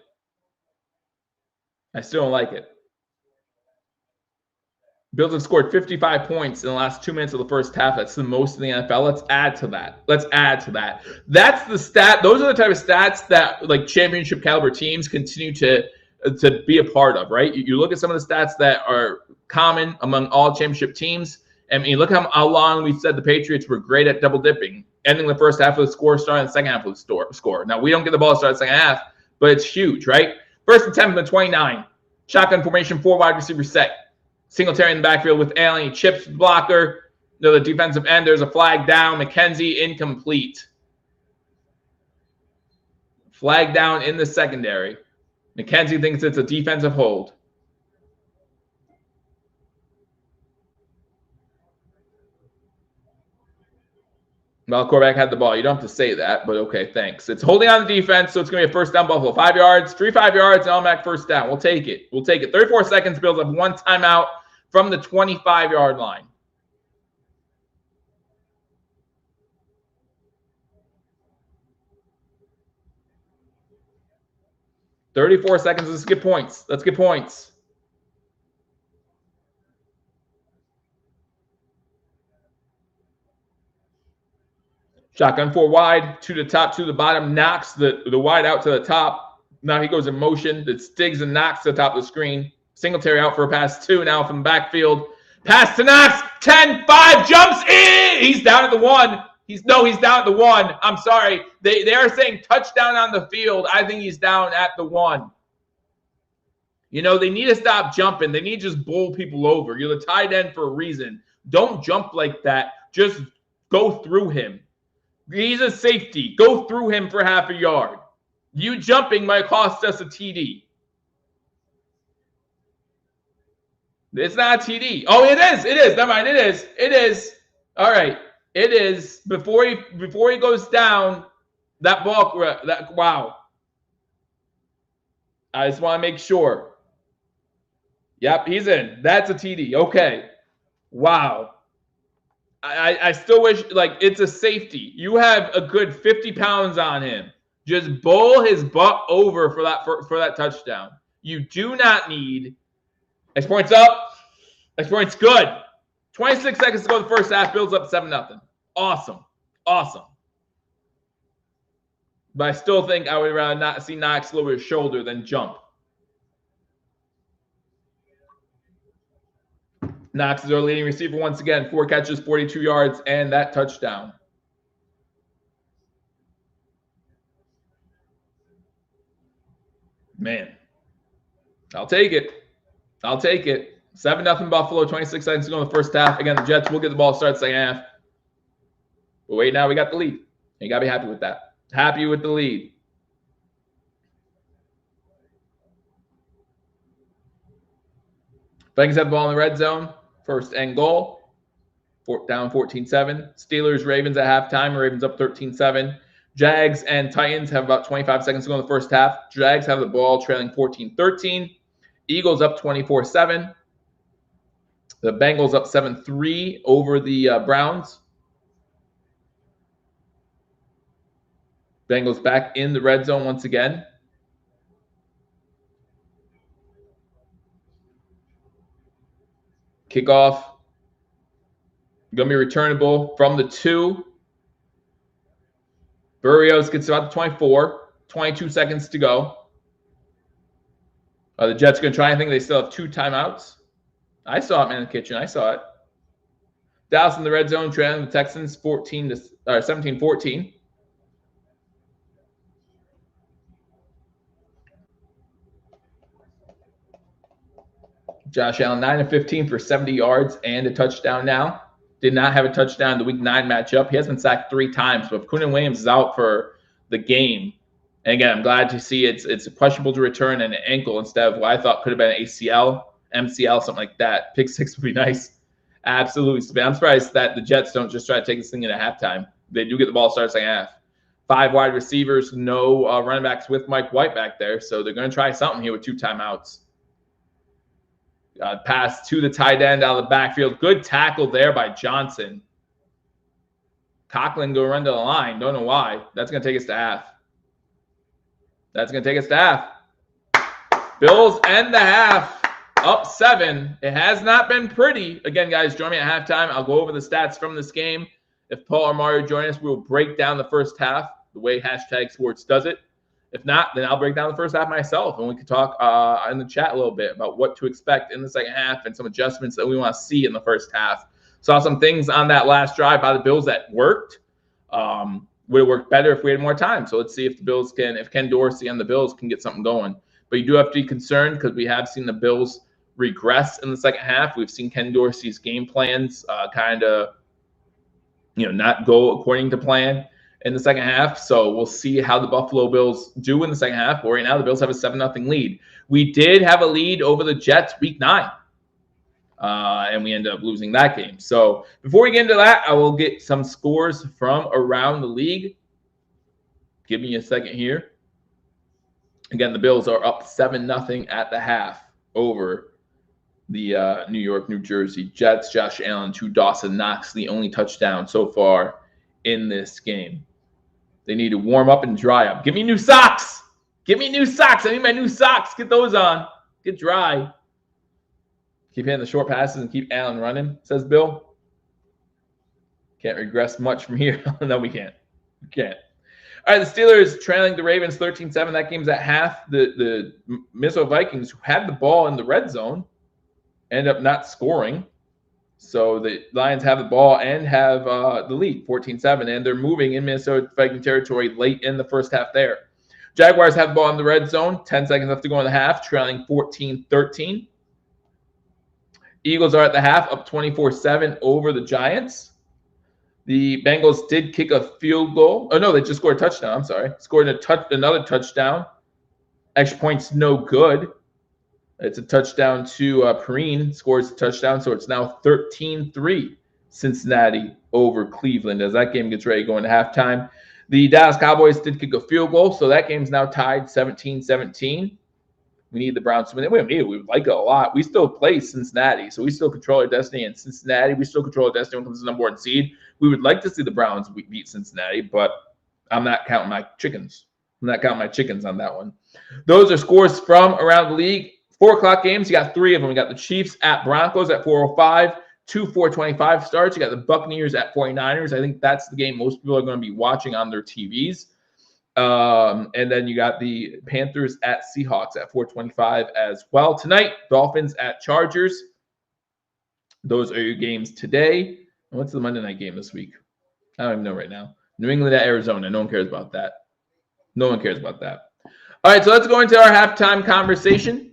Bills have scored 55 points in the last 2 minutes of the first half. That's the most in the NFL. Let's add to that. That's the stat. Those are the type of stats that, like, championship caliber teams continue to be a part of, right? You look at some of the stats that are common among all championship teams. I mean, look how long we said the Patriots were great at double dipping, ending the first half with a score, starting the second half with a score. Now, we don't get the ball to start the second half, but it's huge, right? 1st and 10 from the 29. Shotgun formation, 4 wide receivers set. Singletary in the backfield with Allen. He chips the blocker. The defensive end, there's a flag down. McKenzie incomplete. Flag down in the secondary. McKenzie thinks it's a defensive hold. Well, quarterback had the ball. You don't have to say that, but okay, thanks. It's holding on the defense, so it's going to be a first down, Buffalo. 5 yards, 5 yards, and automatic first down. We'll take it. 34 seconds. Bills have one timeout from the 25-yard line. $34 seconds. Let's get points. Shotgun 4 wide, 2 to the top, 2 to the bottom. Knocks the wide out to the top. Now he goes in motion. It Stiggs and Knox to the top of the screen. Singletary out for a pass 2 now from the backfield. Pass to Knox. 10-5 jumps in. He's down at the 1. He's down at the 1. I'm sorry. They are saying touchdown on the field. I think he's down at the 1. You know, they need to stop jumping. They need to just bowl people over. You're the tight end for a reason. Don't jump like that. Just go through him. He's a safety. Go through him for half a yard. You jumping might cost us a TD. It's not a TD. Oh, it is. Never mind. It is. All right. It is. Before he goes down, that ball. Wow. I just want to make sure. Yep, he's in. That's a TD. Okay. Wow. I still wish, like, it's a safety. You have a good 50 pounds on him. Just bowl his butt over for that touchdown. You do not need. X points up. X points good. 26 seconds to go in the first half. Bills up 7-0. Awesome. Awesome. But I still think I would rather not see Knox lower his shoulder than jump. Knox is our leading receiver once again. 4 catches, 42 yards, and that touchdown. Man, I'll take it. I'll take it. 7-0 Buffalo, 26 seconds to go in the first half. Again, the Jets will get the ball started second half. But wait, now we got the lead. You got to be happy with that. Happy with the lead. Vikings have the ball in the red zone. First and goal. Down 14-7. Steelers, Ravens at halftime. Ravens up 13-7. Jags and Titans have about 25 seconds to go in the first half. Jags have the ball trailing 14-13. Eagles up 24-7. The Bengals up 7-3 over the Browns. Bengals back in the red zone once again. Kickoff. Going to be returnable from the 2. Burrios gets about the 24. 22 seconds to go. The Jets are going to try and think they still have 2 timeouts. I saw it, man, in the kitchen. I saw it. Dallas in the red zone, trailing the Texans 17-14. Josh Allen, 9-15 for 70 yards and a touchdown now. Did not have a touchdown in the Week 9 matchup. He has been sacked 3 times, but if Quinnen Williams is out for the game, and again, I'm glad to see it's questionable to return and an ankle instead of what I thought could have been an ACL, MCL, something like that. Pick 6 would be nice. Absolutely. I'm surprised that the Jets don't just try to take this thing into halftime. They do get the ball started second half. 5 wide receivers, no running backs with Mike White back there, so they're going to try something here with 2 timeouts. Pass to the tight end out of the backfield. Good tackle there by Johnson. Coughlin go run to the line. Don't know why. That's going to take us to half. That's going to take us to half. Bills end the half. Up 7. It has not been pretty. Again, guys, join me at halftime. I'll go over the stats from this game. If Paul or Mario join us, we will break down the first half the way #sports does it. If not, then I'll break down the first half myself, and we can talk in the chat a little bit about what to expect in the second half and some adjustments that we want to see in the first half. Saw some things on that last drive by the Bills that worked. Would have worked better if we had more time. So let's see if the Bills can, if Ken Dorsey and the Bills can get something going. But you do have to be concerned because we have seen the Bills regress in the second half. We've seen Ken Dorsey's game plans kind of, not go according to plan in the second half. So we'll see how the Buffalo Bills do in the second half. But right now, the Bills have a 7-0 lead. We did have a lead over the Jets Week 9. And we ended up losing that game. So before we get into that, I will get some scores from around the league. Give me a second here. Again, the Bills are up 7-0 at the half over the New York, New Jersey Jets. Josh Allen to Dawson Knox, the only touchdown so far in this game. They need to warm up and dry up. Give me new socks. Give me new socks. I need my new socks. Get those on. Get dry. Keep hitting the short passes and keep Allen running, says Bill. Can't regress much from here. No, we can't. We can't. All right, the Steelers trailing the Ravens 13-7. That game's at half. The Minnesota Vikings, who had the ball in the red zone, end up not scoring. So the Lions have the ball and have the lead, 14-7, and they're moving in Minnesota Viking territory late in the first half there. Jaguars have the ball in the red zone, 10 seconds left to go in the half, trailing 14-13. Eagles are at the half, up 24-7 over the Giants. The Bengals did kick a field goal. Oh, no, they just scored a touchdown. I'm sorry. Scored another touchdown. Extra points, no good. It's a touchdown to Perrine, scores a touchdown, so it's now 13-3 Cincinnati over Cleveland as that game gets ready to go into halftime. The Dallas Cowboys did kick a field goal, so that game's now tied 17-17. We need the Browns to win. We would like it a lot. We still play Cincinnati, so we still control our destiny. And Cincinnati, we still control our destiny when it comes to the number 1 seed. We would like to see the Browns beat Cincinnati, but I'm not counting my chickens. I'm not counting my chickens on that one. Those are scores from around the league. 4 o'clock games, you got 3 of them. You got the Chiefs at Broncos at 4:05. 2 4:25 starts. You got the Buccaneers at 49ers. I think that's the game most people are going to be watching on their TVs. And then you got the Panthers at Seahawks at 4:25 as well. Tonight, Dolphins at Chargers. Those are your games today. And what's the Monday night game this week? I don't even know right now. New England at Arizona. No one cares about that. No one cares about that. All right, so let's go into our halftime conversation.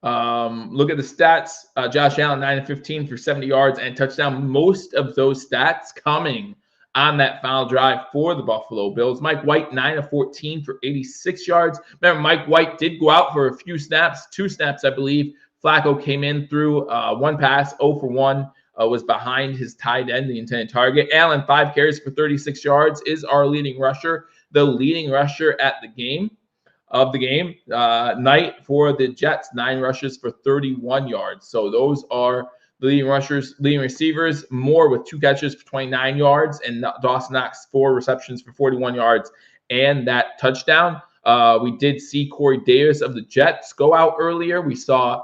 Look at the stats. Josh Allen, 9 of 15 for 70 yards and touchdown. Most of those stats coming on that final drive for the Buffalo Bills. Mike White, 9 of 14 for 86 yards. Remember, Mike White did go out for a few snaps, 2 snaps, I believe. Flacco came in through 1 pass, 0 for 1, was behind his tight end, the intended target. Allen, 5 carries for 36 yards, is our leading rusher. The leading rusher at the game. Night for the Jets, 9 rushes for 31 yards. So those are the leading rushers, leading receivers. Moore with 2 catches for 29 yards, and Dawson Knox 4 receptions for 41 yards and that touchdown. We did see Corey Davis of the Jets go out earlier. We saw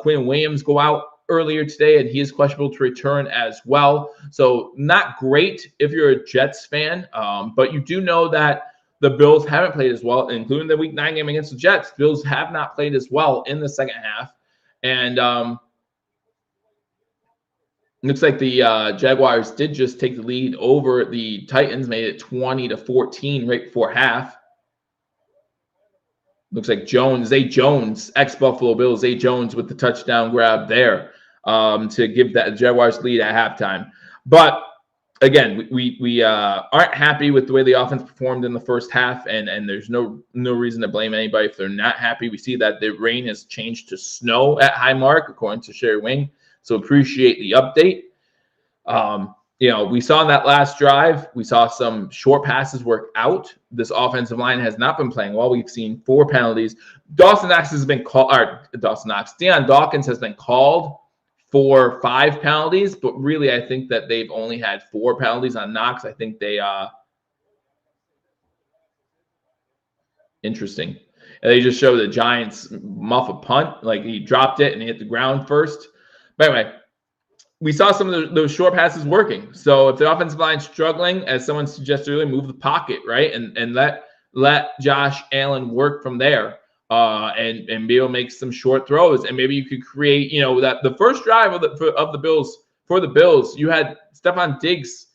Quinn Williams go out earlier today, and he is questionable to return as well. So not great if you're a Jets fan, but you do know that the Bills haven't played as well, including the Week 9 game against the Jets. Bills have not played as well in the second half. And looks like the Jaguars did just take the lead over the Titans, made it 20-14 right before half. Looks like Zay Jones, ex-Buffalo Bills, Zay Jones with the touchdown grab there to give that Jaguars lead at halftime. But again, we aren't happy with the way the offense performed in the first half, and there's no reason to blame anybody if they're not happy. We see that the rain has changed to snow at Highmark, according to Sherry Wing. So appreciate the update. We saw in that last drive, we saw some short passes work out. This offensive line has not been playing well. We've seen 4 penalties. Dawson Knox has been called, or Deion Dawkins has been called for 5 penalties, but really I think that they've only had 4 penalties on Knox. I think they interesting. And they just show the Giants muff a punt, like he dropped it and he hit the ground first. But anyway, we saw some of those short passes working. So if the offensive line's struggling, as someone suggested earlier, move the pocket, right? And let Josh Allen work from there. And be able to make some short throws, and maybe you could create, that the first drive of the Bills for the Bills, you had Stephon Diggs,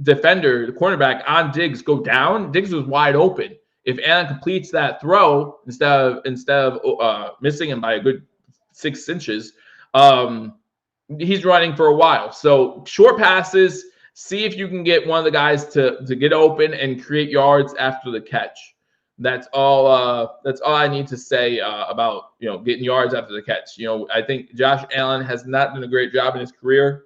defender, the cornerback on Diggs go down. Diggs was wide open. If Allen completes that throw instead of missing him by a good 6 inches, he's running for a while. So short passes. See if you can get one of the guys to get open and create yards after the catch. That's all I need to say about getting yards after the catch. I think Josh Allen has not done a great job in his career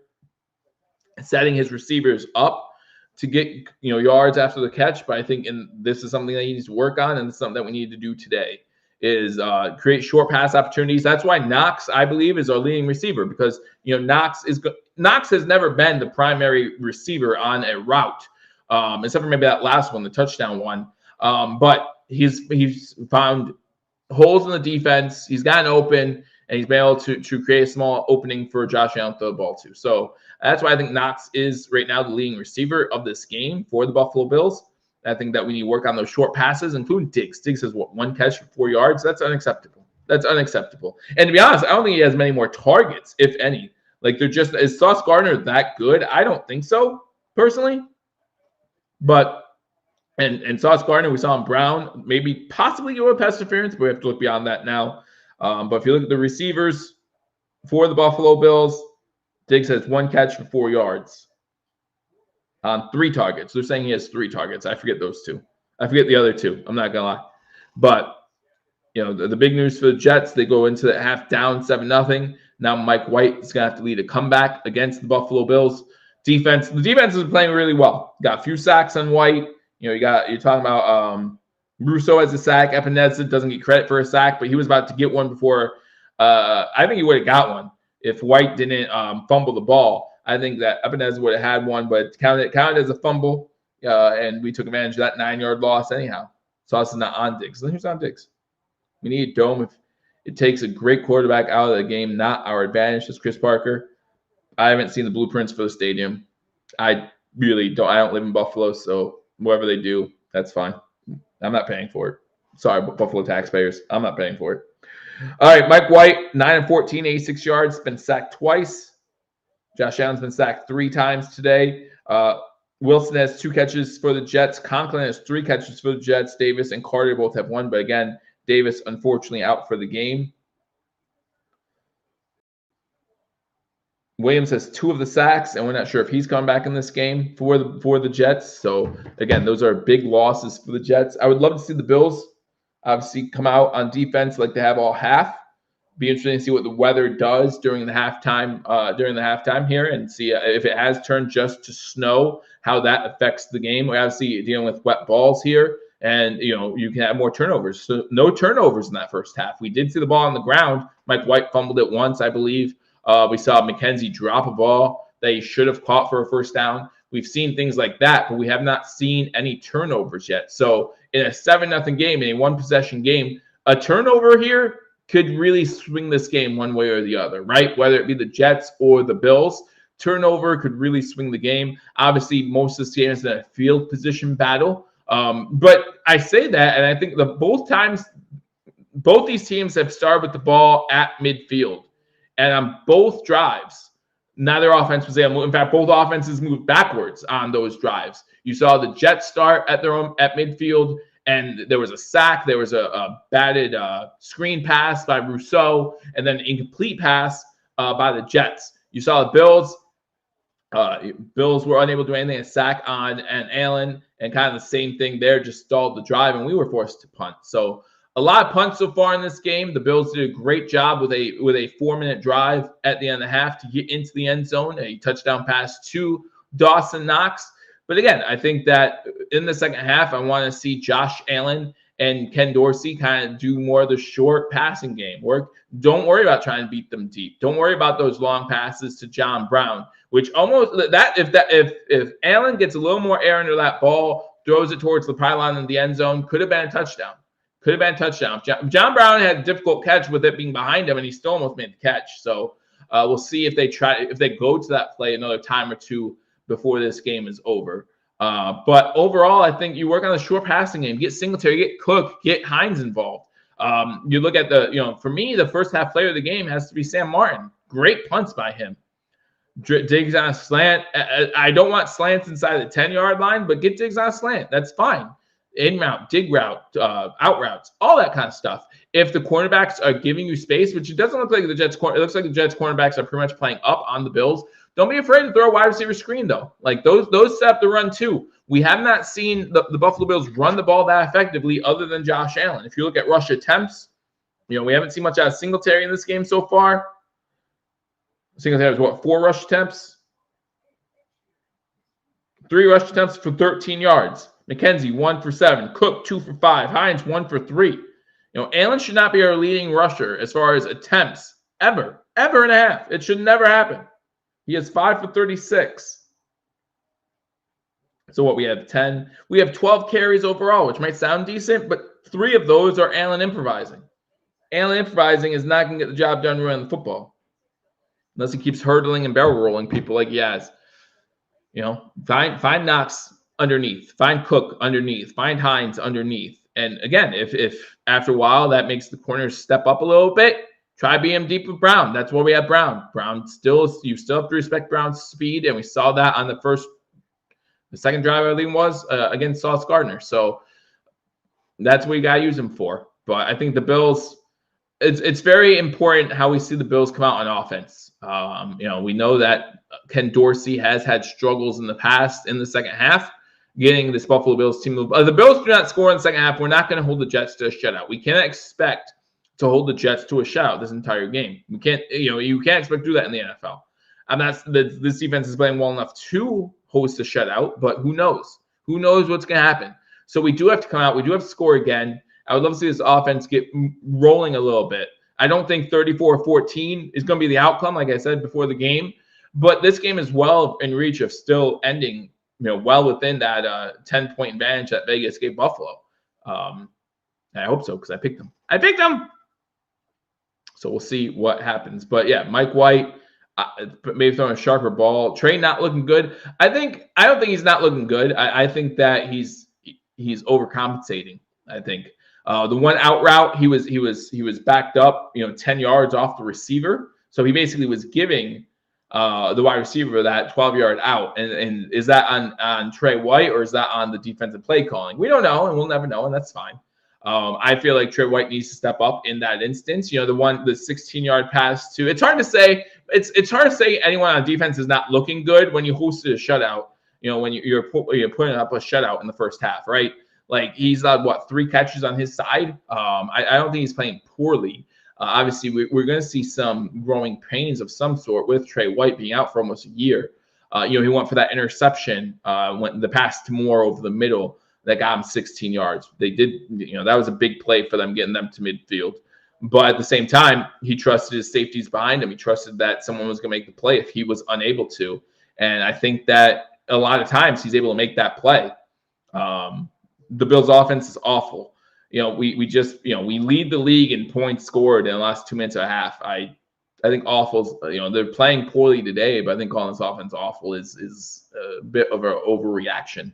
setting his receivers up to get yards after the catch. But I think this is something that he needs to work on, and it's something that we need to do today is create short pass opportunities. That's why Knox, I believe, is our leading receiver, because Knox has never been the primary receiver on a route, except for maybe that last one, the touchdown one. But he's found holes in the defense. He's gotten open, and he's been able to create a small opening for Josh Allen to throw the ball to. So that's why I think Knox is right now the leading receiver of this game for the Buffalo Bills. I think that we need to work on those short passes, including Diggs. Diggs has 1 catch for 4 yards. That's unacceptable. And to be honest, I don't think he has many more targets, if any. Like is Sauce Gardner that good? I don't think so, personally. But and Sauce Gardner, we saw him Brown, maybe possibly go with pass interference, but we have to look beyond that now. But if you look at the receivers for the Buffalo Bills, Diggs has 1 catch for 4 yards on 3 targets. They're saying he has 3 targets. I forget those 2. I forget the other 2. I'm not gonna lie. But the big news for the Jets, they go into the half down 7-0. Now Mike White is gonna have to lead a comeback against the Buffalo Bills defense. The defense is playing really well. Got a few sacks on White. You're talking about Rousseau has a sack. Epineza doesn't get credit for a sack, but he was about to get one before. I think he would have got one if White didn't fumble the ball. I think that Epineza would have had one, but counted as a fumble, and we took advantage of that 9-yard loss anyhow. Sauce is not on Diggs. So here's on Diggs. We need a dome. If it takes a great quarterback out of the game, not our advantage, as Chris Parker. I haven't seen the blueprints for the stadium. I really don't. I don't live in Buffalo, so whatever they do, that's fine. I'm not paying for it. Sorry, Buffalo taxpayers. I'm not paying for it. All right, Mike White, 9-14, 86 yards, been sacked twice. Josh Allen's been sacked 3 times today. Wilson has 2 catches for the Jets. Conklin has 3 catches for the Jets. Davis and Carter both have 1, but again, Davis unfortunately out for the game. Williams has 2 of the sacks, and we're not sure if he's coming back in this game for the Jets. So, again, those are big losses for the Jets. I would love to see the Bills obviously come out on defense like they have all half. Be interesting to see what the weather does during the halftime here, and see if it has turned just to snow, how that affects the game. We're obviously dealing with wet balls here, and you can have more turnovers. So no turnovers in that first half. We did see the ball on the ground. Mike White fumbled it once, I believe. We saw McKenzie drop a ball that he should have caught for a first down. We've seen things like that, but we have not seen any turnovers yet. So in a 7-0 game, in a 1-possession game, a turnover here could really swing this game one way or the other, right? Whether it be the Jets or the Bills, turnover could really swing the game. Obviously, most of this game is a field position battle. But I say that, and I think both these teams have started with the ball at midfield. And on both drives, neither offense was able to move. In fact, both offenses moved backwards on those drives. You saw the Jets start at midfield, and there was a sack. There was a batted screen pass by Rousseau, and then an incomplete pass by the Jets. You saw the Bills. Bills were unable to do anything. A sack on and Allen, and kind of the same thing there, just stalled the drive, and we were forced to punt. So a lot of punts so far in this game. The Bills did a great job with a 4-minute drive at the end of the half to get into the end zone. A touchdown pass to Dawson Knox. But again, I think that in the second half, I want to see Josh Allen and Ken Dorsey kind of do more of the short passing game work. Don't worry about trying to beat them deep. Don't worry about those long passes to John Brown, which if Allen gets a little more air under that ball, throws it towards the pylon in the end zone, could have been a touchdown. Could have been a touchdown. John Brown had a difficult catch with it being behind him, and he still almost made the catch. So we'll see if they go to that play another time or two before this game is over. But overall, I think you work on the short passing game. Get Singletary, get Cook, get Hines involved. You look at for me, the first half player of the game has to be Sam Martin. Great punts by him. Diggs on a slant. I don't want slants inside the 10-yard line, but get Diggs on a slant. That's fine. In route, dig route, out routes, all that kind of stuff. If the cornerbacks are giving you space, which it doesn't look like the Jets, it looks like the Jets cornerbacks are pretty much playing up on the Bills. Don't be afraid to throw a wide receiver screen though. Like those set up the run too. We have not seen the Buffalo Bills run the ball that effectively, other than Josh Allen. If you look at rush attempts, we haven't seen much out of Singletary in this game so far. Singletary has 4 rush attempts? 3 rush attempts for 13 yards. McKenzie, 1 for 7. Cook, 2 for 5. Hines, 1 for 3. Allen should not be our leading rusher as far as attempts ever in a half. It should never happen. He has 5 for 36. So what, we have 10. We have 12 carries overall, which might sound decent, but 3 of those are Allen improvising. Allen improvising is not going to get the job done running the football. Unless he keeps hurdling and barrel rolling people like he has. Find Knox underneath, find Cook underneath, find Hines underneath. And again, if after a while that makes the corners step up a little bit, try being him deep with Brown. That's where we have Brown. You still have to respect Brown's speed, and we saw that on the second drive, I think was against Sauce Gardner. So that's what you got to use him for. But I think the Bills, it's very important how we see the Bills come out on offense. We know that Ken Dorsey has had struggles in the past in the second half, getting this Buffalo Bills team. The Bills do not score in the second half. We're not going to hold the Jets to a shutout. We cannot expect to hold the Jets to a shutout this entire game. We can't, you can't expect to do that in the NFL. This defense is playing well enough to host a shutout, but who knows? Who knows what's going to happen? So we do have to come out. We do have to score again. I would love to see this offense get rolling a little bit. I don't think 34-14 is going to be the outcome, like I said before the game. But this game is well in reach of still ending, well within that 10-point advantage that Vegas gave Buffalo. I hope so because I picked them. So we'll see what happens. But yeah, Mike White maybe throwing a sharper ball. Trey not looking good. I don't think he's not looking good. I think that he's overcompensating. I think the one out route he was backed up 10 yards off the receiver, so he basically was giving the wide receiver that 12-yard out. And is that on Trey White or is that on the defensive play calling? We don't know, and we'll never know, and that's fine. I feel like Trey White needs to step up in that instance. The 16-yard pass to. It's hard to say. It's hard to say anyone on defense is not looking good when you hosted a shutout. When you're putting up a shutout in the first half, right? Like he's got 3 catches on his side. I don't think he's playing poorly. Obviously, we're going to see some growing pains of some sort with Trey White being out for almost a year. He went for that interception, went the pass to Moore over the middle that got him 16 yards. They did, that was a big play for them, getting them to midfield. But at the same time, he trusted his safeties behind him. He trusted that someone was going to make the play if he was unable to. And I think that a lot of times he's able to make that play. The Bills' offense is awful. We just, we lead the league in points scored in the last 2 minutes and a half. I think awful. They're playing poorly today, but I think calling this offense awful is a bit of an overreaction.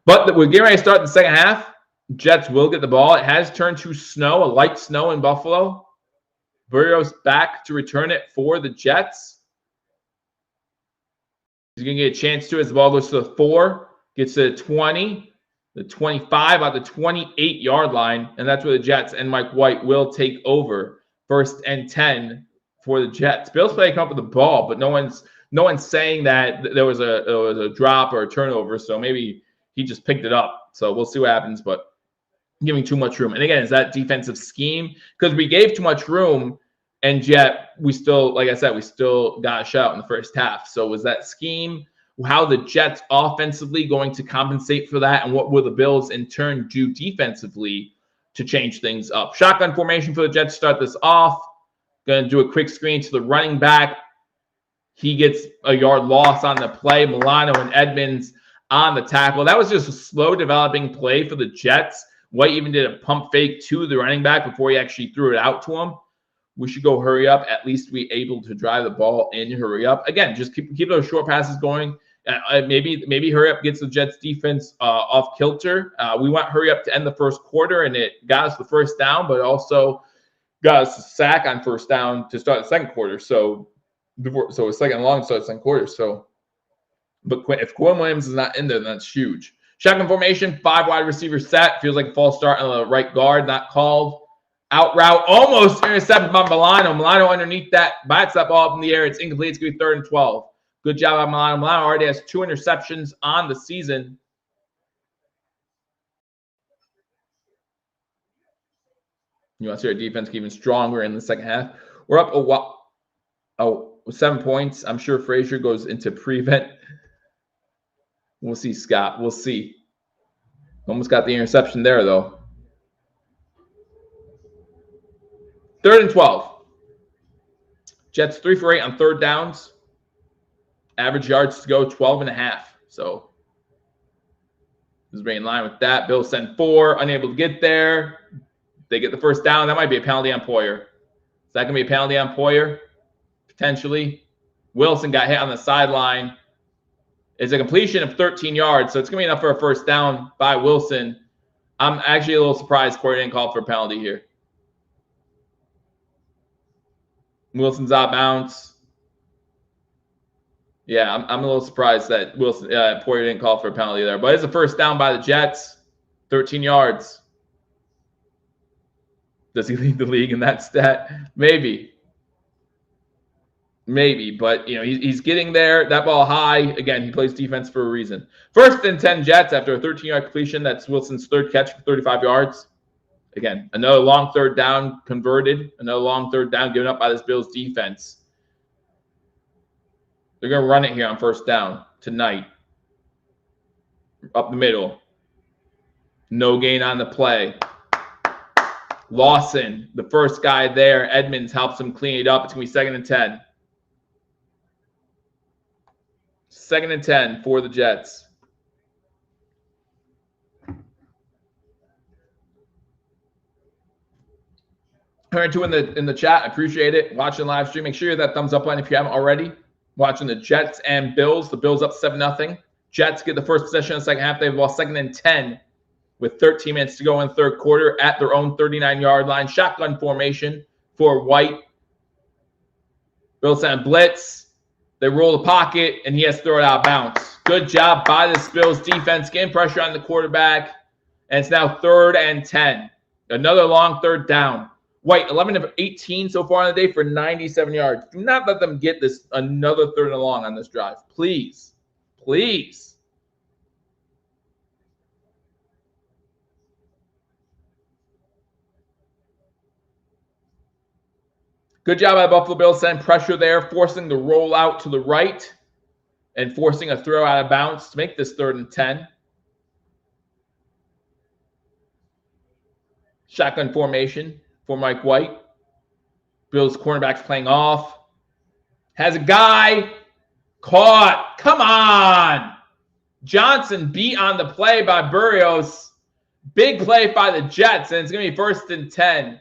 But we're getting ready to start the second half. Jets will get the ball. It has turned to snow, a light snow in Buffalo. Burrow's back to return it for the Jets. He's going to get a chance to as the ball goes to the 4, gets to the 20, the 25, at the 28-yard line, and that's where the Jets and Mike White will take over. 1st and 10 for the Jets. Bills play come up with the ball, but no one's saying that there was a drop or a turnover, so maybe he just picked it up. So we'll see what happens, but giving too much room. And again, is that defensive scheme? Because we gave too much room, and yet we still, like I said, we still got a shot in the first half. So was that scheme? How the Jets offensively going to compensate for that? And what will the Bills in turn do defensively to change things up? Shotgun formation for the Jets to start this off. Going to do a quick screen to the running back. He gets a yard loss on the play. Milano and Edmonds on the tackle. That was just a slow developing play for the Jets. White even did a pump fake to the running back before he actually threw it out to him. We should go hurry up. At least be able to drive the ball in, hurry up. Again, just keep those short passes going. Maybe hurry up gets the Jets defense off kilter. We want hurry up to end the first quarter, and it got us the first down, but also got us a sack on first down to start the second quarter. So a second and long to start the second quarter. So, but if Quinn Williams is not in there, then that's huge. Shotgun formation, 5 wide receivers set. Feels like a false start on the right guard, not called. Out route, almost intercepted by Milano. Milano underneath that, bats that ball up in the air. It's incomplete. It's going to be 3rd and 12. Good job by Milano. Milano already has 2 interceptions on the season. You want to see our defense get even stronger in the second half. We're up 7 points. I'm sure Frazier goes into prevent. We'll see, Scott. We'll see. Almost got the interception there, though. 3rd and 12. Jets 3 for 8 on 3rd downs. Average yards to go 12.5. So this is right in line with that. Bills send 4, unable to get there. They get the first down. That might be a penalty on Poyer. Is that going to be a penalty on Poyer? Potentially. Wilson got hit on the sideline. It's a completion of 13 yards, so it's going to be enough for a first down by Wilson. I'm actually a little surprised Corey didn't call for a penalty here. Wilson's out of bounds. Yeah, I'm a little surprised that Poyer didn't call for a penalty there. But it's a first down by the Jets. 13 yards. Does he lead the league in that stat? Maybe. But he's getting there. That ball high. Again, he plays defense for a reason. 1st and 10 Jets after a 13-yard completion. That's Wilson's 3rd catch for 35 yards. Again, another long 3rd down converted. Another long 3rd down given up by this Bills defense. They're going to run it here on 1st down tonight. Up the middle. No gain on the play. Lawson, the first guy there. Edmonds helps him clean it up. It's going to be 2nd and 10. 2nd and 10 for the Jets. Turn to in the chat. I appreciate it. Watching live stream. Make sure you hit that thumbs up button if you haven't already. Watching the Jets and Bills. The Bills up 7-0. Jets get the first possession in the second half. They have ball 2nd and 10 with 13 minutes to go in the third quarter at their own 39-yard line. Shotgun formation for White. Bills send blitz. They roll the pocket, and he has to throw it out of bounds. Good job by the Bills defense. Getting pressure on the quarterback. And it's now 3rd and 10. Another long third down. White, 11 of 18 so far on the day for 97 yards. Do not let them get this another 3rd and long on this drive. Please. Please. Good job by Buffalo Bills. Sending pressure there, forcing the rollout to the right and forcing a throw out of bounds to make this 3rd and 10. Shotgun formation for Mike White. Bills cornerbacks playing off. Has a guy caught. Come on. Johnson beat on the play by Burrios. Big play by the Jets, and it's going to be 1st and 10.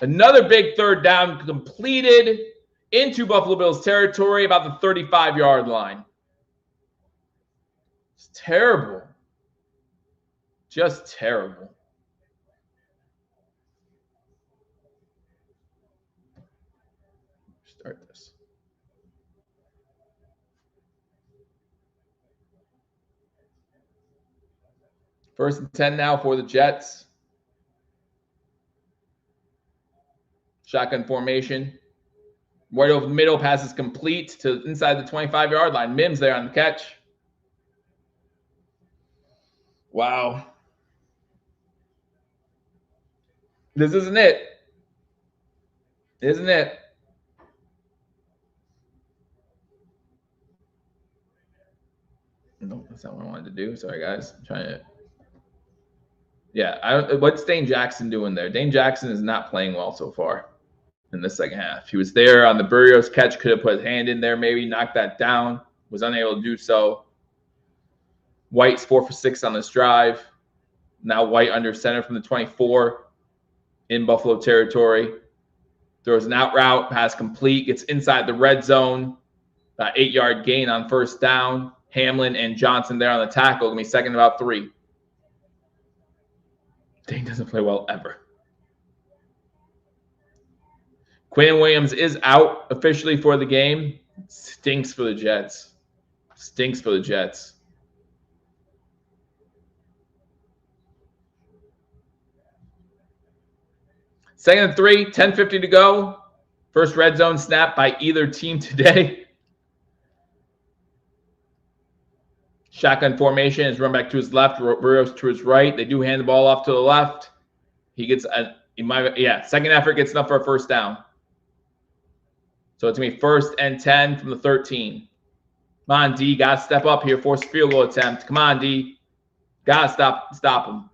Another big 3rd down completed into Buffalo Bills territory, about the 35-yard line. It's terrible. Just terrible. Start this. First and 10 now for the Jets. Shotgun formation. Right over the middle, pass is complete to inside the 25-yard line. Mims there on the catch. Wow. This isn't it. Isn't it? No, that's not what I wanted to do. Sorry, guys. I'm trying to. Yeah, what's Dane Jackson doing there? Dane Jackson is not playing well so far in the second half. He was there on the Burrios catch, could have put his hand in there, maybe knocked that down, was unable to do so. White's 4 for 6 on this drive. Now White under center from the 24 in Buffalo territory. Throws an out route, pass complete, gets inside the red zone. 8-yard gain on 1st down. Hamlin and Johnson there on the tackle. Going to be 2nd about 3. Dane doesn't play well ever. Quinn Williams is out officially for the game. Stinks for the Jets. Stinks for the Jets. Second and 3, 10:50 to go. First red zone snap by either team today. Shotgun formation is run back to his left, Burrios to his right. They do hand the ball off to the left. He gets second effort gets enough for a 1st down. So it's going to be 1st and 10 from the 13. Come on, D. Got to step up here. Force a field goal attempt. Come on, D. Got to stop him.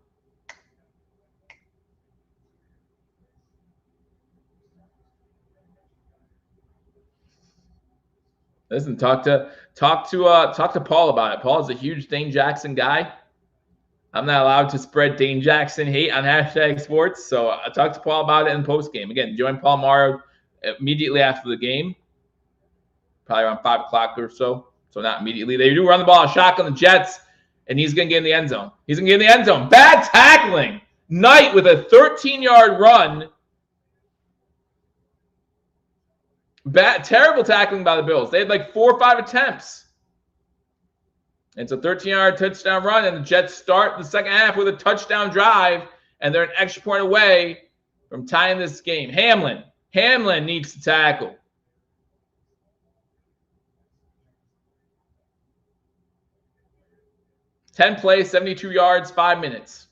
Listen, talk to Paul about it. Paul is a huge Dane Jackson guy. I'm not allowed to spread Dane Jackson hate on #sports, so I talked to Paul about it in post game. Again, join Paul Morrow immediately after the game, probably around 5 o'clock or so. So not immediately. They do run the ball, shotgun the Jets, and he's going to get in the end zone. He's going to get in the end zone. Bad tackling. Knight with a 13-yard run. Terrible tackling by the Bills. They had like 4 or 5 attempts. It's a 13-yard touchdown run, and the Jets start the second half with a touchdown drive, and they're an extra point away from tying this game. Hamlin needs to tackle. Ten plays, 72 yards, 5 minutes.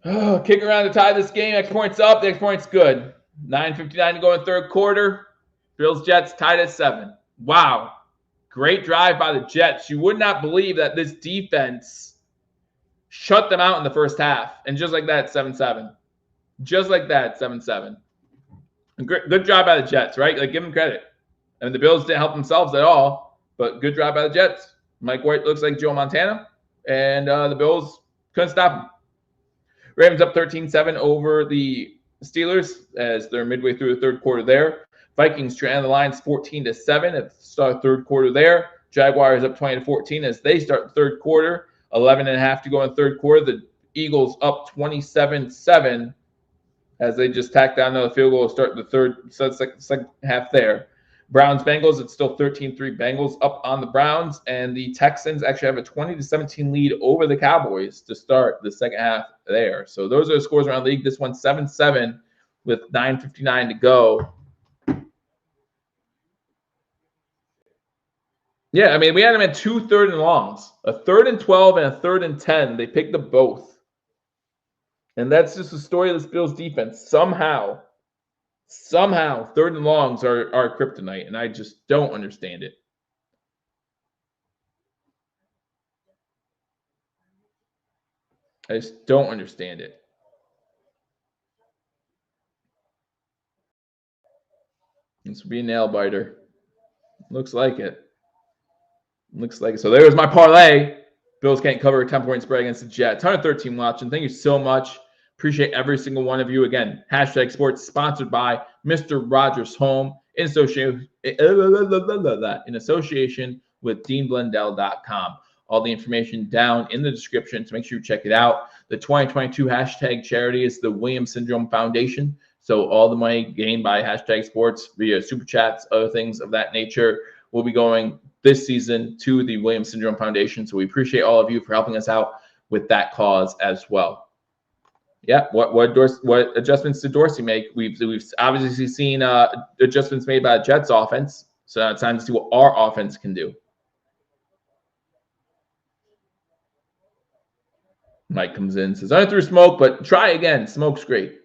Oh, kick around to tie this game. X points up. The X points good. 9:59 to go in third quarter. Bills Jets tied at 7. Wow. Great drive by the Jets. You would not believe that this defense shut them out in the first half. And just like that, 7-7. Just like that, 7-7. Good job by the Jets, right? Like, give them credit. I mean, the Bills didn't help themselves at all, but good job by the Jets. Mike White looks like Joe Montana, and the Bills couldn't stop him. Ravens up 13-7 over the Steelers as they're midway through the third quarter there. Vikings trailing the lines 14-7 at the start of the third quarter there. Jaguars up 20-14 as they start the third quarter. 11.5 to go in the third quarter. The Eagles up 27-7 as they just tacked down another field goal to start the second half there. Browns-Bengals, it's still 13-3 Bengals up on the Browns, and the Texans actually have a 20-17 lead over the Cowboys to start the second half there. So those are the scores around the league. This one's 7-7 with 9:59 to go. Yeah, I mean, we had them at 2 third and longs, a 3rd and 12 and a 3rd and 10. They picked up both. And that's just the story of this Bills defense. Somehow, 3rd and longs are kryptonite, and I just don't understand it. I just don't understand it. This will be a nail biter. Looks like it. Looks like it. So there's my parlay. Bills can't cover a 10-point spread against the Jets. 113 watching. Thank you so much. Appreciate every single one of you. Again, Hashtag Sports sponsored by Mr. Rogers Home in association with DeanBlendell.com. All the information down in the description, so make sure you check it out. The 2022 hashtag charity is the Williams Syndrome Foundation. So all the money gained by Hashtag Sports via super chats, other things of that nature, will be going this season to the Williams Syndrome Foundation. So we appreciate all of you for helping us out with that cause as well. Yeah, what adjustments did Dorsey make? We've obviously seen adjustments made by the Jets offense. So now it's time to see what our offense can do. Mike comes in, says, I threw smoke, but try again. Smoke's great.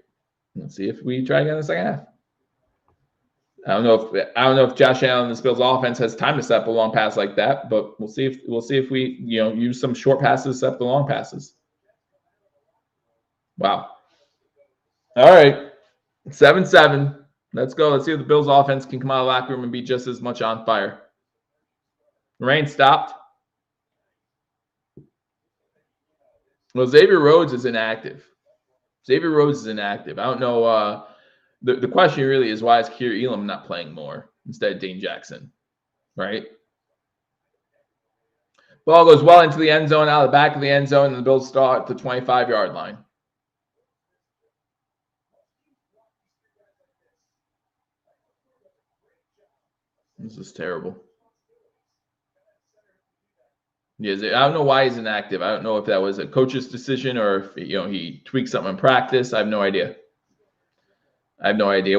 Let's see if we try again in the second half. I don't know if Josh Allen and the Bills offense has time to set up a long pass like that, but we'll see if we use some short passes to set up the long passes. Wow. All right. 7-7. Let's go. Let's see if the Bills offense can come out of the locker room and be just as much on fire. Rain stopped. Well, Xavier Rhodes is inactive. I don't know. The question really is, why is Kier Elam not playing more instead of Dane Jackson, right? Ball goes well into the end zone, out of the back of the end zone, and the Bills start at the 25-yard line. This is terrible. Yes, I don't know why he's inactive. I don't know if that was a coach's decision or if he tweaked something in practice. I have no idea.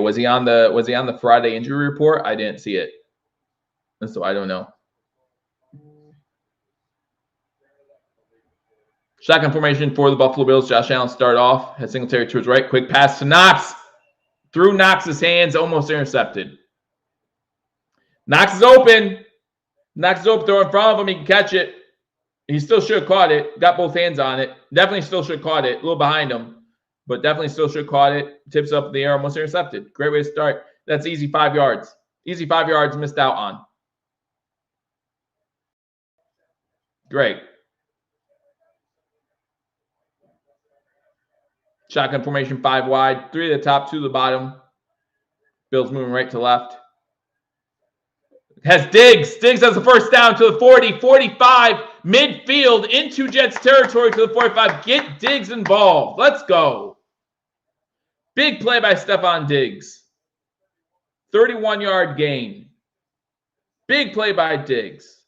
Was he on the Friday injury report? I didn't see it, and so I don't know. Shotgun formation for the Buffalo Bills. Josh Allen start off, has Singletary to his right, quick pass to Knox, through Knox's hands, almost intercepted. Knox is open. Throw in front of him. He can catch it. He still should have caught it. Got both hands on it. Definitely still should have caught it. A little behind him, but definitely still should have caught it. Tips up in the air, almost intercepted. Great way to start. That's easy 5 yards. Easy 5 yards missed out on. Great. Shotgun formation 5 wide. 3 to the top, 2 to the bottom. Bills moving right to left. Has Diggs. Diggs has the first down to the 40, 45, midfield into Jets territory to the 45. Get Diggs involved. Let's go. Big play by Stephon Diggs. 31-yard gain. Big play by Diggs.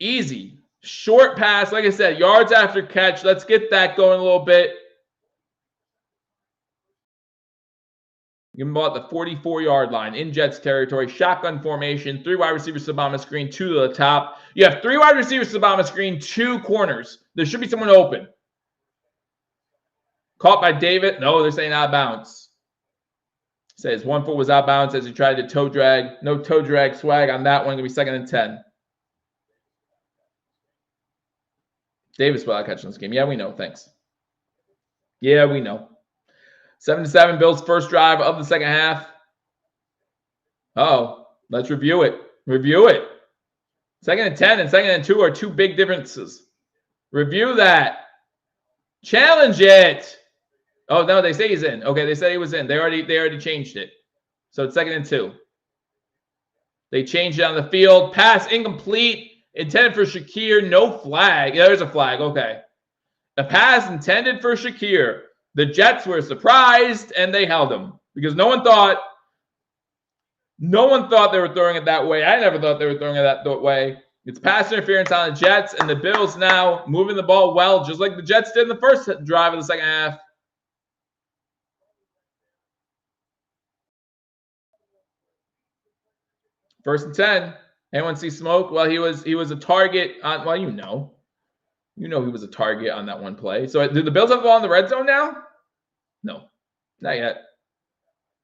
Easy. Short pass. Like I said, yards after catch. Let's get that going a little bit. Give him about the 44-yard line in Jets territory. Shotgun formation. 3 wide receivers to the bottom of the screen. 2 to the top. You have 3 wide receivers to the bottom of the screen. 2 corners. There should be someone open. Caught by David. No, they're saying out of bounds. Says 1 foot was out of bounds as he tried to toe drag. No toe drag swag on that one. Going to be 2nd and 10. Davis without catching this game. Yeah, we know. Thanks. Yeah, we know. 7-7, Bills' first drive of the second half. Oh, let's review it. Review it. 2nd and 10 and 2nd and 2 are two big differences. Review that. Challenge it. Oh, no, they say he's in. Okay, they said he was in. They already changed it. So it's 2nd and 2. They changed it on the field. Pass incomplete. Intended for Shakir. No flag. Yeah, there's a flag. Okay. A pass intended for Shakir. The Jets were surprised, and they held him. Because no one thought they were throwing it that way. I never thought they were throwing it that way. It's pass interference on the Jets, and the Bills now moving the ball well, just like the Jets did in the first drive of the second half. First and 10. Anyone see smoke? Well, he was a target on. Well, you know he was a target on that one play. So do the Bills have the ball in the red zone now? No, not yet.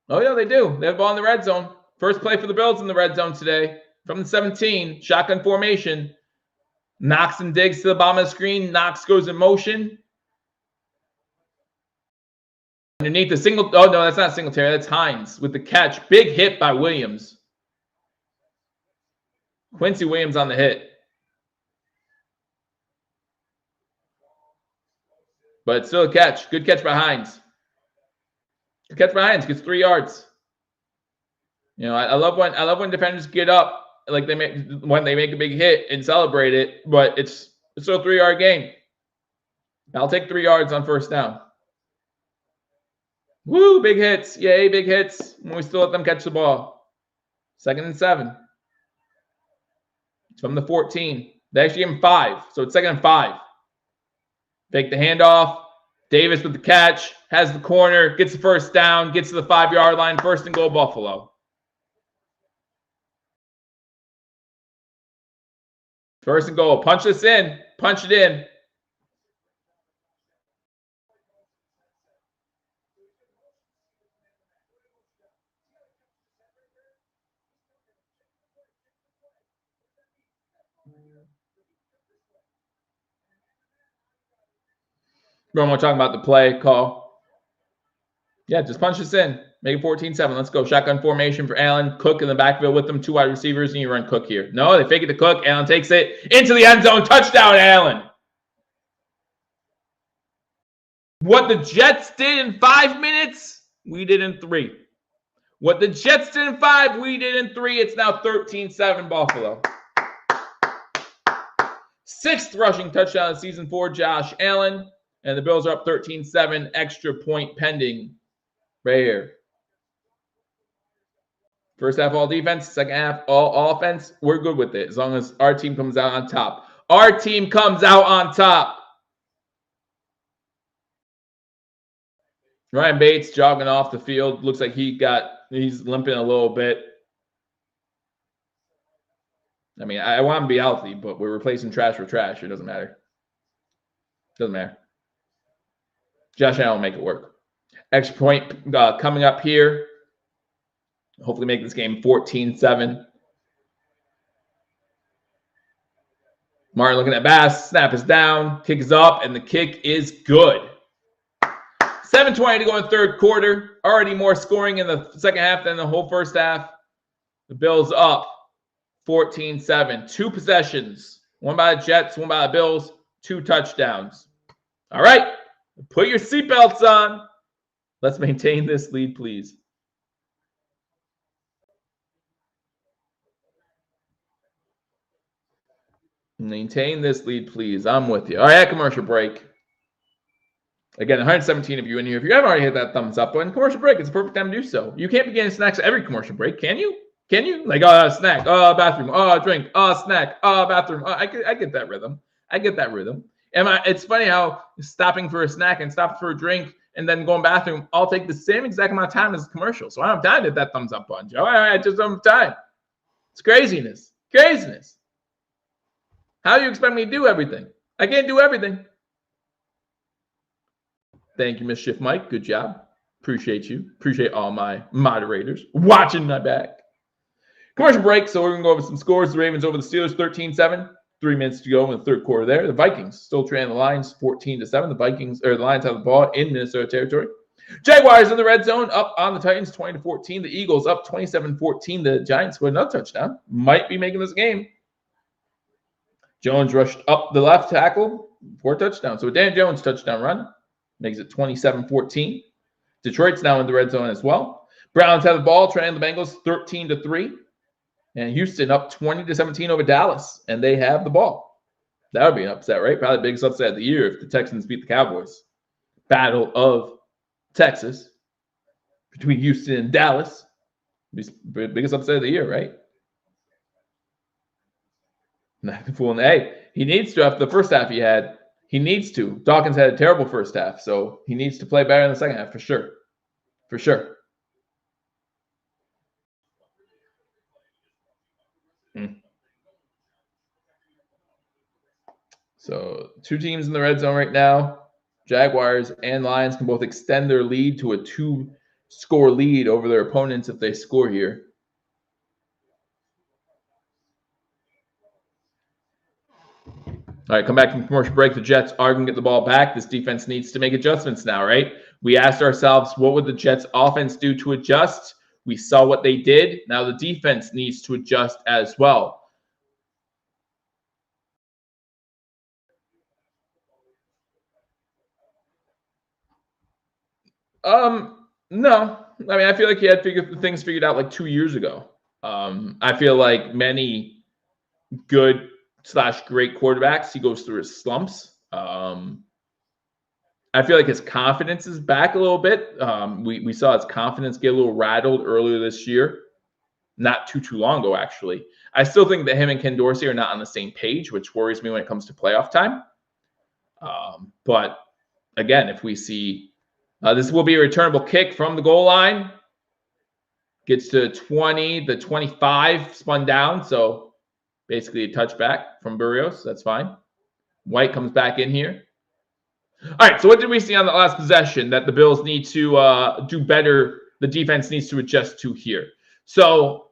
Oh yeah, they do. They have the ball in the red zone. First play for the Bills in the red zone today from the 17. Shotgun formation. Knox and Diggs to the bottom of the screen. Knox goes in motion. Underneath the single. Oh no, that's not Singletary. That's Hines with the catch. Big hit by Williams. Quincy Williams on the hit. But it's still a catch. Good catch by Hines. Good catch by Hines. Gets 3 yards. You know, I love when defenders get up like when they make a big hit and celebrate it, but it's still a 3-yard gain. I'll take 3 yards on first down. Woo, big hits. Yay, big hits. When we still let them catch the ball. 2nd and 7. It's from the 14. They actually gave him 5, so it's 2nd and 5. Fake the handoff. Davis with the catch. Has the corner. Gets the first down. Gets to the 5-yard line. 1st and goal, Buffalo. First and goal. Punch this in. Punch it in. We're talking about the play call. Yeah, just punch this in. Make it 14-7. Let's go. Shotgun formation for Allen. Cook in the backfield with them. 2 wide receivers, and you run Cook here. No, they fake it to Cook. Allen takes it into the end zone. Touchdown, Allen. What the Jets did in 5 minutes, we did in 3. What the Jets did in 5, we did in 3. It's now 13-7 Buffalo. 6th rushing touchdown of season 4, Josh Allen. And the Bills are up 13-7. Extra point pending right here. First half, all defense. Second half, all offense. We're good with it as long as our team comes out on top. Our team comes out on top. Ryan Bates jogging off the field. Looks like he's limping a little bit. I mean, I want him to be healthy, but we're replacing trash for trash. It doesn't matter. Doesn't matter. Josh Allen will make it work. Extra point coming up here. Hopefully make this game 14-7. Martin looking at Bass. Snap is down. Kick is up, and the kick is good. 7:20 to go in third quarter. Already more scoring in the second half than the whole first half. The Bills up 14-7. 2 possessions. One by the Jets, one by the Bills. 2 touchdowns. All right. Put your seatbelts on. Let's maintain this lead, please. Maintain this lead, please. I'm with you. All right, commercial break. Again, 117 of you in here. If you haven't already hit that thumbs up button, commercial break, it's a perfect time to do so. You can't be getting snacks at every commercial break, can you? Can you? Like, snack, bathroom, drink, snack, bathroom. I get that rhythm. I get that rhythm. It's funny how stopping for a snack and stopping for a drink and then going bathroom all take the same exact amount of time as a commercial. So I don't have time to hit that thumbs up button, Joe. I just don't have time. It's craziness. Craziness. How do you expect me to do everything? I can't do everything. Thank you, Mischief Mike. Good job. Appreciate you. Appreciate all my moderators watching my back. Commercial break, so we're going to go over some scores. The Ravens over the Steelers 13-7. 3 minutes to go in the third quarter there. The Vikings still trailing the Lions 14-7. The Lions have the ball in Minnesota territory. Jaguars in the red zone up on the Titans 20-14. The Eagles up 27-14. The Giants scored another touchdown. Might be making this game. Jones rushed up the left tackle for a touchdown. So a Dan Jones touchdown run makes it 27-14. Detroit's now in the red zone as well. Browns have the ball, trailing the Bengals 13-3. And Houston up 20-17 over Dallas, and they have the ball. That would be an upset, right? Probably the biggest upset of the year if the Texans beat the Cowboys. Battle of Texas between Houston and Dallas. Biggest upset of the year, right? Hey, he needs to, after the first half he needs to. Dawkins had a terrible first half, so he needs to play better in the second half for sure. For sure. So 2 teams in the red zone right now. Jaguars and Lions can both extend their lead to a 2-score lead over their opponents if they score here. All right, come back from commercial break. The Jets are going to get the ball back. This defense needs to make adjustments now, right? We asked ourselves, what would the Jets offense do to adjust? We saw what they did. Now the defense needs to adjust as well. No. I mean, I feel like he had things figured out like 2 years ago. I feel like many good / great quarterbacks, he goes through his slumps. I feel like his confidence is back a little bit. We saw his confidence get a little rattled earlier this year. Not too long ago, actually. I still think that him and Ken Dorsey are not on the same page, which worries me when it comes to playoff time. But again, if we see this will be a returnable kick from the goal line. Gets to 20, the 25 spun down. So basically a touchback from Burrios. That's fine. White comes back in here. All right, so what did we see on the last possession that the Bills need to do better? The defense needs to adjust to here. So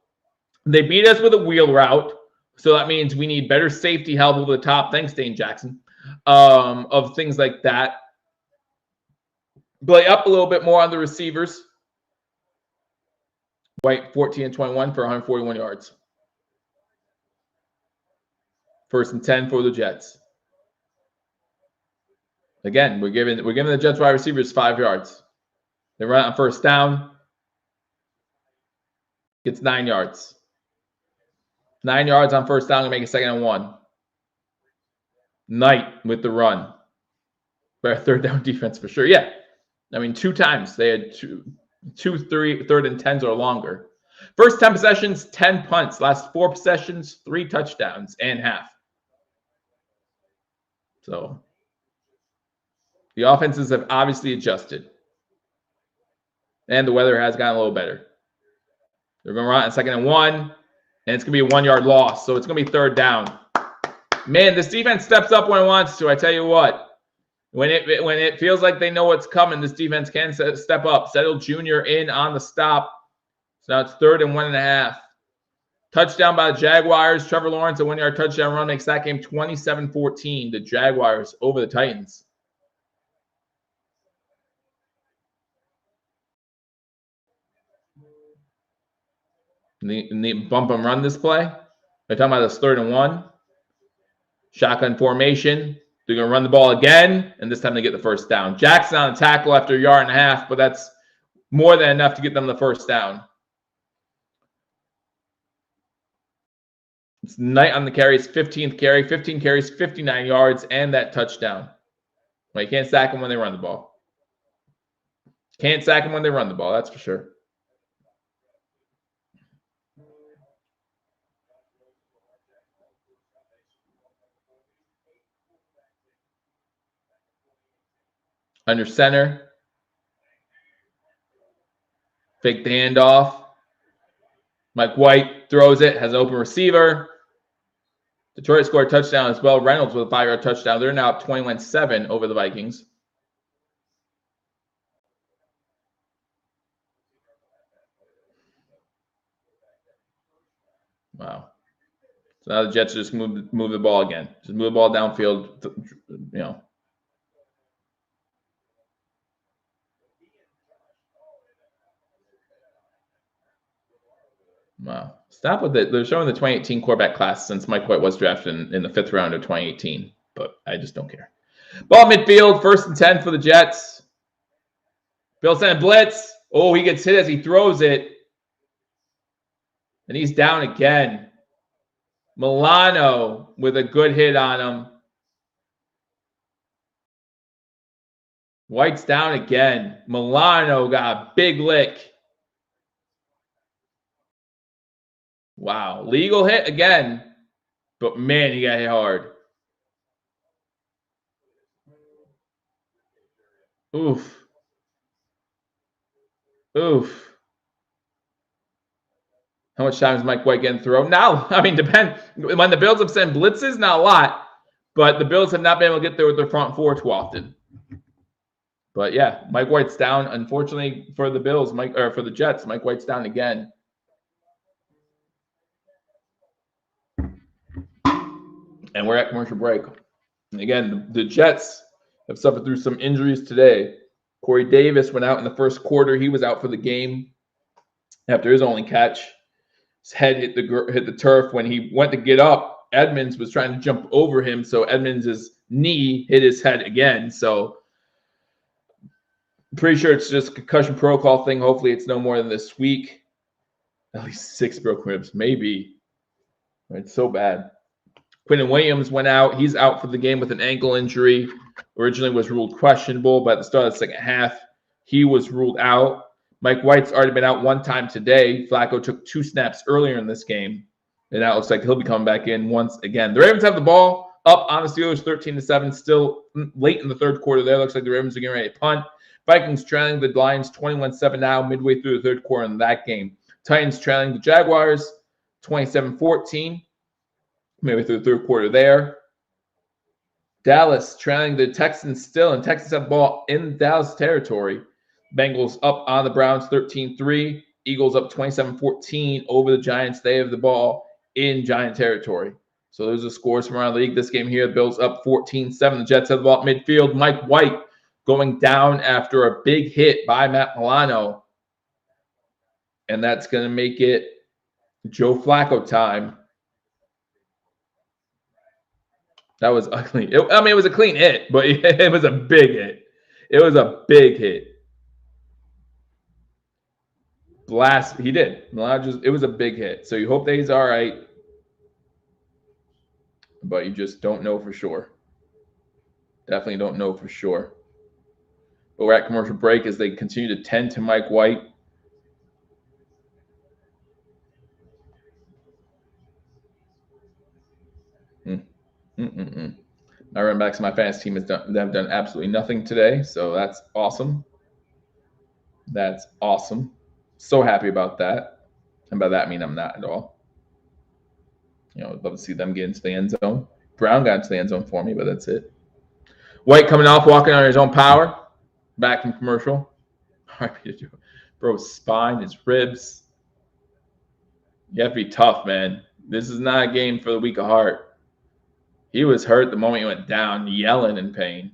they beat us with a wheel route. So that means we need better safety help over the top. Thanks, Dane Jackson. Of things like that. Play up a little bit more on the receivers. White 14-21 for 141 yards. 1st and 10 for the Jets. Again, we're giving the Jets wide receivers 5 yards. They run on 1st down. Gets 9 yards. 9 yards on 1st down to make it 2nd and 1. Knight with the run. Better 3rd down defense for sure. Yeah. I mean, 2 times they had 3rd and 10s or longer. First 10 possessions, 10 punts. Last 4 possessions, 3 touchdowns and half. So the offenses have obviously adjusted. And the weather has gotten a little better. They're going to run on 2nd and 1, and it's going to be a 1-yard loss. So it's going to be 3rd down. Man, this defense steps up when it wants to. I tell you what. When it feels like they know what's coming, this defense can step up. Settle Jr. in on the stop. So now it's 3rd and 1.5. Touchdown by the Jaguars. Trevor Lawrence, a 1-yard touchdown run, makes that game 27-14. The Jaguars over the Titans. The bump and run this play. They're talking about this 3rd and 1. Shotgun formation. They're going to run the ball again, and this time they get the 1st down. Jackson on the tackle after 1.5 yards, but that's more than enough to get them the 1st down. It's Knight on the carries, 15th carry, 15 carries, 59 yards, and that touchdown. Well, you can't sack them when they run the ball. Can't sack them when they run the ball, that's for sure. Under center. Fake the handoff. Mike White throws it, has an open receiver. Detroit scored a touchdown as well. Reynolds with a 5-yard touchdown. They're now up 21-7 over the Vikings. Wow. So now the Jets just move the ball again. Just move the ball downfield. You know. Wow. Stop with it. They're showing the 2018 quarterback class since Mike White was drafted in the 5th round of 2018, but I just don't care. Ball midfield, 1st and 10 for the Jets. Bill sent a blitz. Oh, he gets hit as he throws it. And he's down again. Milano with a good hit on him. White's down again. Milano got a big lick. Wow. Legal hit again. But man, he got hit hard. Oof. Oof. How much time is Mike White getting thrown? Now, I mean, depend. When the Bills have sent blitzes, not a lot. But the Bills have not been able to get there with their front four too often. But yeah, Mike White's down. Unfortunately for the Bills, for the Jets, Mike White's down again. And we're at commercial break. And again, the Jets have suffered through some injuries today. Corey Davis went out in the first quarter. He was out for the game after his only catch. His head hit the turf. When he went to get up, Edmonds was trying to jump over him, so Edmonds' knee hit his head again. So I'm pretty sure it's just a concussion protocol thing. Hopefully it's no more than this week. At least 6 broken ribs, maybe. It's so bad. Quinton Williams went out. He's out for the game with an ankle injury. Originally was ruled questionable, but at the start of the second half, he was ruled out. Mike White's already been out one time today. Flacco took 2 snaps earlier in this game, and that looks like he'll be coming back in once again. The Ravens have the ball up on the Steelers 13-7, still late in the third quarter there. Looks like the Ravens are getting ready to punt. Vikings trailing the Lions 21-7 now, midway through the third quarter in that game. Titans trailing the Jaguars 27-14. Maybe through the third quarter there. Dallas trailing the Texans still, and Texans have the ball in Dallas territory. Bengals up on the Browns 13-3. Eagles up 27-14 over the Giants. They have the ball in Giant territory. So those are scores from around the league. This game here, the Bills up 14-7. The Jets have the ball at midfield. Mike White going down after a big hit by Matt Milano. And that's going to make it Joe Flacco time. That was ugly. It was a clean hit, but it was a big hit. It was a big hit. Blast. He did. It was a big hit. So you hope that he's all right, but you just don't know for sure. Definitely don't know for sure. But we're at commercial break as they continue to tend to Mike White. My running backs on my fantasy team have done absolutely nothing today, so that's awesome. That's awesome. So happy about that. And by that I mean I'm not at all. You know, I'd love to see them get into the end zone. Brown got into the end zone for me, but that's it. White coming off, walking on his own power. Back from commercial. Bro's spine, his ribs. You have to be tough, man. This is not a game for the weak of heart. He was hurt the moment he went down, yelling in pain.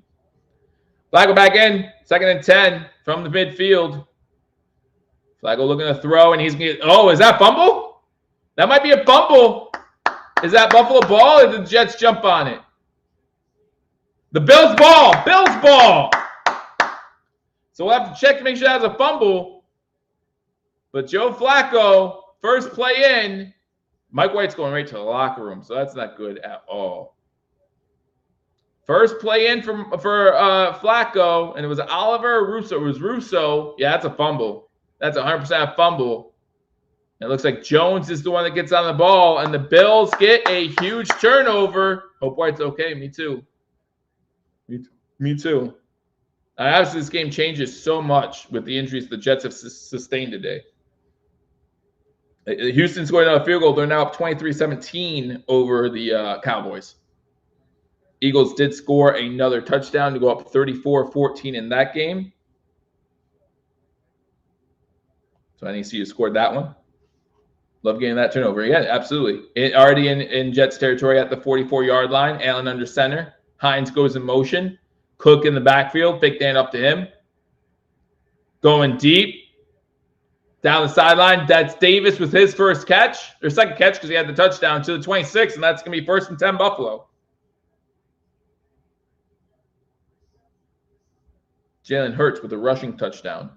Flacco back in, 2nd and 10 from the midfield. Flacco looking to throw, and he's going to – oh, is that fumble? That might be a fumble. Is that Buffalo ball, or did the Jets jump on it? The Bills ball. Bills ball. So we'll have to check to make sure that's a fumble. But Joe Flacco, first play in. Mike White's going right to the locker room, so that's not good at all. First play in for Flacco, and it was Oliver or Russo. It was Russo. Yeah, that's a fumble. That's 100% a fumble. And it looks like Jones is the one that gets on the ball, and the Bills get a huge turnover. Hope White's okay. Me too. Me too. Obviously, this game changes so much with the injuries the Jets have sustained today. Houston scored another field goal. They're now up 23-17 over the Cowboys. Eagles did score another touchdown to go up 34-14 in that game. So NECU scored that one. Love getting that turnover. Yeah, absolutely. Already in Jets territory at the 44-yard line. Allen under center. Hines goes in motion. Cook in the backfield. Fake hand up to him. Going deep. Down the sideline. That's Davis with his first catch. Or second catch because he had the touchdown to the 26, and that's going to be 1st and 10 Buffalo. Jalen Hurts with a rushing touchdown.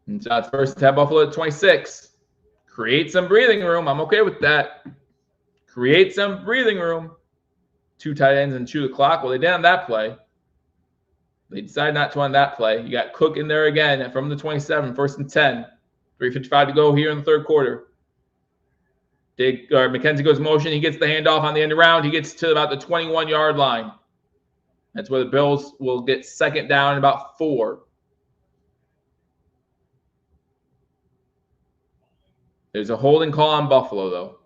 And so it's 1st and 10 Buffalo at 26. Create some breathing room. I'm okay with that. Create some breathing room. 2 tight ends and chew the clock. Well, they did on that play. They decided not to on that play. You got Cook in there again from the 27, 1st and 10. 3:55 to go here in the 3rd quarter. McKenzie goes motion. He gets the handoff on the end around. He gets to about the 21-yard line. That's where the Bills will get 2nd down and about 4. There's a holding call on Buffalo, though.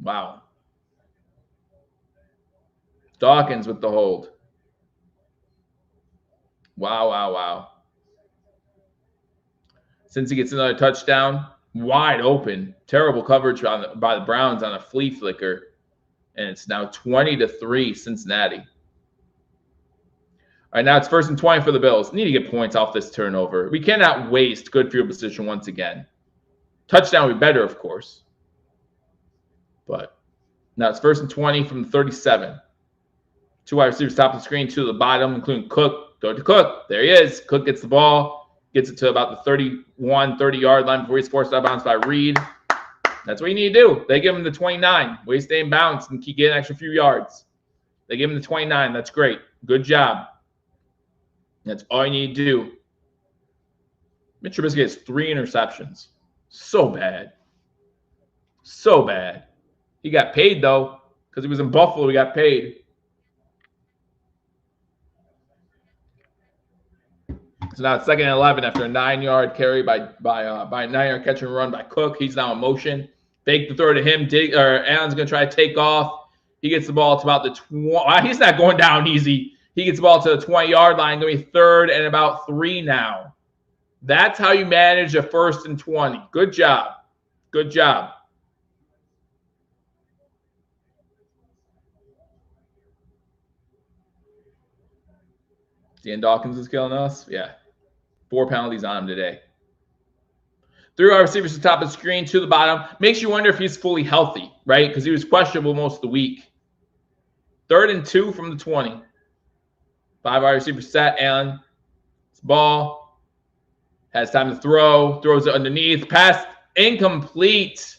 Wow. Dawkins with the hold. Wow. Since he gets another touchdown, wide open. Terrible coverage by the Browns on a flea flicker. And it's now 20-3 Cincinnati. All right, now it's 1st and 20 for the Bills. Need to get points off this turnover. We cannot waste good field position once again. Touchdown would be better, of course. But now it's 1st and 20 from the 37. 2 wide receivers top of the screen, 2 to the bottom, including Cook. Go to Cook. There he is. Cook gets the ball, gets it to about the 31, 30-yard line before he's forced out of bounds by Reed. That's what you need to do. They give him the 29. Way to stay in bounds and keep getting an extra few yards. They give him the 29. That's great. Good job. That's all you need to do. Mitch Trubisky has 3 interceptions. So bad. So bad. He got paid, though, because he was in Buffalo. He got paid. So now it's 2nd and 11 after a 9-yard carry by a 9-yard catch and run by Cook. He's now in motion. Fake the throw to him. Allen's going to try to take off. He gets the ball to about the 20. He's not going down easy. He gets the ball to the 20-yard line. Going to be 3rd and about 3 now. That's how you manage a 1st and 20. Good job. Good job. Dan Dawkins is killing us. Yeah. 4 penalties on him today. 3 wide receivers to the top of the screen, 2 to the bottom. Makes you wonder if he's fully healthy, right? Because he was questionable most of the week. 3rd and 2 from the 20. 5 wide receivers set. Allen. Ball. Has time to throw. Throws it underneath. Pass incomplete.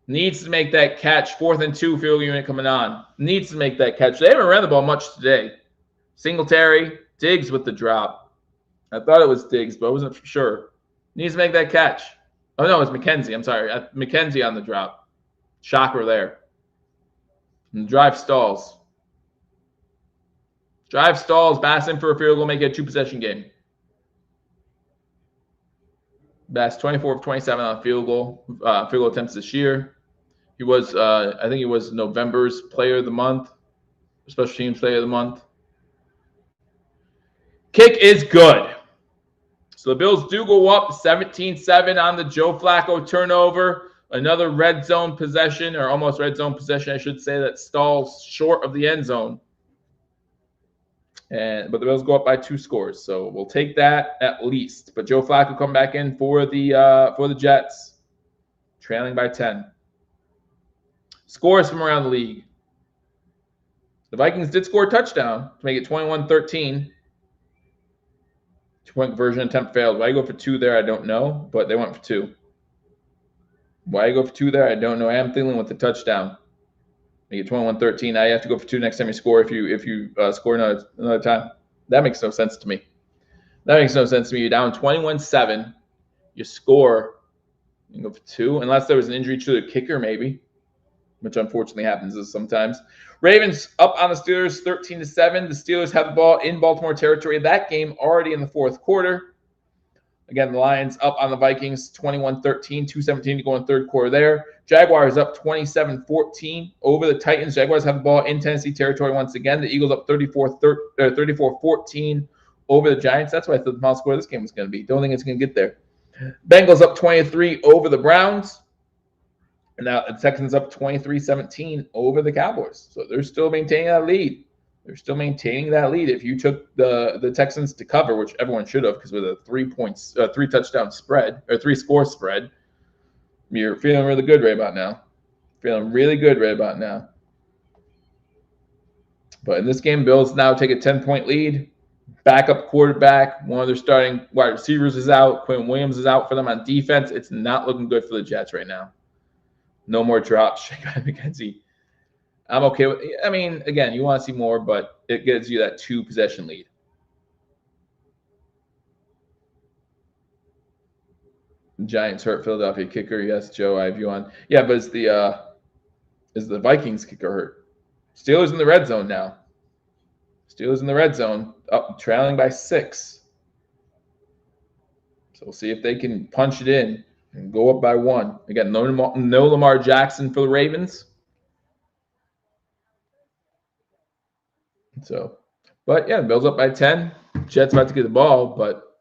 Needs to make that catch. 4th and 2 field unit coming on. Needs to make that catch. They haven't run the ball much today. Singletary. Diggs with the drop. I thought it was Diggs, but I wasn't for sure. Needs to make that catch. Oh, no, it's McKenzie. I'm sorry. McKenzie on the drop. Shocker there. And the drive stalls. Drive stalls. Bass in for a field goal. Make it a 2-possession game. Bass 24 of 27 on field goal attempts this year. He was, I think he was November's Player of the Month, Special Teams Player of the Month. Kick is good. So the Bills do go up 17-7 on the Joe Flacco turnover. Another red zone possession, or almost red zone possession, I should say, that stalls short of the end zone. But the Bills go up by 2 scores, so we'll take that at least. But Joe Flacco come back in for the Jets, trailing by 10. Scores from around the league. The Vikings did score a touchdown to make it 21-13. 2-point conversion attempt failed. Why you go for 2 there, I don't know, but they went for 2. Why you go for 2 there, I don't know. Adam Thielen with the touchdown. Make it 21-13. Now you have to go for 2 next time you score if you score another time. That makes no sense to me. You're down 21-7. You score. You go for 2, unless there was an injury to the kicker, maybe, which unfortunately happens sometimes. Ravens up on the Steelers 13-7. The Steelers have the ball in Baltimore territory. That game already in the 4th quarter. Again, the Lions up on the Vikings 21-13, 2:17 to go in 3rd quarter there. Jaguars up 27-14 over the Titans. Jaguars have the ball in Tennessee territory once again. The Eagles up 34-14 over the Giants. That's what I thought the final score of this game was going to be. Don't think it's going to get there. Bengals up 23 over the Browns. And now the Texans up 23-17 over the Cowboys. So they're still maintaining that lead. They're still maintaining that lead. If you took the Texans to cover, which everyone should have, because with a 3 touchdown spread or 3 score spread, you're feeling really good right about now. Feeling really good right about now. But in this game, Bills now take a 10-point lead. Backup quarterback, one of their starting wide receivers is out. Quinn Williams is out for them on defense. It's not looking good for the Jets right now. No more drops. McKenzie. I'm okay with it. I mean, again, you want to see more, but it gives you that 2-possession lead. Giants hurt Philadelphia kicker. Yes, Joe, I have you on. Yeah, but is the Vikings kicker hurt? Steelers in the red zone now. Steelers in the red zone, up trailing by 6. So we'll see if they can punch it in and go up by 1. Again, no Lamar Jackson for the Ravens. So, but yeah, Bills up by 10. Jets about to get the ball, but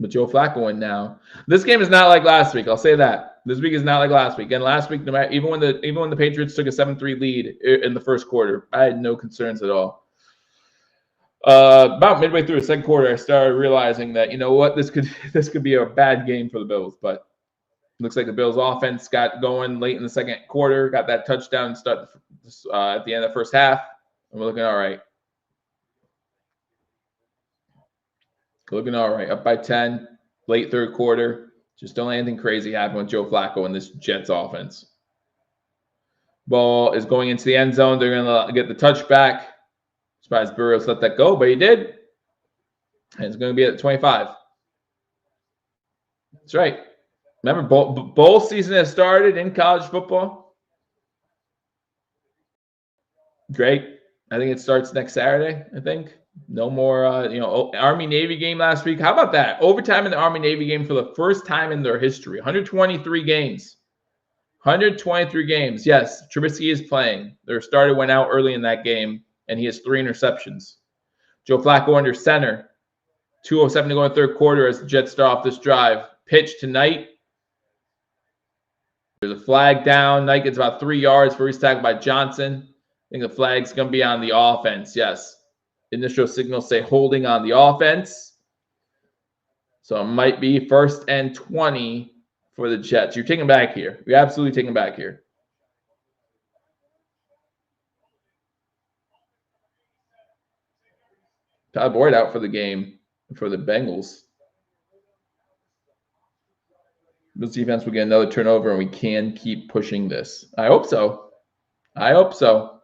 Joe Flacco in now. This game is not like last week. I'll say that. This week is not like last week. And last week, no matter, even when the Patriots took a 7-3 lead in the first quarter, I had no concerns at all. About midway through the second quarter, I started realizing that, you know what, this could be a bad game for the Bills. But it looks like the Bills' offense got going late in the second quarter, got that touchdown start at the end of the first half, and we're looking all right. Looking all right. Up by 10, late third quarter. Just don't let anything crazy happen with Joe Flacco and this Jets offense. Ball is going into the end zone. They're going to get the touchback. Surprised Burrows let that go, but he did. And it's going to be at 25. That's right. Remember, bowl season has started in college football. Great. I think it starts next Saturday, I think. No more, Army-Navy game last week. How about that? Overtime in the Army-Navy game for the first time in their history. 123 games. 123 games. Yes, Trubisky is playing. Their starter went out early in that game, and he has 3 interceptions. Joe Flacco under center. 2:07 to go in the third quarter as the Jets start off this drive. Pitch to Knight. There's a flag down. Knight gets about 3 yards for his tackle by Johnson. I think the flag's going to be on the offense. Yes. Initial signals say holding on the offense. So it might be 1st and 20 for the Jets. You're taking back here. You're absolutely taking back here. Todd Boyd out for the game for the Bengals. This defense will get another turnover, and we can keep pushing this. I hope so. I hope so.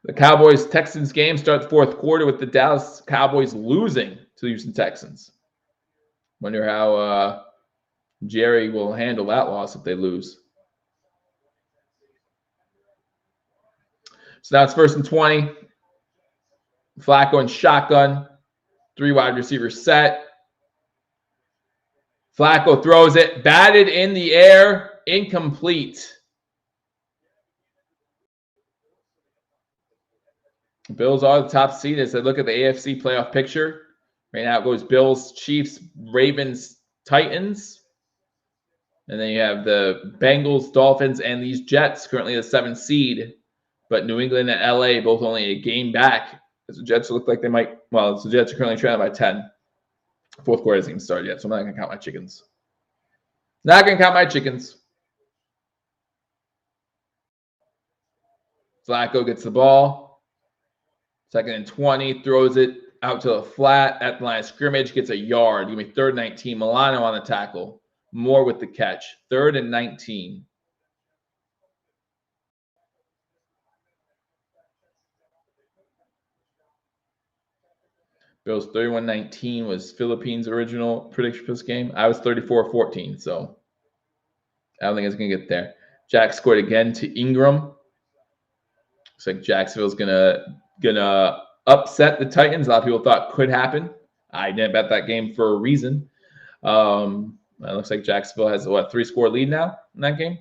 The Cowboys-Texans game starts the fourth quarter with the Dallas Cowboys losing to the Houston Texans. Wonder how Jerry will handle that loss if they lose. So now it's 1st and 20. Flacco and shotgun. 3 wide receivers set. Flacco throws it. Batted in the air. Incomplete. Bills are the top seed as they look at the AFC playoff picture. Right now it goes Bills, Chiefs, Ravens, Titans. And then you have the Bengals, Dolphins, and these Jets currently the 7th seed. But New England and LA both only a game back. As the Jets look like they might, well, the Jets are currently trailing by 10. Fourth quarter hasn't even started yet, so I'm not going to count my chickens. Not going to count my chickens. Flacco gets the ball. 2nd and 20, throws it out to the flat at the line of scrimmage, gets a yard. Give me 3rd and 19. Milano on the tackle. Moore with the catch. 3rd and 19. Bills 31-19 was Philippines' original prediction for this game. I was 34-14, so I don't think it's going to get there. Jack scored again to Ingram. Looks like Jacksonville's gonna upset the Titans. A lot of people thought could happen. I didn't bet that game for a reason. It looks like Jacksonville has a 3-score lead now in that game.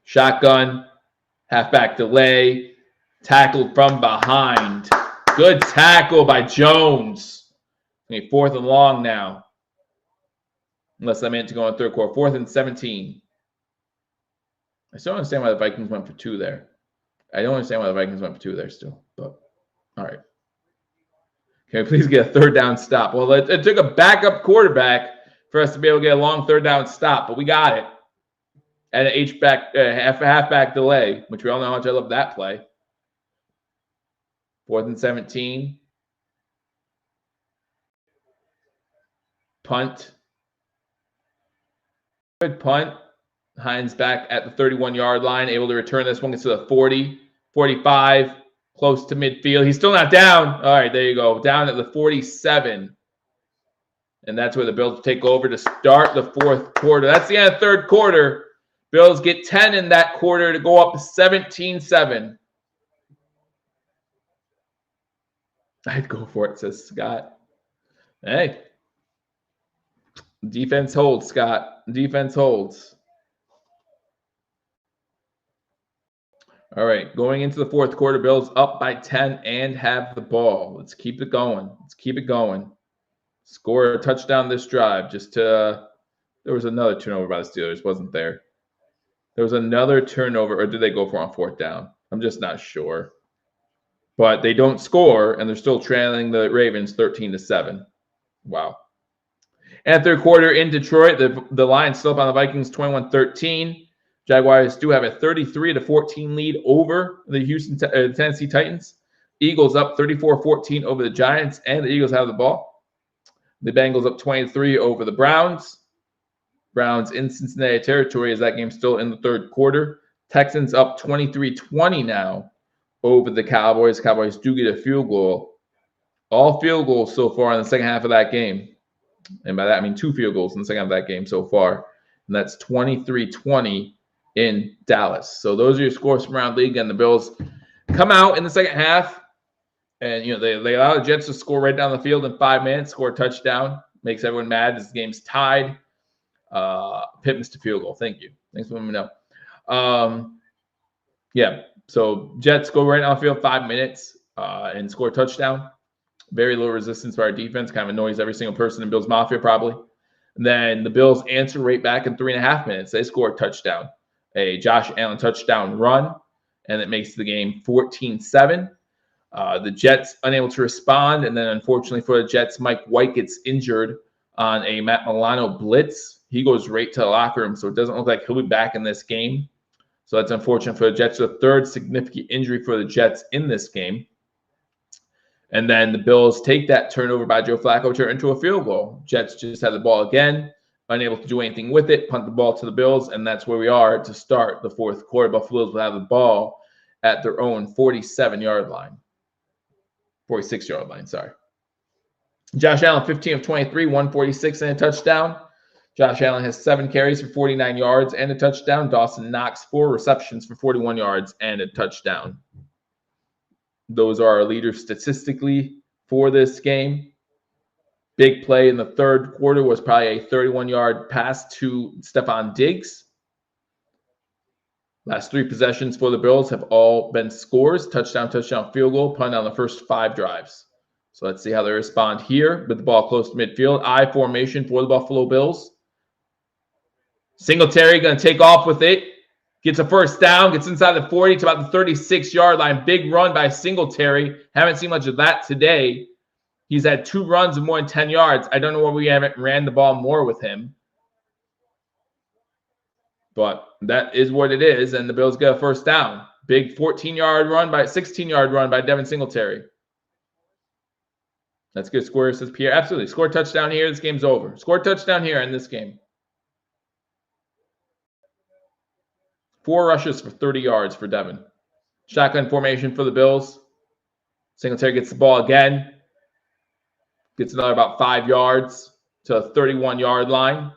Shotgun, halfback delay. Tackled from behind. Good tackle by Jones. Okay, 4th and long now. Unless I meant to go in third quarter. 4th and 17. I still don't understand why the Vikings went for 2 there. I don't understand why the Vikings went for 2 there still. But, all right. Can we please get a 3rd down stop? Well, it took a backup quarterback for us to be able to get a long 3rd down stop, but we got it. At an halfback delay, which we all know how much I love that play. 4th and 17. Punt. Good punt. Hines back at the 31-yard line, able to return this one. Gets to the 40, 45, close to midfield. He's still not down. All right, there you go. Down at the 47. And that's where the Bills take over to start the 4th quarter. That's the end of the 3rd quarter. Bills get 10 in that quarter to go up 17-7. I'd go for it, says Scott. Hey. Defense holds, Scott. Defense holds. All right, going into the 4th quarter, Bills up by 10 and have the ball. Let's keep it going. Let's keep it going. Score a touchdown this drive. There was another turnover by the Steelers, wasn't there? There was another turnover, or did they go for on 4th down? I'm just not sure. But they don't score, and they're still trailing the Ravens 13-7. Wow. And 3rd quarter in Detroit, the Lions still up on the Vikings 21-13. Jaguars do have a 33-14 lead over the Tennessee Titans. Eagles up 34-14 over the Giants, and the Eagles have the ball. The Bengals up 23 over the Browns. Browns in Cincinnati territory as that game's still in the 3rd quarter. Texans up 23-20 now over the Cowboys. Cowboys do get a field goal. All field goals so far in the second half of that game. And by that, I mean 2 field goals in the second half of that game so far. And that's 23-20 in Dallas. So those are your scores from around the league. And the Bills come out in the second half. And, they allow the Jets to score right down the field in 5 minutes, score a touchdown. Makes everyone mad as the game's tied. Pitt missed a field goal. Thank you. Thanks for letting me know. Yeah, so Jets go right down the field 5 minutes and score a touchdown. Very low resistance by our defense. Kind of annoys every single person in Bills Mafia probably. And then the Bills answer right back in 3.5 minutes. They score a touchdown. A Josh Allen touchdown run. And it makes the game 14-7. The Jets unable to respond. And then unfortunately for the Jets, Mike White gets injured on a Matt Milano blitz. He goes right to the locker room. So it doesn't look like he'll be back in this game. So that's unfortunate for the Jets. The 3rd significant injury for the Jets in this game. And then the Bills take that turnover by Joe Flacco, turn into a field goal. Jets just had the ball again, unable to do anything with it, punt the ball to the Bills, and that's where we are to start the 4th quarter. Buffalo will have the ball at their own 47-yard line. 46-yard line, sorry. Josh Allen, 15 of 23, 146 and a touchdown. Josh Allen has 7 carries for 49 yards and a touchdown. Dawson Knox, 4 receptions for 41 yards and a touchdown. Those are our leaders statistically for this game. Big play in the 3rd quarter was probably a 31-yard pass to Stephon Diggs. Last 3 possessions for the Bills have all been scores. Touchdown, field goal, punt on the first 5 drives. So let's see how they respond here with the ball close to midfield. I formation for the Buffalo Bills. Singletary going to take off with it. Gets a first down, gets inside the 40 to about the 36-yard line. Big run by Singletary. Haven't seen much of that today. He's had 2 runs of more than 10 yards. I don't know why we haven't ran the ball more with him. But that is what it is, and the Bills get a first down. Big 16-yard run by Devin Singletary. That's good score, says Pierre. Absolutely. Score a touchdown here. This game's over. Score a touchdown here in this game. 4 rushes for 30 yards for Devin. Shotgun formation for the Bills. Singletary gets the ball again. Gets another about 5 yards to a 31-yard line.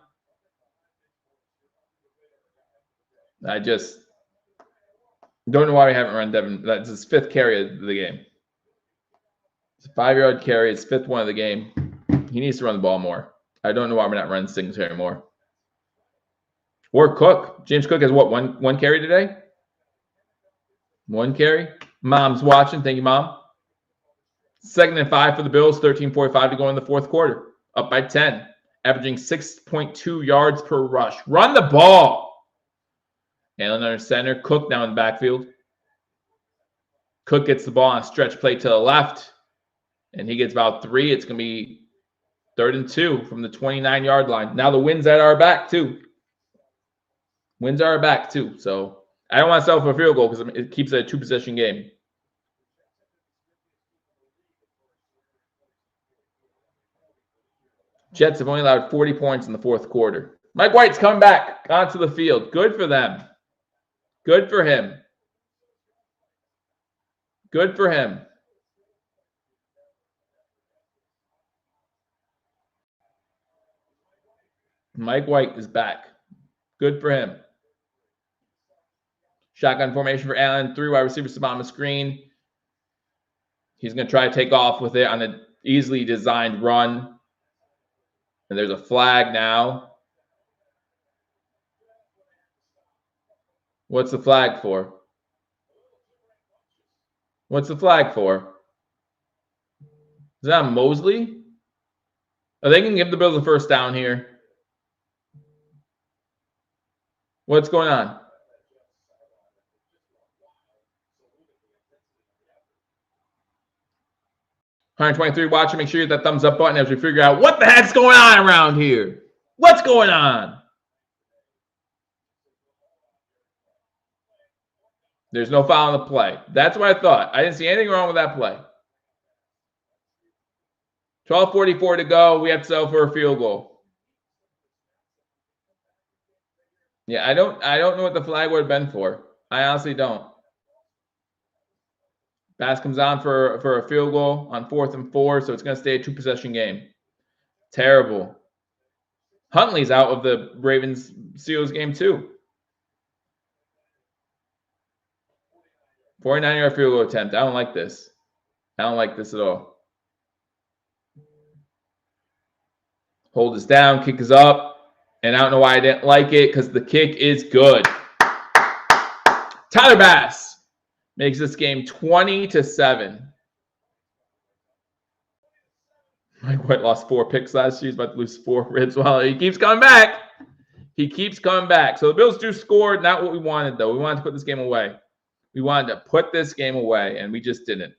I just don't know why we haven't run Devin. That's his 5th carry of the game. It's a 5-yard carry. It's 5th one of the game. He needs to run the ball more. I don't know why we're not running Singletary more. Or Cook. James Cook has what, one carry today? 1 carry? Mom's watching. Thank you, Mom. 2nd and 5 for the Bills. 13:45 to go in the fourth quarter. Up by 10. Averaging 6.2 yards per rush. Run the ball. Allen under center. Cook now in the backfield. Cook gets the ball on a stretch play to the left. And he gets about 3. It's going to be 3rd and 2 from the 29-yard line. Now the wind's at our back, too. Winds are our back, too. So I don't want to settle for a field goal because it keeps it a 2-possession game. Jets have only allowed 40 points in the fourth quarter. Mike White's coming back onto the field. Good for them. Good for him. Good for him. Mike White is back. Good for him. Shotgun formation for Allen. 3 wide receivers to the bottom of the screen. He's going to try to take off with it on an easily designed run. And there's a flag now. What's the flag for? What's the flag for? Is that Mosley? Oh, they can give the Bills a first down here. What's going on? $123 watching. Make sure you hit that thumbs up button as we figure out what the heck's going on around here. What's going on? There's no foul on the play. That's what I thought. I didn't see anything wrong with that play. 12:44 to go. We have to settle for a field goal. Yeah, I don't know what the flag would have been for. I honestly don't. Pass comes on for a field goal on 4th and 4, so it's going to stay a 2-possession game. Terrible. Huntley's out of the Ravens-Seals game too. 49-yard field goal attempt. I don't like this. I don't like this at all. Hold us down. Kick is up. And I don't know why I didn't like it because the kick is good. Tyler Bass makes this game 20-7. Mike White lost 4 picks last year. He's about to lose 4 ribs. Well, he keeps coming back. He keeps coming back. So the Bills do score. Not what we wanted, though. We wanted to put this game away. We wanted to put this game away, and we just didn't.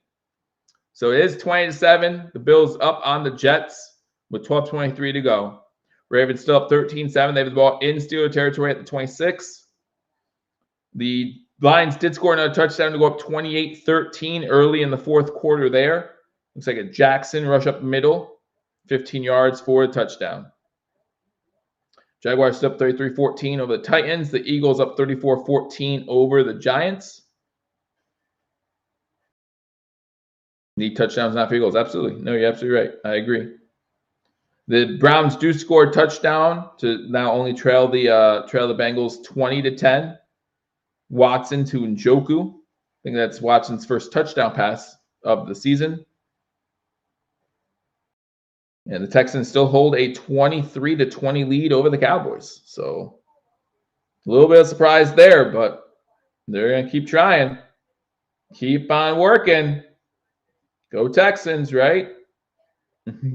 So it is 20-7. The Bills up on the Jets with 12:23 to go. Ravens still up 13-7. They have the ball in Steeler territory at the 26. The Lions did score another touchdown to go up 28-13 early in the fourth quarter there. Looks like a Jackson rush up the middle, 15 yards for a touchdown. Jaguars still up 33-14 over the Titans. The Eagles up 34-14 over the Giants. Need touchdowns, not field goals. Absolutely. No, you're absolutely right. I agree. The Browns do score a touchdown to now only trail the Bengals 20-10. Watson to Njoku. I think that's Watson's first touchdown pass of the season. And the Texans still hold a 23-20 lead over the Cowboys. So a little bit of surprise there, but they're going to keep trying. Keep on working. Go Texans, right?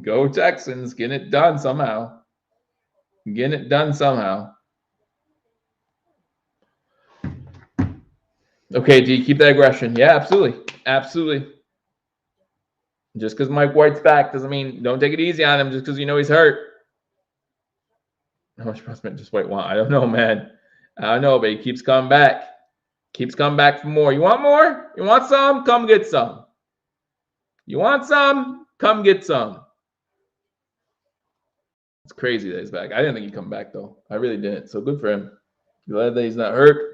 Go Texans. Get it done somehow. Get it done somehow. Okay, do you keep that aggression? Yeah, absolutely. Absolutely. Just because Mike White's back doesn't mean don't take it easy on him just because you know he's hurt. How much prospect does White want? I don't know, man. I don't know, but he keeps coming back. Keeps coming back for more. You want more? You want some? Come get some. You want some? Come get some. It's crazy that he's back. I didn't think he'd come back, though. I really didn't. So good for him. Glad that he's not hurt.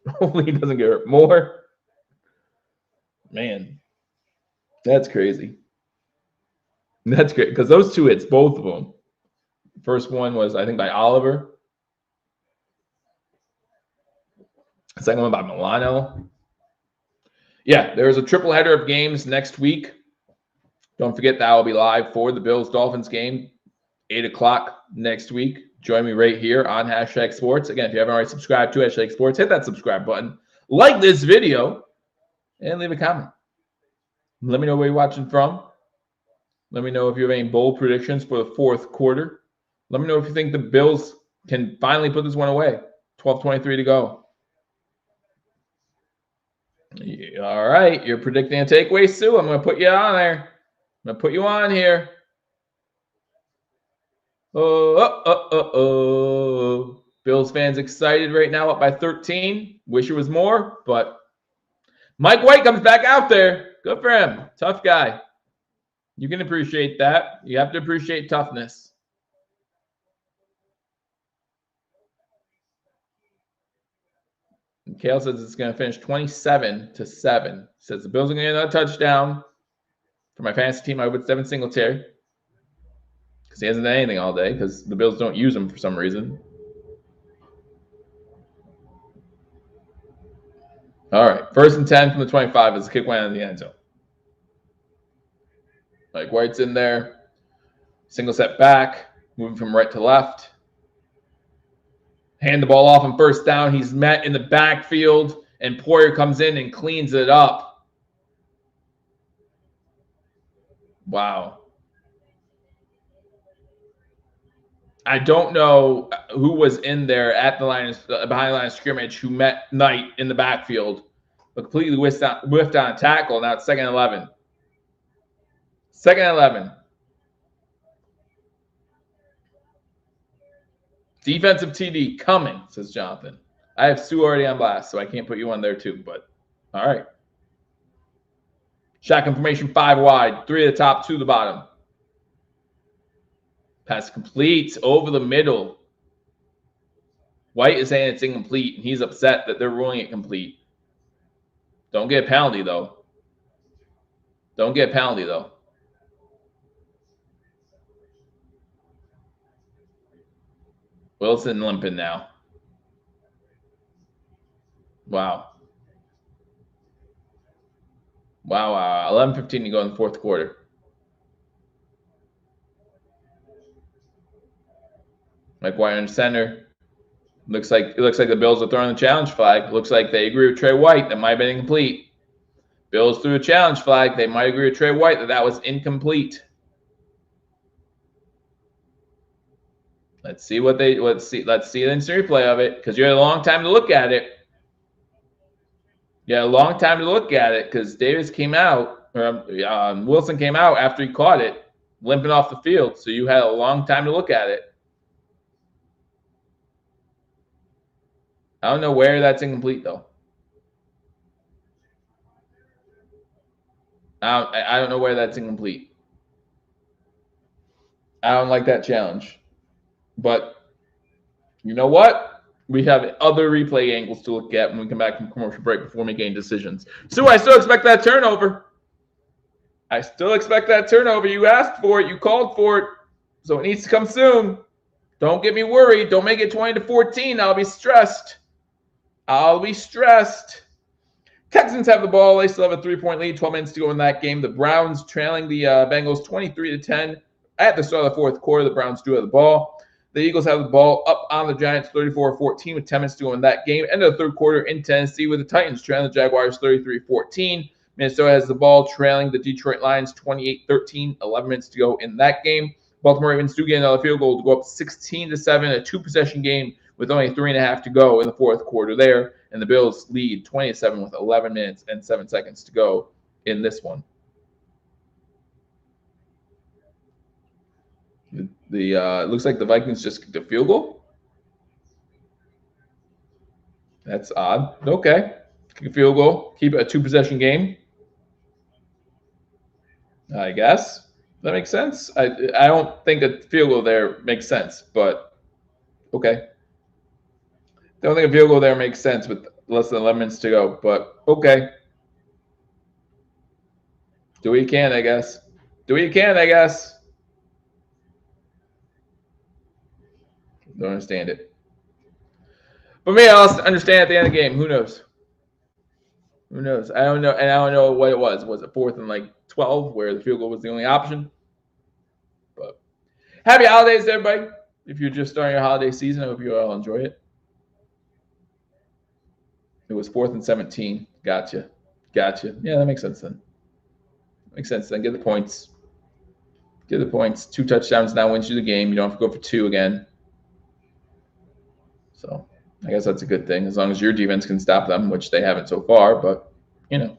Hopefully he doesn't get hurt more. Man, that's crazy. That's great because those two hits, both of them. First one was, I think, by Oliver. The second one by Milano. Yeah, there's a triple header of games next week. Don't forget that I'll be live for the Bills-Dolphins game, 8 o'clock next week. Join me right here on Hashtag Sports. Again, if you haven't already subscribed to Hashtag Sports, hit that subscribe button. Like this video. and leave a comment. Let me know where you're watching from. Let me know if you have any bold predictions for the fourth quarter. Let me know if you think the Bills can finally put this one away. 12:23 to go. All right, you're predicting a takeaway, Sue. I'm going to put you on there. I'm going to put you on here. Oh. Bills fans excited right now, up by 13. Wish it was more, but Mike White comes back out there. Good for him. Tough guy. You can appreciate that. You have to appreciate toughness. And Kale says it's going to finish 27-7. Says the Bills are going to get another touchdown. For my fantasy team, I would Devin Singletary. Because he hasn't done anything all day because the Bills don't use him for some reason. All right. 1st and 10 from the 25 as the kick went out of the end zone. Mike White's in there. Single set back. Moving from right to left. Hand the ball off on 1st down. He's met in the backfield. And Poyer comes in and cleans it up. Wow. I don't know who was in there at the line, behind the line of scrimmage, who met Knight in the backfield, but completely whiffed on a tackle. Now it's 2nd and 11. 2nd and 11. Defensive TD coming, says Jonathan. I have Sue already on blast, so I can't put you on there too, but all right. Shotgun formation 5 wide, 3 at the top, 2 at the bottom. Pass complete over the middle. White is saying it's incomplete, and he's upset that they're ruling it complete. Don't get a penalty, though. Don't get a penalty, though. Wilson limping now. Wow. Wow. 11:15 to go in the 4th quarter. Mike White in center. It looks like the Bills are throwing the challenge flag. Looks like they agree with Trey White. That might have been incomplete. Bills threw a challenge flag. They might agree with Trey White that was incomplete. Let's see the instant replay of it, because you had a long time to look at it. You had a long time to look at it because Davis came out, or Wilson came out after he caught it, limping off the field. So you had a long time to look at it. I don't know where that's incomplete, though. I don't know where that's incomplete. I don't like that challenge. But you know what? We have other replay angles to look at when we come back from commercial break before making decisions. So I still expect that turnover. I still expect that turnover. You asked for it. You called for it. So it needs to come soon. Don't get me worried. Don't make it 20-14. I'll be stressed. Texans have the ball. They still have a 3-point lead. 12 minutes to go in that game. The Browns trailing the Bengals 23-10 at the start of the 4th quarter. The Browns do have the ball. The Eagles have the ball up on the Giants 34-14 with 10 minutes to go in that game. End of the 3rd quarter in Tennessee with the Titans trailing the Jaguars 33-14. Minnesota has the ball trailing the Detroit Lions 28-13. 11 minutes to go in that game. Baltimore Ravens do get another field goal to go up 16-7, a 2-possession game with only 3.5 to go in the 4th quarter there. And the Bills lead 20-7 with 11 minutes and 7 seconds to go in this one. It looks like the Vikings just kicked a field goal. That's odd. Okay. Kick a field goal. Keep it a 2-possession game. I guess. That makes sense. I don't think a field goal there makes sense, but okay. Don't think a field goal there makes sense with less than 11 minutes to go, but okay. Do what you can, I guess. Don't understand it. But maybe I'll understand at the end of the game. Who knows? I don't know. And I don't know what it was. Was it 4th and 12 where the field goal was the only option? But happy holidays, everybody. If you're just starting your holiday season, I hope you all enjoy it. It was 4th and 17. Gotcha. Gotcha. Yeah, that makes sense then. Makes sense then. Get the points. Get the points. 2 touchdowns now wins you the game. You don't have to go for 2 again. So I guess that's a good thing as long as your defense can stop them, which they haven't so far. But, you know,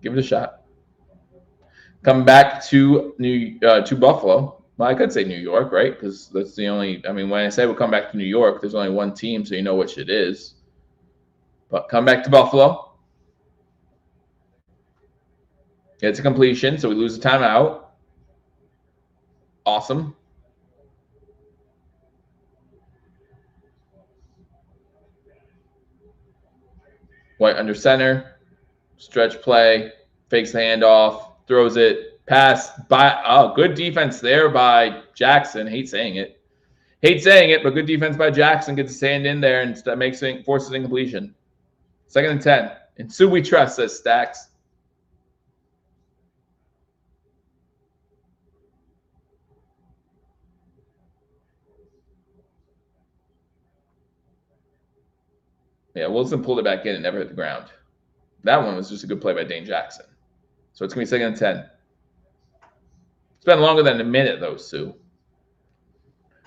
give it a shot. Come back to Buffalo. Well, I could say New York, right? Because that's the only. I mean, when I say we'll come back to New York, there's only one team, so you know which it is. But come back to Buffalo. It's a completion, so we lose the timeout. Awesome. White under center. Stretch play. Fakes the handoff. Throws it. Pass by. Oh, good defense there by Jackson. Hate saying it. But good defense by Jackson. Gets his hand in there and forces incompletion. 2nd and 10. And Sue we trust, says Stacks. Yeah, Wilson pulled it back in and never hit the ground. That one was just a good play by Dane Jackson. So it's going to be 2nd and 10. It's been longer than a minute, though, Sue.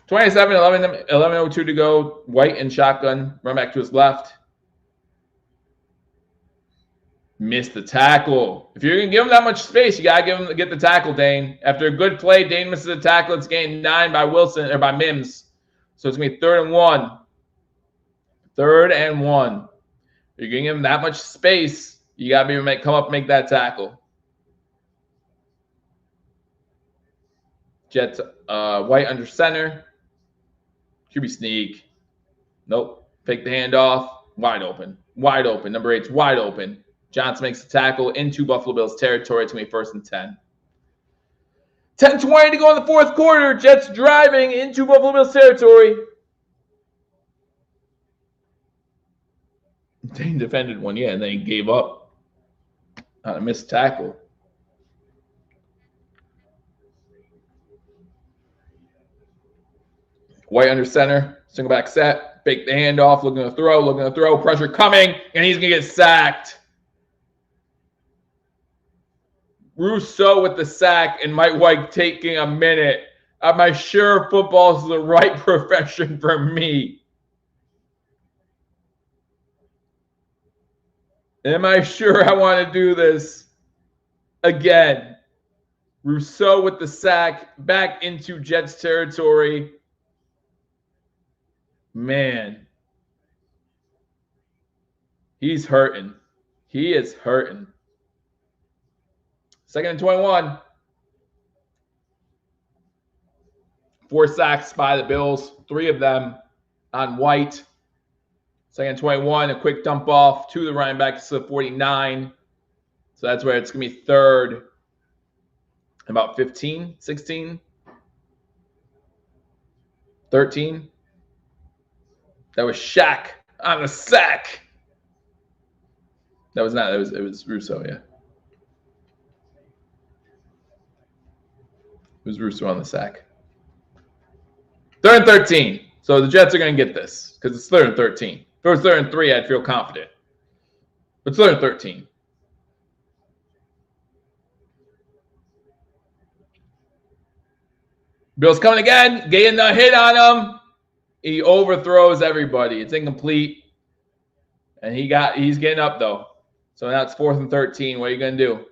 27, 11:02 to go. White in shotgun. Run back to his left. Missed the tackle. If you're going to give him that much space, you got to get the tackle, Dane. After a good play, Dane misses a tackle. It's gained 9 by Wilson or by Mims. So it's going to be 3rd and 1. 3rd and 1. You're giving him that much space. You got to be able to come up and make that tackle. Jets, White under center. QB sneak. Nope. Fake the handoff. Wide open. Wide open. Number 8's wide open. Johnson makes the tackle into Buffalo Bills territory. It's going to be 1st and 10. 10:20 to go in the 4th quarter. Jets driving into Buffalo Bills territory. Dane defended one, yeah, and then he gave up on a missed tackle. White under center, single back set, fake the handoff, looking to throw, pressure coming, and he's going to get sacked. Rousseau with the sack, and Mike White taking a minute. Am I sure football is the right profession for me? Am I sure I want to do this again? Rousseau with the sack, back into Jets territory. Man, he's hurting. He is hurting. 2nd and 21. 4 sacks by the Bills, 3 of them on White. 2nd and 21, a quick dump off to the running back to the 49. So that's where it's going to be 3rd, about 15, 16, 13. That was Shaq on the sack. That was not. It was Rousseau, yeah. It was Rousseau on the sack. 3rd and 13. So the Jets are going to get this because it's 3rd and 13. If it was 3rd and 3, I'd feel confident. But it's 3rd and 13. Bill's coming again, getting the hit on him. He overthrows everybody. It's incomplete. And he's getting up though. So now it's 4th and 13. What are you going to do?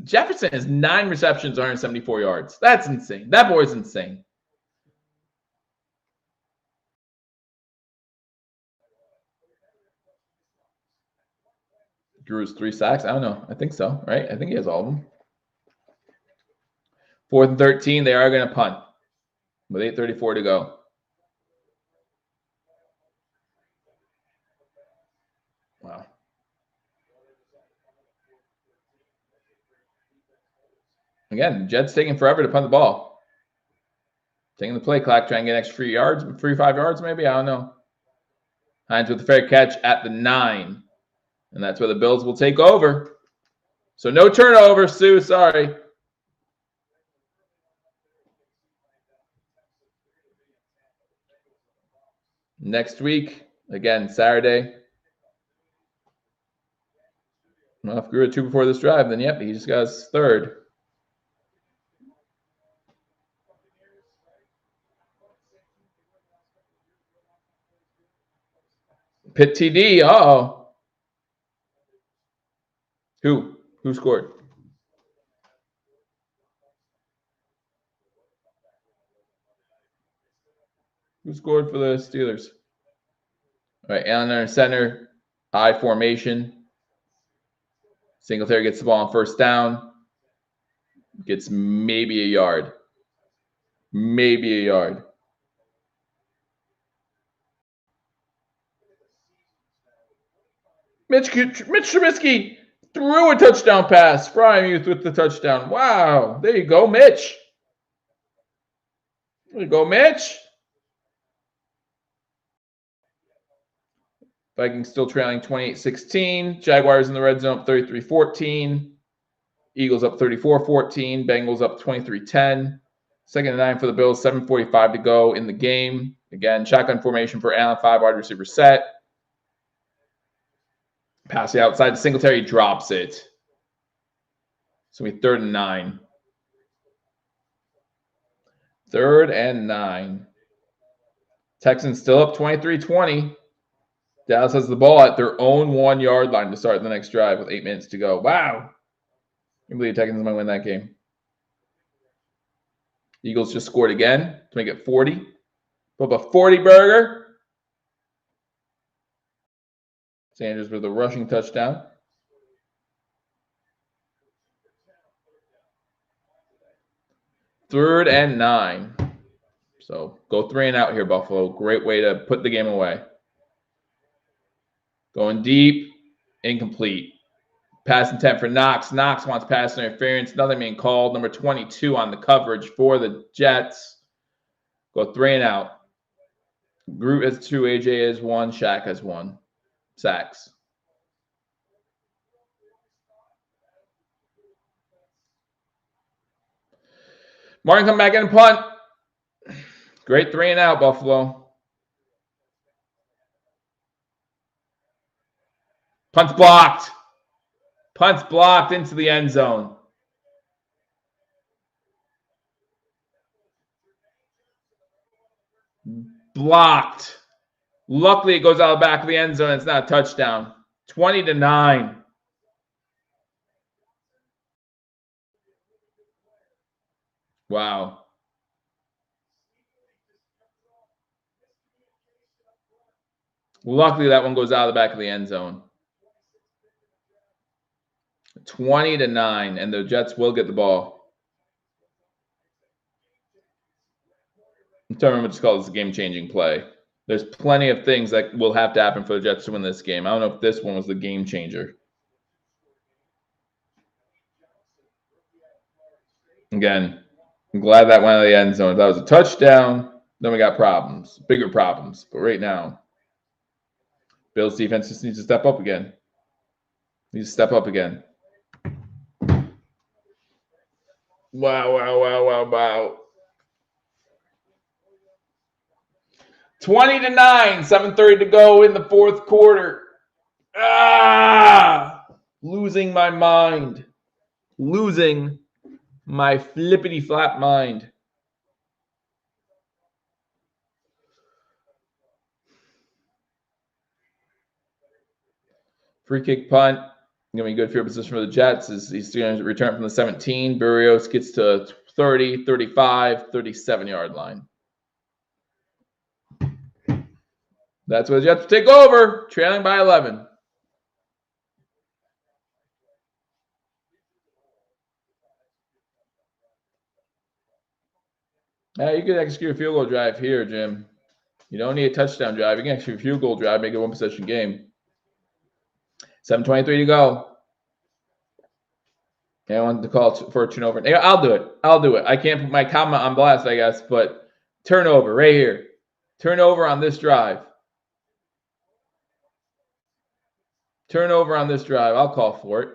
Jefferson has 9 receptions, 174 yards. That's insane. That boy's insane. Drew's 3 sacks. I don't know. I think so, right? I think he has all of them. 4th and 13. They are going to punt with 8:34 to go. Wow. Again, Jets taking forever to punt the ball. Taking the play clock, trying to get an extra 5 yards maybe. I don't know. Hines with the fair catch at the 9. And that's where the Bills will take over. So no turnover, Sue. Sorry. Next week, again, Saturday. Well, if Grew at 2 before this drive, then yep, he just got his third. Pitt TD. Uh-oh. Who? Who scored? Who scored for the Steelers? All right, Allen under center. I formation. Singletary gets the ball on first down. Gets maybe a yard. Maybe a yard. Mitch Trubisky threw a touchdown pass. Frymuth with the touchdown. Wow. There you go, Mitch. There you go, Mitch. Vikings still trailing 28-16. Jaguars in the red zone up 33-14. Eagles up 34-14. Bengals up 23-10. Second and 9 for the Bills. 7:45 to go in the game. Again, shotgun formation for Allen. 5 wide receiver set. Pass the outside. Singletary drops it. So we 3rd and 9. 3rd and 9. Texans still up 23-20. Dallas has the ball at their own 1-yard line to start the next drive with 8 minutes to go. Wow. I believe the Texans might win that game. Eagles just scored again to make it 40. Put up a 40 burger. Sanders with a rushing touchdown. Third and 9. So go 3 and out here, Buffalo. Great way to put the game away. Going deep, incomplete. Pass intent for Knox. Knox wants pass interference. Nothing being called. Number 22 on the coverage for the Jets. Go 3 and out. Groot has 2. AJ has 1. Shaq has 1. Sacks. Martin come back in and punt. Great 3 and out, Buffalo. Punt's blocked. Punt's blocked into the end zone. Blocked. Luckily, it goes out the back of the end zone. It's not a touchdown. 20-9. Wow. Luckily, that one goes out of the back of the end zone. 20-9, and the Jets will get the ball. I'm trying to remember what to call this a game-changing play. There's plenty of things that will have to happen for the Jets to win this game. I don't know if this one was the game changer. Again, I'm glad that went out of the end zone. If that was a touchdown, then we got problems, bigger problems. But right now, Bills defense just needs to step up again. Needs to step up again. Wow. 20-9, 7:30 to go in the 4th quarter. Losing my mind. Losing my flippity-flap mind. Free kick punt. Going to be good field position for the Jets. He's going to return from the 17. Berrios gets to 30, 35, 37-yard line. That's where the Jets take over, trailing by 11. You can execute a field goal drive here, Jim. You don't need a touchdown drive. You can execute a field goal drive, make it a 1-possession game. 7:23 to go. I want to call for a turnover. I'll do it. I can't put my comment on blast, I guess, but turnover right here. Turnover on this drive. Turnover on this drive. I'll call for it.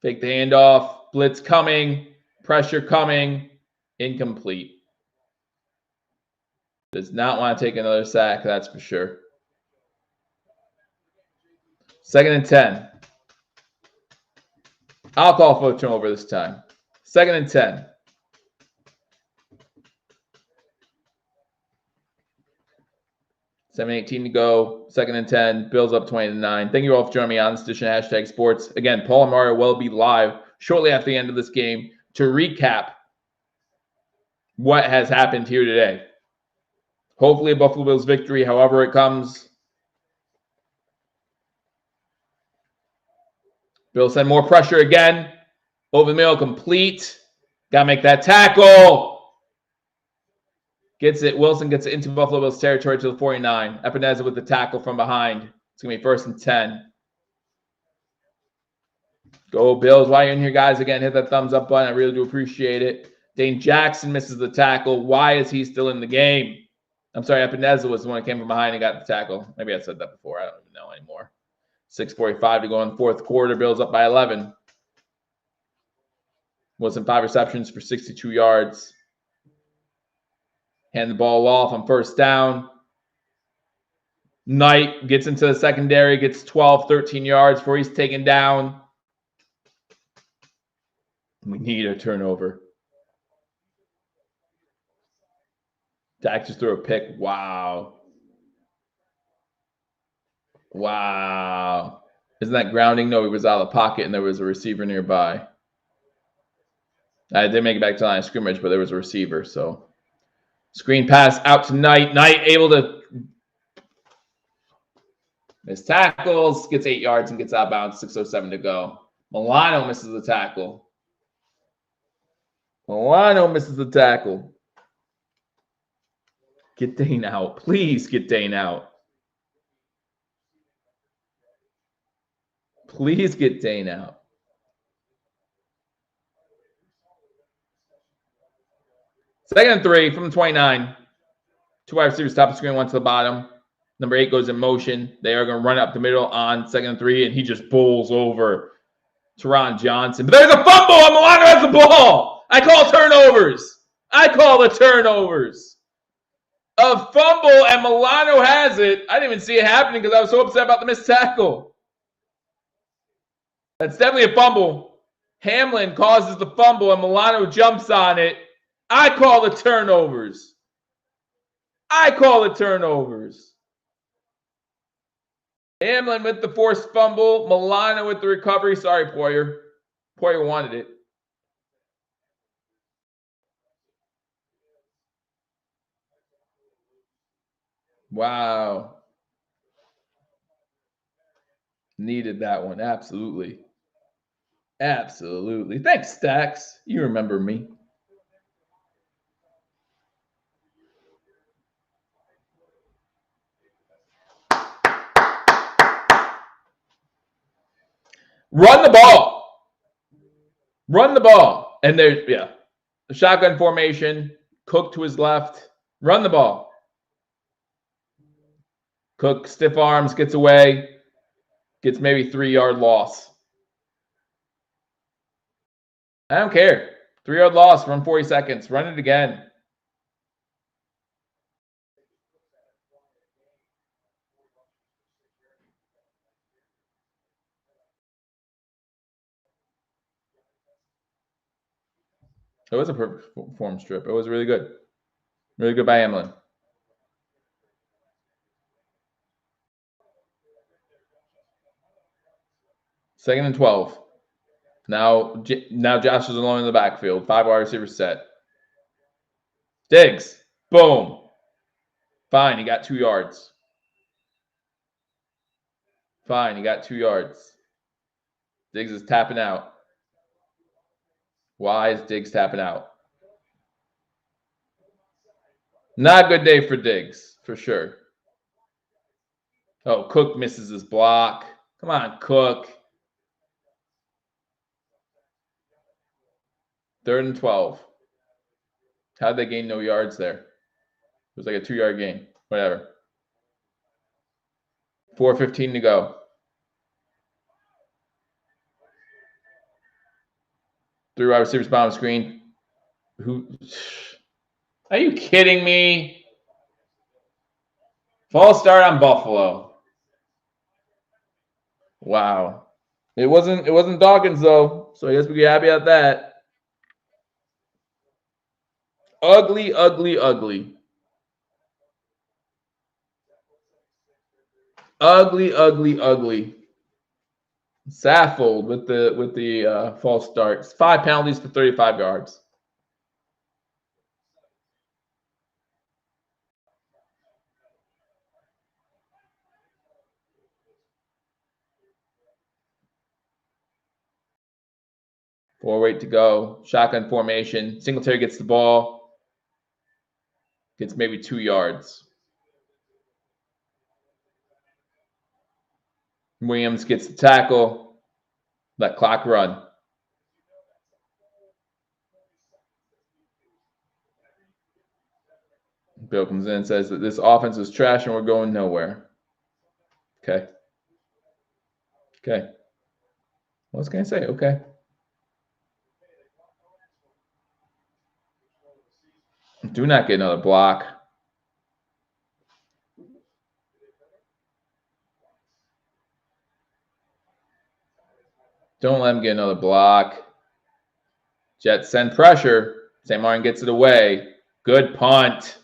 Fake the handoff. Blitz coming. Pressure coming. Incomplete. Does not want to take another sack, that's for sure. 2nd and 10. I'll call for a turnover this time. 2nd and 10. $7:18 to go. 2nd and 10. Bills up 20-9. Thank you all for joining me on this edition of Hashtag Sports. Again, Paul and Mario will be live shortly after the end of this game to recap what has happened here today. Hopefully a Buffalo Bills victory, however it comes. Bills send more pressure again. Over the middle, complete. Got to make that tackle. Gets it. Wilson gets it into Buffalo Bills territory to the 49. Epineza with the tackle from behind. It's going to be 1st and 10. Go Bills. While you're in here, guys, again, hit that thumbs up button. I really do appreciate it. Dane Jackson misses the tackle. Why is he still in the game? I'm sorry, Epineza was the one that came from behind and got the tackle. Maybe I said that before. I don't even know anymore. 6:45 to go in the 4th quarter. Bills up by 11. Wilson 5 receptions for 62 yards. Hand the ball off on 1st down. Knight gets into the secondary, gets 12, 13 yards before he's taken down. We need a turnover. Dak just threw a pick. Wow. Wow. Isn't that grounding? No, he was out of the pocket and there was a receiver nearby. I did make it back to the line of scrimmage, but there was a receiver. So screen pass out to Knight. Knight able to miss tackles, gets 8 yards and gets out of bounds. 6:07 to go. Milano misses the tackle. Milano misses the tackle. Get Dane out. Please get Dane out. Please get Dane out. Second and 3 from the 29. 2 wide receivers top of the screen, 1 to the bottom. Number 8 goes in motion. They are going to run up the middle on 2nd and 3, and he just bowls over Teron Johnson. But there's a fumble, and Milano has the ball. I call turnovers. I call the turnovers. A fumble, and Milano has it. I didn't even see it happening because I was so upset about the missed tackle. That's definitely a fumble. Hamlin causes the fumble, and Milano jumps on it. I call the turnovers. I call the turnovers. Hamlin with the forced fumble. Milano with the recovery. Sorry, Poyer. Poyer wanted it. Wow. Needed that one. Absolutely. Absolutely. Thanks, Stacks. You remember me. Run the ball. Run the ball. And there's, the shotgun formation. Cook to his left. Run the ball. Cook stiff arms, gets away. Gets maybe 3-yard loss. I don't care. 3-yard loss. Run 40 seconds. Run it again. It was a perfect form strip. It was really good. Really good by Hamlin. Second and 12. Now Josh is alone in the backfield. 5 wide receivers set. Diggs. Boom. Fine, he got 2 yards. Fine, he got 2 yards. Diggs is tapping out. Why is Diggs tapping out? Not a good day for Diggs, for sure. Oh, Cook misses his block. Come on, Cook. 3rd and 12. How'd they gain no yards there? It was like a 2-yard gain. Whatever. 4:15 to go. Three wide receivers bottom screen. Who? Are you kidding me? False start on Buffalo. Wow. It wasn't Dawkins though, so I guess we can be happy at that. Ugly, ugly, ugly. Ugly, ugly, ugly. Saffold with the false starts. 5 penalties for 35 yards. Forward to go. Shotgun formation. Singletary gets the ball. Gets maybe 2 yards. Williams gets the tackle. Let clock run. Bill comes in and says that this offense is trash and we're going nowhere. Okay. Okay. What can I say? Okay. Do not get another block. Don't let him get another block. Jets send pressure. St. Martin gets it away. Good punt.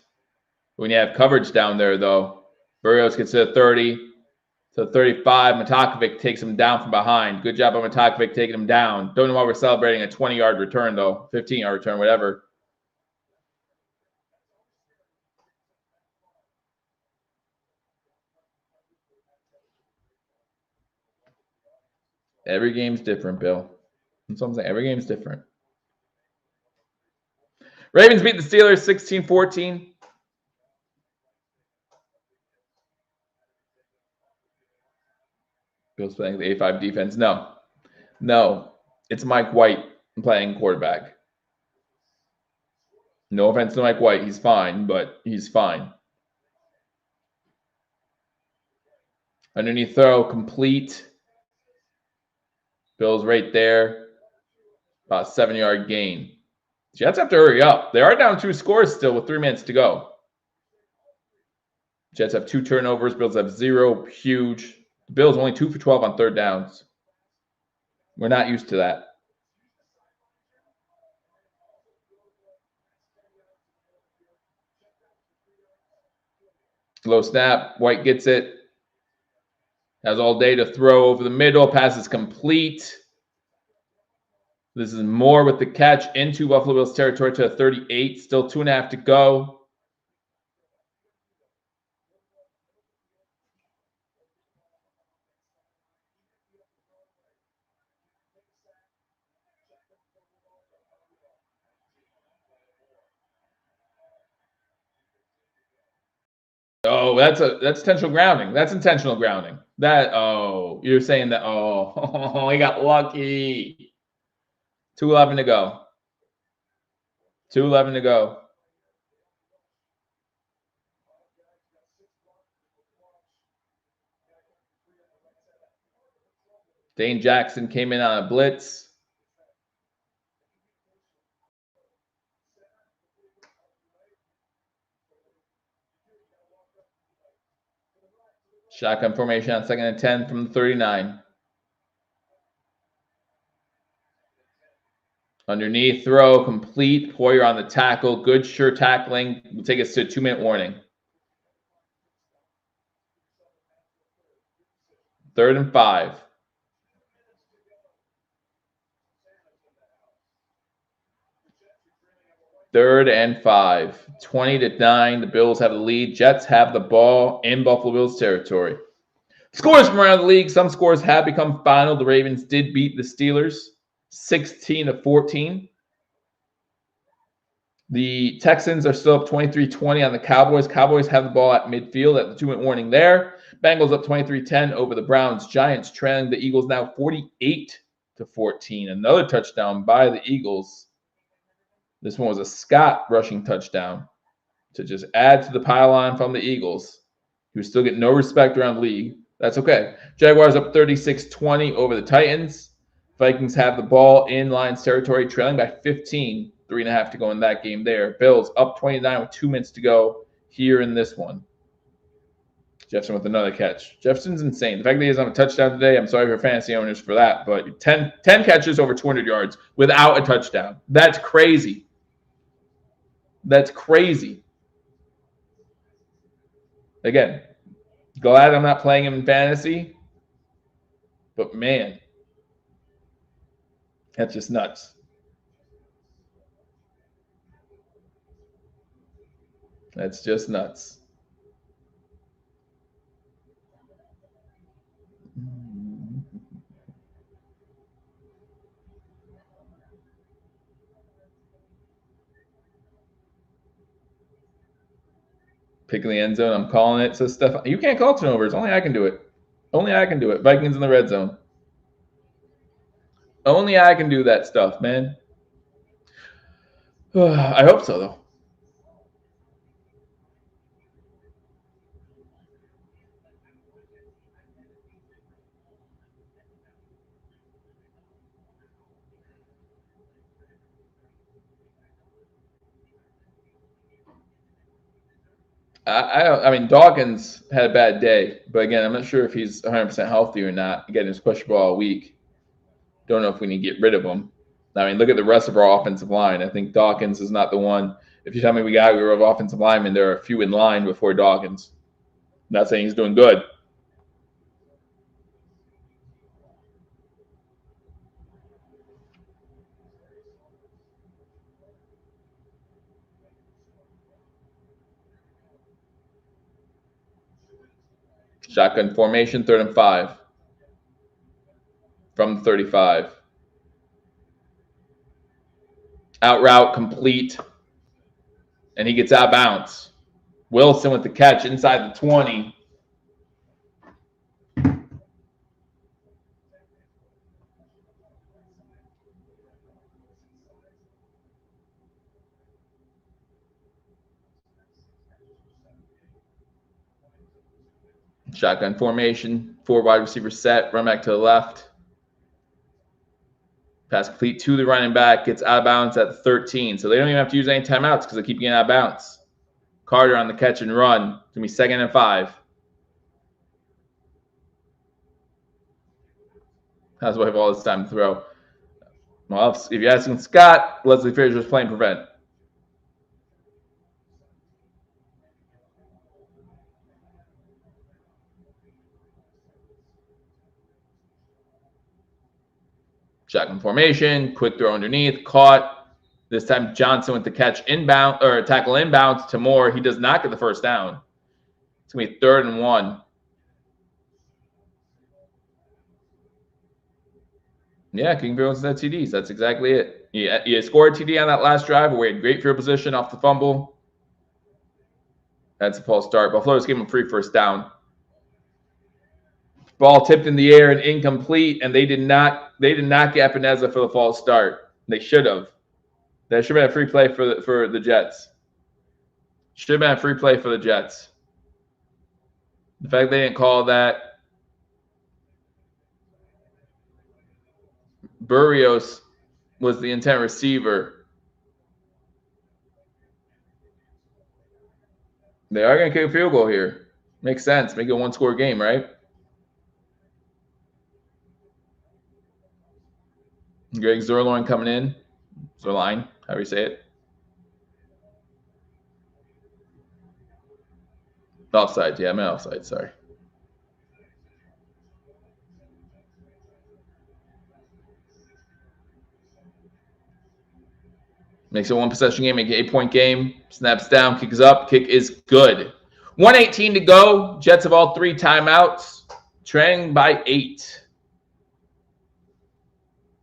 When you have coverage down there, though. Burrios gets to the 30. To 35. Matakovic takes him down from behind. Good job on Matakovic taking him down. Don't know why we're celebrating a 20-yard return, though. 15-yard return, whatever. Every game's different, Bill. That's what I'm saying. Every game's different. Ravens beat the Steelers 16-14. Bill's playing the A5 defense. No. It's Mike White playing quarterback. No offense to Mike White. He's fine, but he's fine. Underneath throw, complete. Bill's right there. About a 7-yard gain. Jets have to hurry up. They are down 2 scores still with 3 minutes to go. Jets have 2 turnovers. Bills have 0. Huge. The Bills only 2 for 12 on 3rd downs. We're not used to that. Low snap. White gets it. Has all day to throw over the middle. Pass is complete. This is Moore with the catch into Buffalo Bills territory to 38. Still 2.5 to go. Oh, that's intentional grounding. That's intentional grounding. You're saying that. Oh, he got lucky. 2:11 to go. 2:11 to go. Dane Jackson came in on a blitz. Shotgun formation on 2nd and 10 from the 39. Underneath throw, complete. Poyer on the tackle. Good, sure tackling. We'll take us to a 2-minute warning. 3rd and 5. Third and 5. 20-9. The Bills have the lead. Jets have the ball in Buffalo Bills territory. Scores from around the league. Some scores have become final. The Ravens did beat the Steelers 16-14. The Texans are still up 23-20 on the Cowboys. Cowboys have the ball at midfield at the 2-minute warning there. Bengals up 23-10 over the Browns. Giants trailing the Eagles now 48-14. Another touchdown by the Eagles. This one was a Scott rushing touchdown to just add to the pile-on from the Eagles, who still get no respect around the league. That's okay. Jaguars up 36-20 over the Titans. Vikings have the ball in Lions territory, trailing by 15. 3.5 to go in that game there. Bills up 29 with 2 minutes to go here in this one. Jefferson with another catch. Jefferson's insane. The fact that he doesn't have a touchdown today, I'm sorry for fantasy owners for that, but 10 catches over 200 yards without a touchdown. That's crazy. That's crazy. Again, glad I'm not playing him in fantasy, but man, that's just nuts. That's just nuts. Pick in the end zone. I'm calling it. So Steph, you can't call turnovers. Only I can do it. Only I can do it. Vikings in the red zone. Only I can do that stuff, man. I hope so, though. I mean, Dawkins had a bad day, but again, I'm not sure if he's 100% healthy or not. Again, he's questionable all week. Don't know if we need to get rid of him. I mean, look at the rest of our offensive line. I think Dawkins is not the one. If you tell me we got rid of offensive linemen, there are a few in line before Dawkins. Not saying he's doing good. Shotgun formation, 3rd and 5. From the 35. Out route complete. And he gets out of bounds. Wilson with the catch inside the 20. Shotgun formation, 4 wide receivers set, run back to the left. Pass complete to the running back, gets out of bounds at the 13. So they don't even have to use any timeouts because they keep getting out of bounds. Carter on the catch and run. It's going to be 2nd and 5. That's why I have all this time to throw. Well, if you're asking Scott, Leslie Frazier was playing prevent. Shotgun formation, quick throw underneath, caught. This time Johnson with the catch inbound or tackle inbounds to Moore. He does not get the first down. It's going to be 3rd and 1. Yeah, King Fields had TDs. That's exactly it. He scored a TD on that last drive where he had great field position off the fumble. That's a false start. Buffalo just gave him a free first down. Ball tipped in the air and incomplete, and they did not get Epineza for the false start. They should have. That should have been a free play for the Jets. Should have been a free play for the Jets. The fact they didn't call that. Burrios was the intent receiver. They are going to kick a field goal here. Makes sense. Make it a 1-score game, right? Greg Zerline coming in. Zerline, however you say it. Offside, yeah, I'm an offside, sorry. Makes it a 1-possession game, make it an 8-point game. Snaps down, kick is up, kick is good. 1:18 to go. Jets have all 3 timeouts, trailing by 8.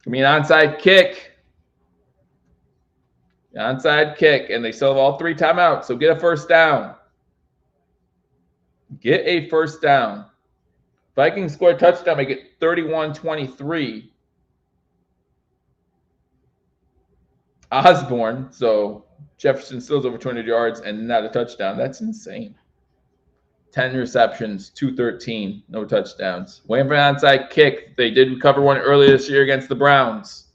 Give me an onside kick. Onside kick, and they still have all 3 timeouts, so get a first down. Get a first down. Vikings score a touchdown, make it 31-23. Osborne, so Jefferson still's over 200 yards and not a touchdown. That's insane. 10 receptions, 213, no touchdowns. Waiting for an onside kick. They did recover one earlier this year against the Browns.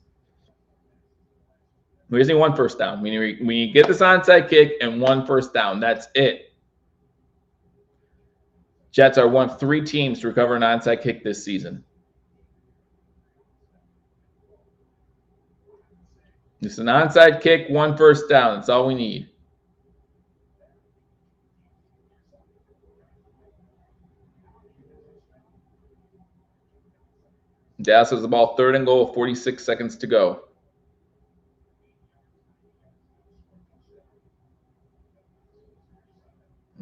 We just need 1 first down. We get this onside kick and 1 first down. That's it. Jets are one of 3 teams to recover an onside kick this season. Just an onside kick, 1 first down. That's all we need. Dallas has the ball 3rd and goal, 46 seconds to go.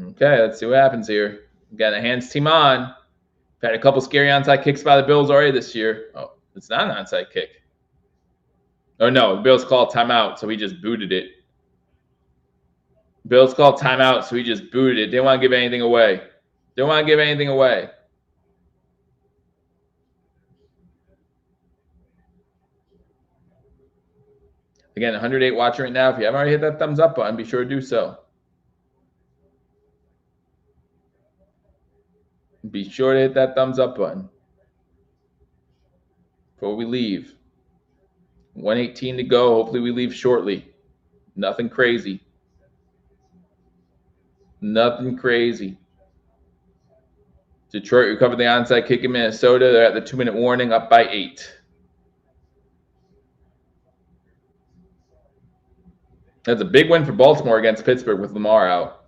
Okay, let's see what happens here. We got a hands team on. We've had a couple scary onside kicks by the Bills already this year. Oh, it's not an onside kick. Oh, no, the Bills called timeout, so he just booted it. Bills called timeout, so he just booted it. Didn't want to give anything away. Didn't want to give anything away. Again, 108 watching right now. If you haven't already hit that thumbs up button, be sure to do so. Be sure to hit that thumbs up button before we leave. 118 to go. Hopefully we leave shortly. Nothing crazy. Nothing crazy. Detroit recovered the onside kick in Minnesota. They're at the 2-minute warning, up by 8. That's a big win for Baltimore against Pittsburgh with Lamar out.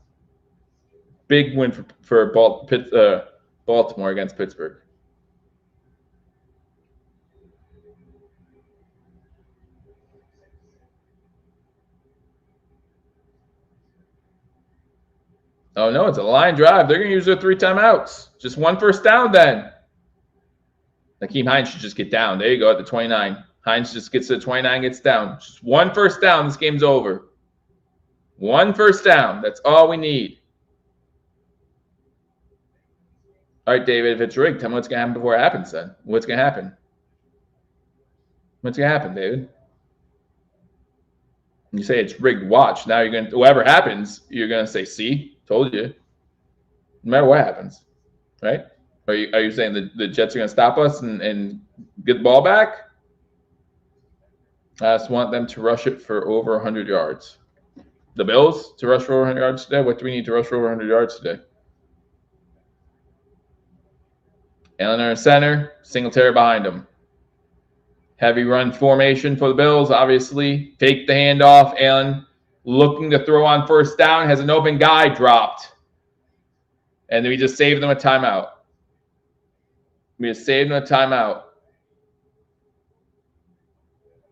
Big win for Baltimore against Pittsburgh. Oh, no, it's a line drive. They're going to use their 3 timeouts. Just 1 first down then. Nyheim Hines should just get down. There you go at the 29. Hines just gets to the 29, gets down. Just 1 first down. This game's over. 1 first down. That's all we need. All right, David, if it's rigged, tell me what's going to happen before it happens then. What's going to happen? What's going to happen, David? You say it's rigged, watch. Now you're going to, whatever happens, you're going to say, see, told you. No matter what happens, right? Are you saying the Jets are going to stop us and get the ball back? I just want them to rush it for over 100 yards. The Bills to rush for over 100 yards today? What do we need to rush for over 100 yards today? Allen in center, Singletary behind him. Heavy run formation for the Bills, obviously. Fake the handoff. Allen looking to throw on first down. Has an open guy, dropped. And then we just saved them a timeout. We just saved them a timeout.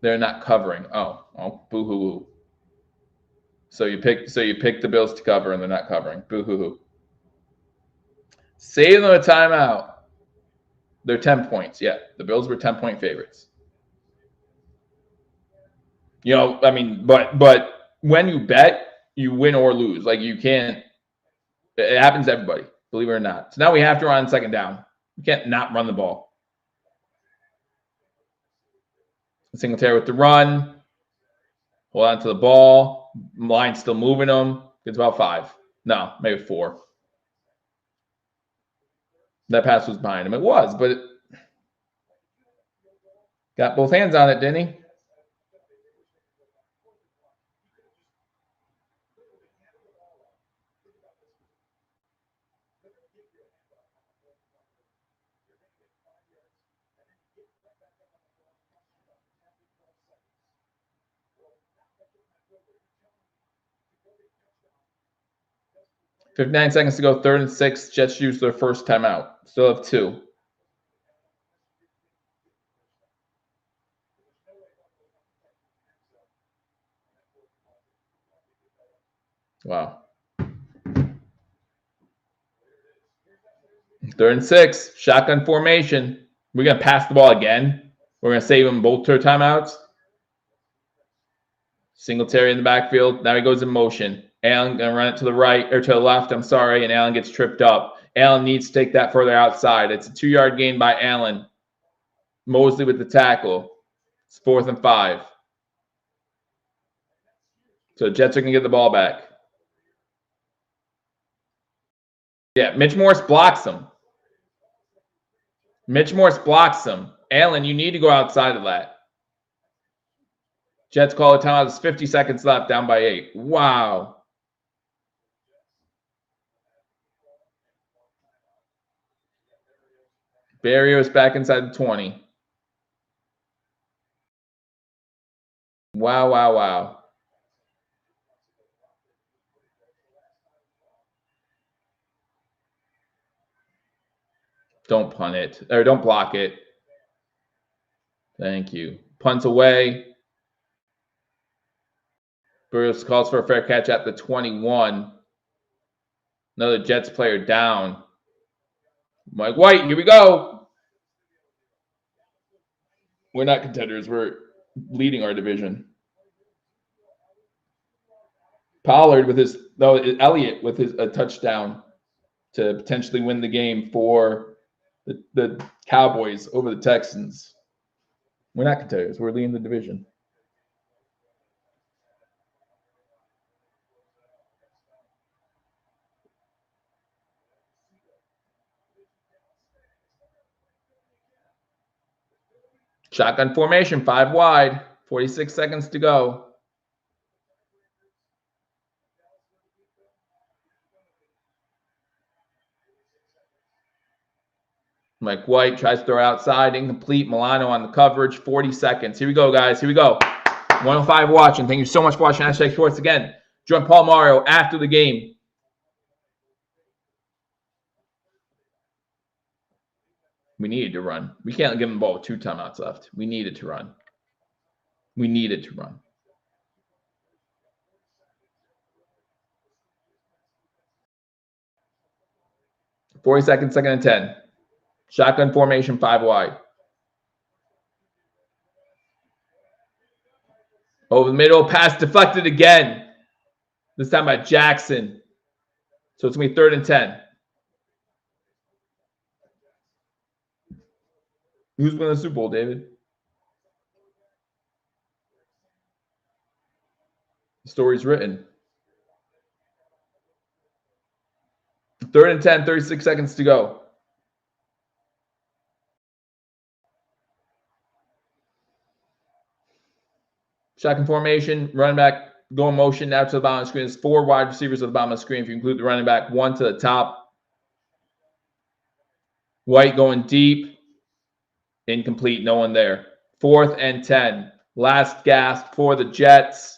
They're not covering. Oh, boo-hoo-hoo. So you pick the Bills to cover, and they're not covering. Boo-hoo-hoo. Save them a timeout. They're 10 points. Yeah, the Bills were 10-point favorites. You know, I mean, but when you bet, you win or lose. Like, you can't – it happens to everybody, believe it or not. So now we have to run 2nd down. You can't not run the ball. Singletary with the run. Hold on to the ball. Line's still moving them. It's about 5. No, maybe 4. That pass was behind him. It was, but got both hands on it, didn't he? $59 seconds to go, 3rd and 6. Jets use their first timeout. Still have 2. Wow. 3rd and 6. Shotgun formation. We're going to pass the ball again. We're going to save them both their timeouts. Singletary in the backfield. Now he goes in motion. Allen going to run it to the right, or to the left, I'm sorry, and Allen gets tripped up. Allen needs to take that further outside. It's a 2-yard gain by Allen. Mosley with the tackle. It's 4th and 5. So the Jets are going to get the ball back. Yeah, Mitch Morse blocks him. Mitch Morse blocks him. Allen, you need to go outside of that. Jets call a timeout. There's 50 seconds left, down by 8. Wow. Barrios back inside the 20. Wow, wow, wow. Don't punt it. Or don't block it. Thank you. Punts away. Barrios calls for a fair catch at the 21. Another Jets player down. Mike White, here we go. We're not contenders. We're leading our division. Pollard with his, no, Elliott with his a touchdown to potentially win the game for the Cowboys over the Texans. We're not contenders. We're leading the division. Shotgun formation, 5 wide, 46 seconds to go. Mike White tries to throw outside, incomplete. Milano on the coverage, 40 seconds. Here we go, guys. Here we go. 105 watching. Thank you so much for watching Hashtag Sports again. Join Paul Mario after the game. We needed to run. We can't give them the ball with 2 timeouts left. We needed to run. We needed to run. Forty seconds, 2nd and 10. Shotgun formation, 5 wide. Over the middle, pass deflected again. This time by Jackson. So it's going to be 3rd and 10. Who's winning the Super Bowl, David? The story's written. 3rd and 10, 36 seconds to go. Shotgun formation, running back going motion now to the bottom of the screen. There's 4 wide receivers at the bottom of the screen if you include the running back, 1 to the top. White going deep. Incomplete, no one there. 4th and 10. Last gasp for the Jets.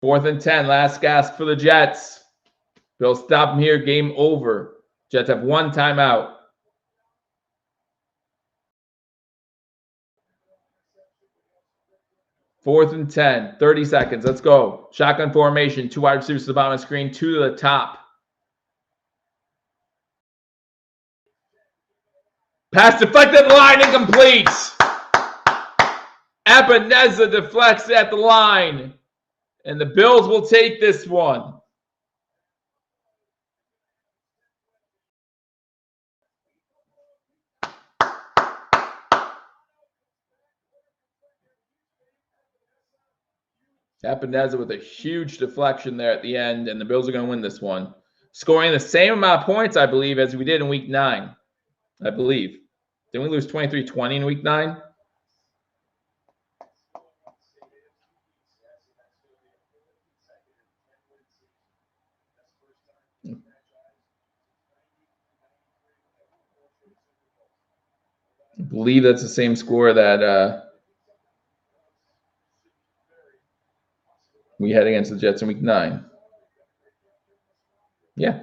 Fourth and 10. Last gasp for the Jets. They'll stop them here. Game over. Jets have 1 timeout. Fourth and 10, 30 seconds. Let's go. Shotgun formation, 2 wide receivers to the bottom of the screen, 2 to the top. Pass deflected, line incomplete. Epineza deflects at the line. And the Bills will take this one. Epineza with a huge deflection there at the end, and the Bills are going to win this one. Scoring the same amount of points, I believe, as we did in Week 9. I believe. Didn't we lose 23-20 in Week 9? I believe that's the same score that we had against the Jets in Week 9. Yeah.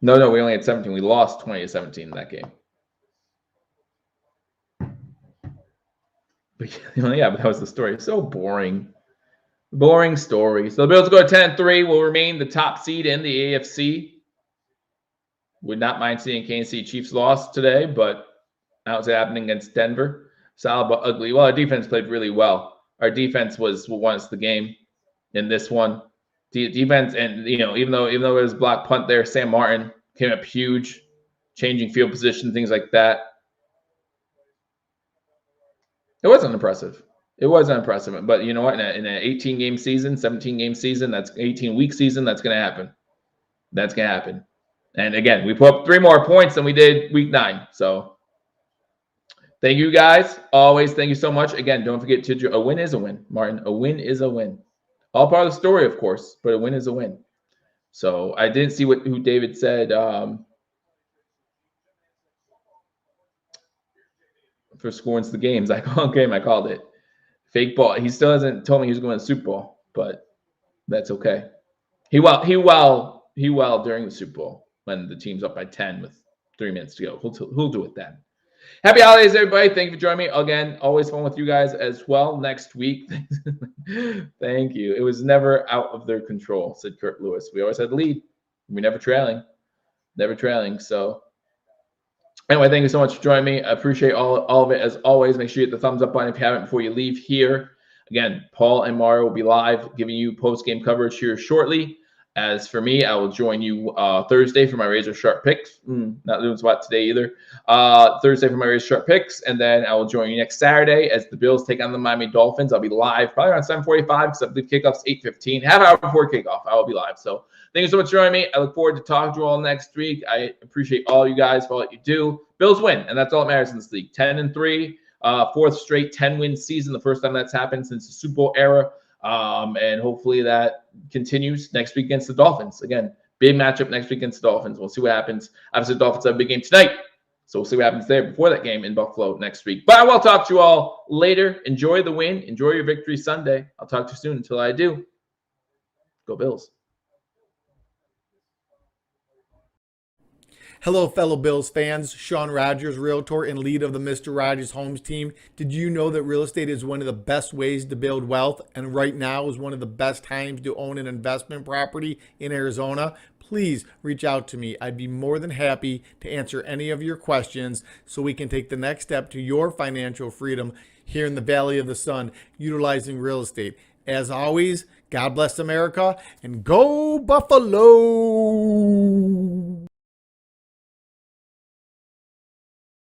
No, we only had 17. We lost 20-17 in that game. But yeah, but that was the story. So boring. Boring story. So the Bills go 10-3, will remain the top seed in the AFC. Would not mind seeing Kansas City Chiefs lost today, but how's it happening against Denver? Solid but ugly. Well, our defense played really well. Our defense was what won us the game in this one. Defense, and even though it was block punt there, Sam Martin came up huge, changing field position, things like that. It wasn't impressive. It wasn't impressive. But you know what? In an 18-game season, 17-game season, that's 18-week season, that's going to happen. That's going to happen. And again, we put up 3 more points than we did Week 9. So Thank you guys. Always thank you so much. Again, don't forget to a win is a win, Martin. A win is a win. All part of the story, of course, but a win is a win. So I didn't see who David said for scoring the games. I called game. I called it. Fake ball. He still hasn't told me he was going to the Super Bowl, but that's okay. He well during the Super Bowl when the team's up by 10 with 3 minutes to go. He'll do it then. Happy holidays, everybody. Thank you for joining me. Again, always fun with you guys as well next week. Thank you. It was never out of their control, said Kurt Lewis. We always had the lead. We never trailing. Never trailing. So anyway, thank you so much for joining me. I appreciate all of it as always. Make sure you hit the thumbs up button if you haven't before you leave here. Again, Paul and Mario will be live giving you post-game coverage here shortly. As for me, I will join you Thursday for my razor sharp picks. Not doing SWAT today either. Thursday for my razor sharp picks, and then I will join you next Saturday as the Bills take on the Miami Dolphins. I'll be live probably around 7:45 because I believe kickoff's 8:15. Half hour before kickoff, I will be live. So thank you so much for joining me. I look forward to talking to you all next week. I appreciate all you guys for what you do. Bills win, and that's all that matters in this league. 10-3, fourth straight 10-win season. The first time that's happened since the Super Bowl era. And hopefully that continues next week against the Dolphins. Again, big matchup next week against the Dolphins. We'll see what happens. Obviously, the Dolphins have a big game tonight, so we'll see what happens there before that game in Buffalo next week. But I will talk to you all later. Enjoy the win. Enjoy your victory Sunday. I'll talk to you soon. Until I do, go Bills. Hello, fellow Bills fans. Sean Rogers, Realtor and lead of the Mr. Rogers Homes team. Did you know that real estate is one of the best ways to build wealth, and right now is one of the best times to own an investment property in Arizona? Please reach out to me. I'd be more than happy to answer any of your questions so we can take the next step to your financial freedom here in the Valley of the Sun, utilizing real estate. As always, God bless America and go Buffalo!